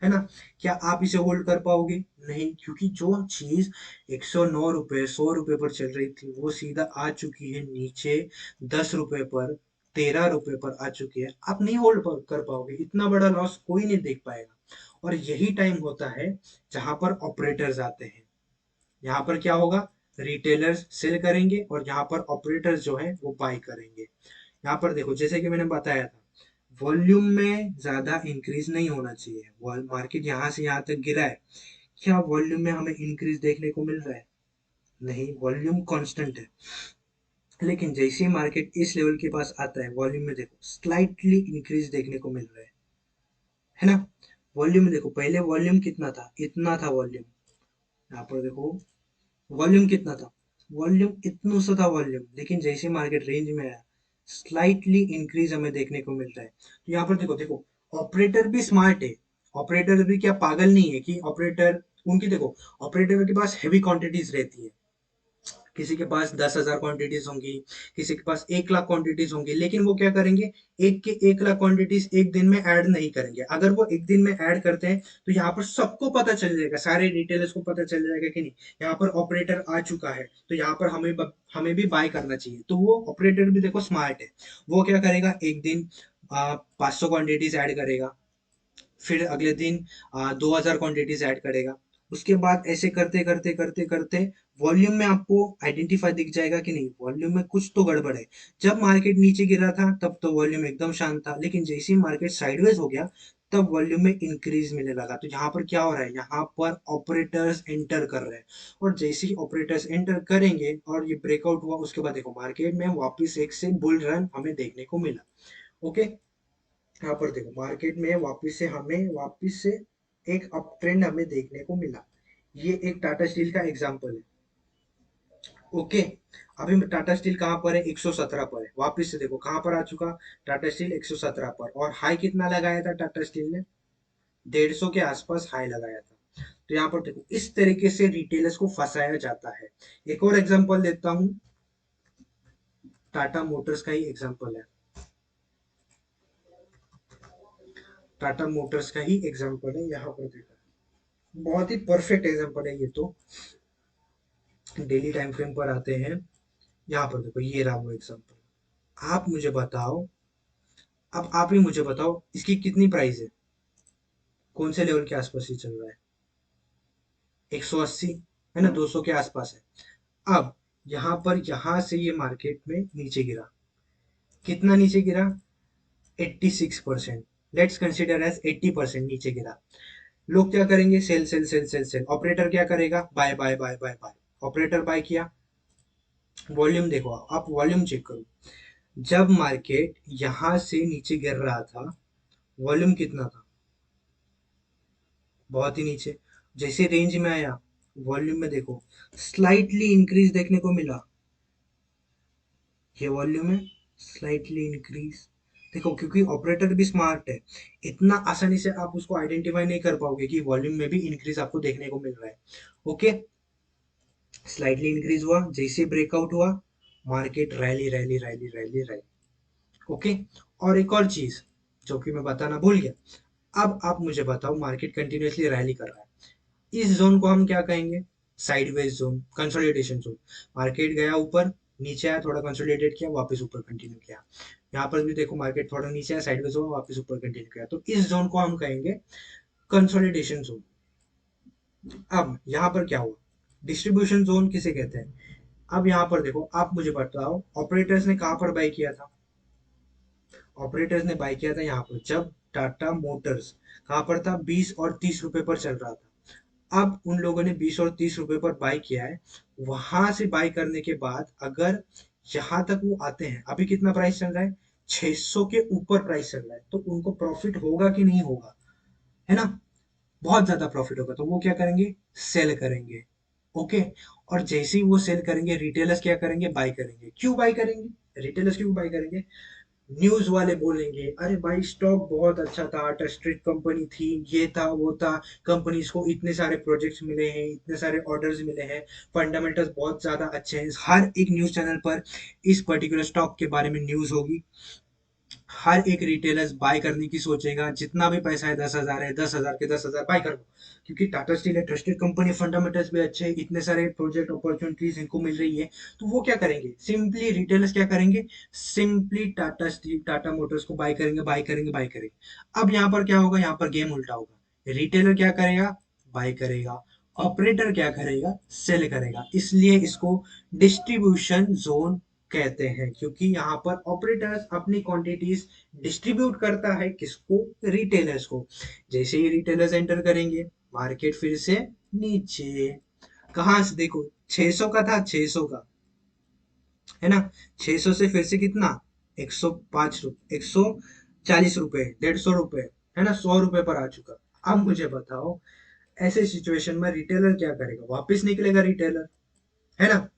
Speaker 1: है ना। क्या आप इसे होल्ड कर पाओगे? नहीं, क्योंकि जो चीज 109 रुपए 100 रुपए पर चल रही थी, वो सीधा आ चुकी है नीचे 10 रुपए पर, 13 रुपए पर आ चुकी है। आप नहीं होल्ड कर पाओगे, इतना बड़ा लॉस कोई नहीं देख पाएगा। और यही टाइम होता है जहां पर ऑपरेटर्स आते हैं। यहाँ पर क्या होगा, रिटेलर्स सेल करेंगे, और यहाँ पर ऑपरेटर्स जो है वो बाय करेंगे। यहाँ पर देखो, जैसे कि मैंने बताया था, वॉल्यूम में ज्यादा इंक्रीज नहीं होना चाहिए। मार्केट यहाँ से यहाँ तक गिरा है, क्या वॉल्यूम में हमें इंक्रीज देखने को मिल रहा है? नहीं, वॉल्यूम कांस्टेंट है। लेकिन जैसे ही मार्केट इस लेवल के पास आता है, वॉल्यूम में देखो स्लाइटली इंक्रीज देखने को मिल रहा है ना। वॉल्यूम में देखो, पहले वॉल्यूम कितना था, इतना था वॉल्यूम। यहाँ पर देखो, वॉल्यूम कितना था, वॉल्यूम इतना सा था वॉल्यूम। लेकिन जैसे मार्केट रेंज में आया, स्लाइटली इंक्रीज हमें देखने को मिलता है। तो यहाँ पर देखो देखो, ऑपरेटर भी स्मार्ट है। ऑपरेटर भी क्या पागल नहीं है कि ऑपरेटर उनकी देखो ऑपरेटर के पास हैवी क्वांटिटीज रहती है, किसी के पास 10,000 क्वांटिटीज होंगी, किसी के पास 1 लाख क्वांटिटीज होंगी, लेकिन वो क्या करेंगे, एक के 1 लाख क्वांटिटीज एक दिन में ऐड नहीं करेंगे। अगर वो एक दिन में ऐड करते हैं तो यहाँ पर सबको पता चल जाएगा, सारे रिटेलर्स को पता चल जाएगा कि नहीं यहाँ पर ऑपरेटर आ चुका है, तो यहाँ पर हमें भी बाय करना चाहिए। तो वो ऑपरेटर भी देखो स्मार्ट है, वो क्या करेगा, एक दिन 500 क्वांटिटीज ऐड करेगा, फिर अगले दिन 2,000 क्वांटिटीज ऐड करेगा। उसके बाद ऐसे करते करते करते करते वॉल्यूम में आपको आइडेंटिफाई दिख जाएगा कि नहीं वॉल्यूम में कुछ तो गड़बड़ है। जब मार्केट नीचे गिरा था तब तो वॉल्यूम एकदम शांत था, लेकिन जैसे ही मार्केट साइडवेज हो गया तब वॉल्यूम में इंक्रीज मिलने लगा। तो यहाँ पर क्या हो रहा है, यहाँ पर ऑपरेटर्स एंटर कर रहे हैं, और जैसे ही ऑपरेटर्स एंटर करेंगे और ये ब्रेकआउट हुआ, उसके बाद देखो मार्केट में वापस एक से बुल रन हमें देखने को मिला। ओके, यहाँ पर देखो मार्केट में वापस से एक अप ट्रेंड हमें देखने को मिला। ये एक टाटा स्टील का एग्जांपल है। ओके, अभी टाटा स्टील कहाँ पर है, 117 पर है। वापस से देखो कहाँ पर आ चुका, टाटा स्टील 117 पर, और हाई कितना लगाया था टाटा स्टील ने, 150 के आसपास हाई लगाया था। तो यहाँ पर देखो इस तरीके से रिटेलर्स को फंसाया जाता है। एक और एग्जांपल देता हूँ, टाटा मोटर्स का ही एग्जांपल है, टाटा मोटर्स का ही एग्जांपल है। यहाँ पर देखो बहुत ही परफेक्ट एग्जांपल है ये तो, डेली टाइम फ्रेम पर आते हैं। यहाँ पर देखो ये रहा वो एग्जांपल। आप मुझे बताओ, अब आप ही मुझे बताओ इसकी कितनी प्राइस है, कौन से लेवल के आसपास ही चल रहा है, 180 है ना, 200 के आसपास है। अब यहाँ पर यहाँ से ये मार्केट में नीचे गिरा, कितना नीचे गिरा, 86%, लेट्स कंसिडर एज 80% नीचे गिरा। लोग क्या करेंगे, sell sell sell sell sell, operator क्या करेगा, buy buy buy buy buy, operator buy किया। वॉल्यूम देखो, आप वॉल्यूम चेक करो, जब मार्केट यहां से नीचे गिर रहा था वॉल्यूम कितना था, बहुत ही नीचे। जैसे रेंज में आया वॉल्यूम में देखो स्लाइटली इंक्रीज देखने को मिला, ये वॉल्यूम है, स्लाइटली इंक्रीज। देखो क्योंकि ऑपरेटर भी स्मार्ट है, इतना आसानी से आप उसको आइडेंटिफाई नहीं कर पाओगे कि वॉल्यूम में भी इंक्रीज आपको देखने को मिल रहा है। ओके, स्लाइटली इंक्रीज हुआ, जैसे ब्रेकआउट हुआ market rally rally rally rally rally. Okay, और एक और चीज जो कि मैं बताना भूल गया, अब आप मुझे बताओ मार्केट कंटिन्यूअसली रैली कर रहा है, इस जोन को हम क्या कहेंगे, sideways zone, consolidation zone. Market गया ऊपर, नीचे आया, थोड़ा कंसोलिडेट किया, वापस ऊपर कंटिन्यू किया। यहाँ पर भी देखो मार्केट थोड़ा नीचे आया, साइडवेज हुआ, वापस ऊपर कंटिन्यू किया, तो इस जोन को हम कहेंगे कंसोलिडेशन जोन। अब यहाँ पर क्या हुआ, डिस्ट्रीब्यूशन जोन किसे कहते हैं। अब यहाँ पर देखो आप मुझे बताओ ऑपरेटर्स ने कहाँ पर बाय किया था, ऑपरेटर्स ने बाय किया था यहाँ पर, जब टाटा मोटर्स कहाँ पर था, 20 और 30 रुपए पर चल रहा था। अब उन लोगों ने 20 और 30 रुपए पर बाय किया है, वहां से बाय करने के बाद अगर यहाँ तक वो आते हैं, अभी कितना प्राइस चल रहा है, 600 के ऊपर प्राइस चल रहा है, तो उनको प्रॉफिट होगा कि नहीं होगा, है ना, बहुत ज्यादा प्रॉफिट होगा, तो वो क्या करेंगे, सेल करेंगे। ओके, और जैसे ही वो सेल करेंगे रिटेलर्स क्या करेंगे, बाय करेंगे। क्यों बाय करेंगे, रिटेलर्स क्यों बाय करेंगे, न्यूज वाले बोलेंगे अरे भाई स्टॉक बहुत अच्छा था, ट्रस्टेड कंपनी थी, ये था वो था, कंपनीज को इतने सारे प्रोजेक्ट्स मिले हैं, इतने सारे ऑर्डर्स मिले हैं, फंडामेंटल्स बहुत ज्यादा अच्छे हैं। हर एक न्यूज चैनल पर इस पर्टिकुलर स्टॉक के बारे में न्यूज होगी, हर एक रिटेलर बाय करने की सोचेगा, जितना भी पैसा है 10,000 है, 10,000 के 10,000 बाय कर दो, क्योंकि टाटा स्टील है, ट्रस्टेड कंपनी, फंडामेंटल्स भी अच्छे हैं, इतने सारे प्रोजेक्ट अपॉर्चुनिटीज इनको मिल रही है। तो वो क्या करेंगे, सिंपली रिटेलर्स क्या करेंगे, simply Tata steel Tata Motors को बाय करेंगे बाय करेंगे बाय करेंगे। अब यहाँ पर क्या होगा, यहाँ पर गेम उल्टा होगा, रिटेलर क्या करेगा, बाय करेगा, ऑपरेटर क्या करेगा, सेल करेगा। इसलिए इसको डिस्ट्रीब्यूशन जोन कहते हैं, क्योंकि यहाँ पर ऑपरेटर्स अपनी क्वांटिटीज डिस्ट्रीब्यूट करता है, किसको, रिटेलर्स को। जैसे ही रिटेलर्स एंटर करेंगे मार्केट फिर से नीचे, कहाँ से देखो 600 का था, 600 का, है ना, 600 से फिर से कितना, 105 रुपए, 140 रुपए, 150 रुपए, है ना, 100 रुपए पर आ चुका। अब मुझे बताओ ऐसे सिचुएशन में रिटेलर क्या करेगा, वापस निकलेगा रिटेलर, है ना,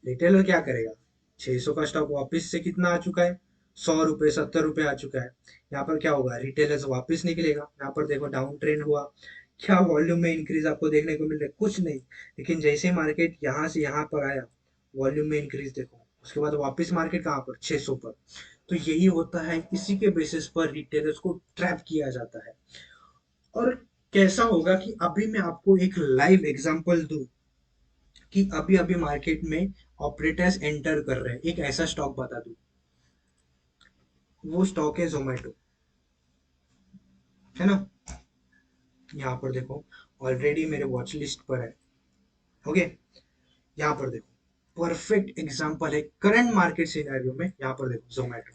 Speaker 1: रिटेलर क्या करेगा, 600 का स्टॉक वापस से कितना आ चुका है, 100 रुपए, 70 रुपए आ चुका है। यहाँ पर क्या होगा, रिटेलर्स वापस निकलेगा, यहाँ पर देखो डाउन ट्रेंड हुआ, क्या वॉल्यूम में इंक्रीज आपको देखने को मिल रहा है? कुछ नहीं। लेकिन जैसे मार्केट यहाँ से यहाँ पर आया, वॉल्यूम में इंक्रीज देखो, उसके बाद वापस मार्केट कहाँ पर, 600 पर। तो यही होता है, इसी के बेसिस पर रिटेलर्स को ट्रैप किया जाता है। और कैसा होगा कि अभी मैं आपको एक लाइव एग्जांपल दूं कि अभी अभी मार्केट में ऑपरेटर्स एंटर कर रहे हैं, एक ऐसा स्टॉक बता दूं। वो स्टॉक है जोमेटो, है ना। यहाँ पर देखो, ऑलरेडी मेरे वॉच लिस्ट पर है। ओके, यहाँ पर देखो, परफेक्ट एग्जांपल है करंट मार्केट सिनेरियो में। यहाँ पर देखो जोमेटो,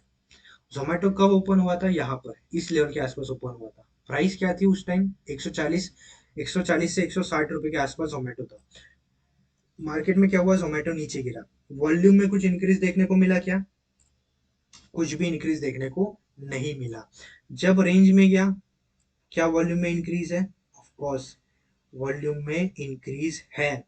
Speaker 1: जोमेटो कब ओपन हुआ था, यहाँ पर इस लेवल के आसपास ओपन हुआ था। प्राइस क्या थी उस टाइम, 140, 140 से 160 रुपए के आसपास जोमेटो था। मार्केट में क्या हुआ, जोमेटो नीचे गिरा। वॉल्यूम में कुछ इंक्रीज देखने को मिला क्या, कुछ भी इंक्रीज देखने को नहीं मिला। जब रेंज में गया, क्या वॉल्यूम में इंक्रीज है, ऑफ कोर्स वॉल्यूम में इंक्रीज है।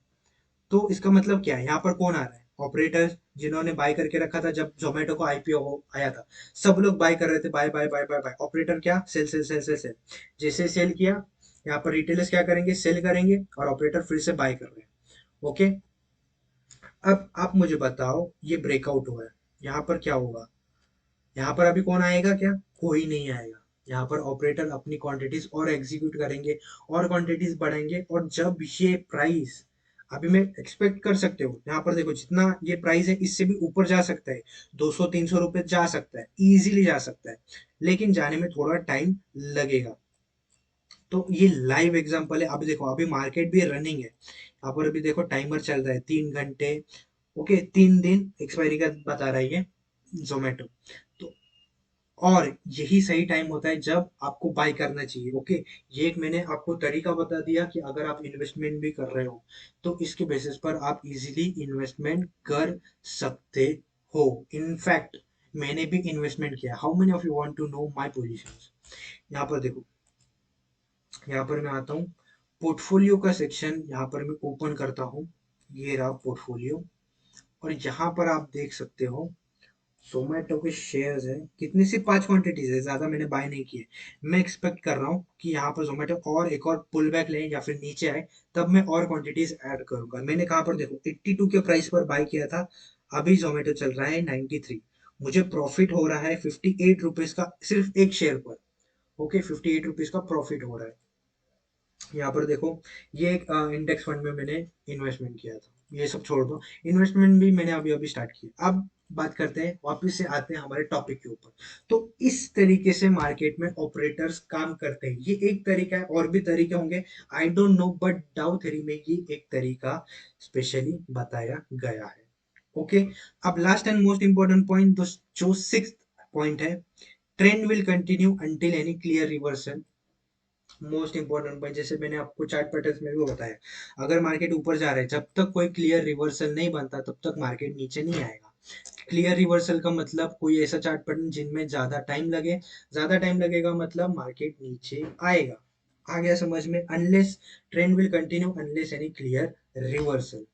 Speaker 1: तो इसका मतलब क्या है, यहाँ पर कौन आ रहा है, ऑपरेटर जिन्होंने बाय करके रखा था जब जोमेटो को आईपीओ हो आया था। सब लोग बाय कर रहे थे, buy buy buy buy buy. Operator क्या, sell sell sell sell sell. जैसे सेल किया, यहाँ पर रिटेलर्स क्या करेंगे, सेल करेंगे, और ऑपरेटर फिर से बाय कर रहे हैं। ओके, अब आप मुझे बताओ, ये ब्रेकआउट हुआ है, यहाँ पर क्या होगा, यहाँ पर अभी कौन आएगा क्या, कोई नहीं आएगा। यहाँ पर ऑपरेटर अपनी क्वांटिटीज और एग्जीक्यूट करेंगे, और क्वांटिटीज बढ़ेंगे। और जब ये प्राइस, अभी मैं एक्सपेक्ट कर सकते हो, यहाँ पर देखो जितना ये प्राइस है इससे भी ऊपर जा सकता है, 200-300 रुपए जा सकता है, इजीली जा सकता है। लेकिन जाने में थोड़ा टाइम लगेगा। तो ये लाइव एग्जांपल है। अभी देखो, अभी मार्केट भी रनिंग है, यहाँ पर अभी देखो टाइमर चल रहा है 3 घंटे। ओके, 3 दिन एक्सपायरी का बता रहा है ये जोमेटो। तो और यही सही टाइम होता है जब आपको बाय करना चाहिए। ओके, ये एक मैंने आपको तरीका बता दिया कि अगर आप इन्वेस्टमेंट भी कर रहे हो तो इसके बेसिस पर आप इजीली इन्वेस्टमेंट कर सकते हो। इनफैक्ट मैंने भी इन्वेस्टमेंट किया। How many of you want to know my positions. यहाँ पर देखो, यहाँ पर मैं आता हूँ, पोर्टफोलियो का सेक्शन यहाँ पर मैं ओपन करता हूँ। ये रहा पोर्टफोलियो, और यहाँ पर आप देख सकते हो जोमेटो के शेयर्स है कितनी, सी 5 क्वांटिटीज है, ज्यादा मैंने बाय नहीं किए। मैं एक्सपेक्ट कर रहा हूँ कि यहाँ पर जोमेटो और एक और पुल बैक ले या फिर नीचे आए, तब मैं और क्वांटिटीज ऐड करूंगा। मैंने कहाँ पर देखो 82 के प्राइस पर बाय किया था, अभी जोमेटो चल रहा है 93। मुझे प्रॉफिट हो रहा है 58 रुपीज का सिर्फ एक शेयर पर। ओके, 58 रुपीज का प्रॉफिट हो रहा है। यहाँ पर देखो, ये एक इंडेक्स फंड में मैंने इन्वेस्टमेंट किया था। ये सब छोड़ दो, इन्वेस्टमेंट भी मैंने अभी अभी स्टार्ट किया। अब बात करते हैं, वापस से आते हैं हमारे टॉपिक के ऊपर। तो इस तरीके से मार्केट में ऑपरेटर्स काम करते हैं। ये एक तरीका है, और भी तरीके होंगे, आई डोंट नो, बट डाउ थ्री में ये एक तरीका स्पेशली बताया गया है। ओके, अब last and most important point, जो सिक्स्थ पॉइंट है, trend will continue until any clear reversal. Most important point, जैसे मैंने आपको चार्ट पैटर्न में भी बताया, अगर मार्केट ऊपर जा रहा है, जब तक कोई क्लियर रिवर्सल नहीं बनता तब तक मार्केट नीचे नहीं आएगा। क्लियर रिवर्सल का मतलब कोई ऐसा चार्ट पैटर्न जिनमें ज्यादा टाइम लगे, ज्यादा टाइम लगेगा मतलब मार्केट नीचे आएगा। आ गया समझ में, unless trend will continue unless any clear reversal.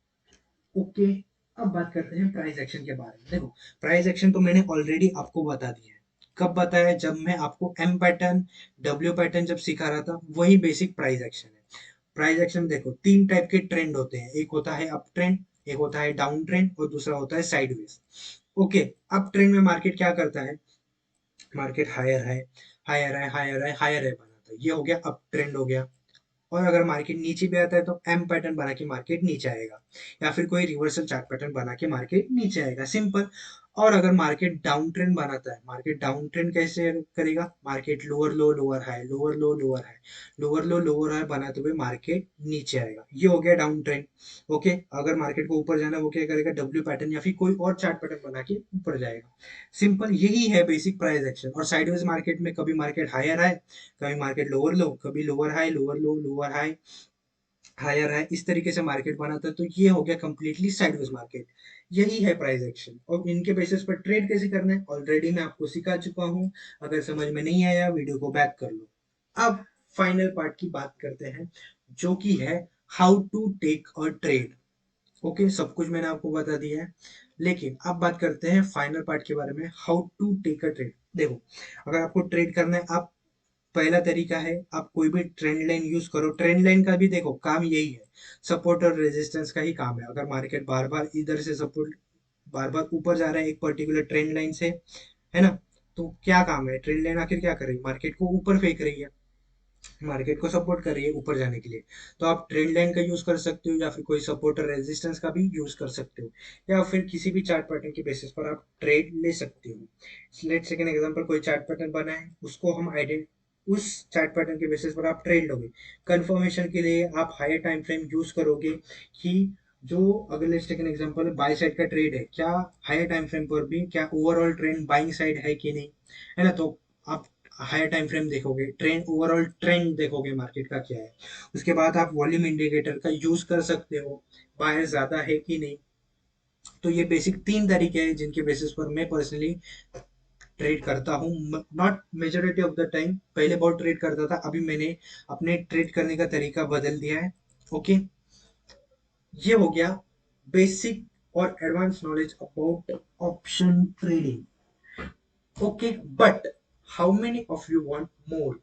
Speaker 1: Okay, अब बात करते हैं प्राइस एक्शन के बारे में। देखो, प्राइस एक्शन तो मैंने ऑलरेडी आपको बता दिया है। कब बताया, जब मैं आपको एम पैटर्न, डब्ल्यू पैटर्न जब सिखा रहा था, वही बेसिक प्राइस एक्शन है। प्राइस एक्शन देखो, 3 टाइप के ट्रेंड होते हैं, एक होता है अप ट्रेंड, एक होता है डाउन ट्रेंड, और दूसरा होता है साइडवेज। ओके, अप ट्रेंड में मार्केट क्या करता है, मार्केट हायर है, हायर है, हायर है, हायर है बनाता है, ये हो गया अप ट्रेंड हो गया। और अगर मार्केट नीचे भी आता है तो एम पैटर्न बना के मार्केट नीचे आएगा, या फिर कोई रिवर्सल चार्ट पैटर्न बना के मार्केट नीचे आएगा, सिंपल। और अगर मार्केट डाउन ट्रेंड बनाता है, मार्केट डाउन ट्रेंड कैसे करेगा, market lower low lower high, lower low lower high, lower low lower high बनाते हुए मार्केट नीचे आएगा, ये हो गया डाउन ट्रेंड। ओके, अगर मार्केट को ऊपर जाना है, वो क्या करेगा, डब्ल्यू पैटर्न या फिर कोई और चार्ट पैटर्न बना के ऊपर जाएगा। सिंपल, यही है बेसिक प्राइस एक्शन। और साइडवेज मार्केट में कभी मार्केट हायर है, कभी मार्केट लोअर लो, कभी lower high, lower low lower high, higher है, इस तरीके से मार्केट बनाता है। तो ये हो गया कंप्लीटली साइडवेज मार्केट। यही है प्राइस एक्शन, और इनके बेसिस पर ट्रेड कैसे करना है ऑलरेडी मैं आपको सिखा चुका हूँ। अगर समझ में नहीं आया, वीडियो को बैक कर लो। अब फाइनल पार्ट की बात करते हैं, जो कि है how to take a trade. Okay, सब कुछ मैंने आपको बता दिया है, लेकिन अब बात करते हैं फाइनल पार्ट के बारे में, how to take a trade. देखो, अगर आपको ट्रेड करना है, आप पहला तरीका है, आप कोई भी ट्रेंड लाइन यूज करो। ट्रेंड लाइन का भी देखो काम यही है, सपोर्ट और रेजिस्टेंस का ही काम है। अगर मार्केट बार बार इधर से सपोर्ट, बार बार ऊपर जा रहा है एक पर्टिकुलर ट्रेंड लाइन से, है ना, तो क्या काम है, ट्रेंड लाइन आखिर क्या कर रही है, मार्केट को ऊपर फेंक रही है, मार्केट को सपोर्ट कर रही है ऊपर जाने के लिए। तो आप ट्रेंड लाइन का यूज कर सकते हो, या फिर कोई सपोर्ट और रेजिस्टेंस का भी यूज कर सकते हो, या फिर किसी भी चार्ट पैटर्न के बेसिस पर आप ट्रेड ले सकते हो। लेट्स सेकंड एग्जांपल, कोई चार्ट पैटर्न बना है, उसको हम आइडेंट उस चार्ट पैटर्न के बेसिस पर आप ट्रेड लोगे। कंफर्मेशन के लिए आप हायर टाइम फ्रेम यूज करोगे कि जो, अगर let's take an example, buy side का ट्रेड है, क्या हायर टाइम फ्रेम पर भी क्या ओवरऑल ट्रेंड बाइंग साइड है कि नहीं, है ना, तो आप हायर टाइम फ्रेम देखोगे, ट्रेंड, ओवरऑल ट्रेंड देखोगे मार्केट का क्या है। उसके बाद आप वॉल्यूम इंडिकेटर का यूज कर सकते हो, बायर ज्यादा है कि नहीं। तो ये बेसिक तीन तरीके हैं जिनके बेसिस पर मैं पर्सनली ट्रेड करता हूँ। Not majority of the time, पहले बहुत ट्रेड करता था, अभी मैंने अपने ट्रेड करने का तरीका बदल दिया है। ओके, ये हो गया बेसिक और advance knowledge about option trading. Okay, but how many of you want more?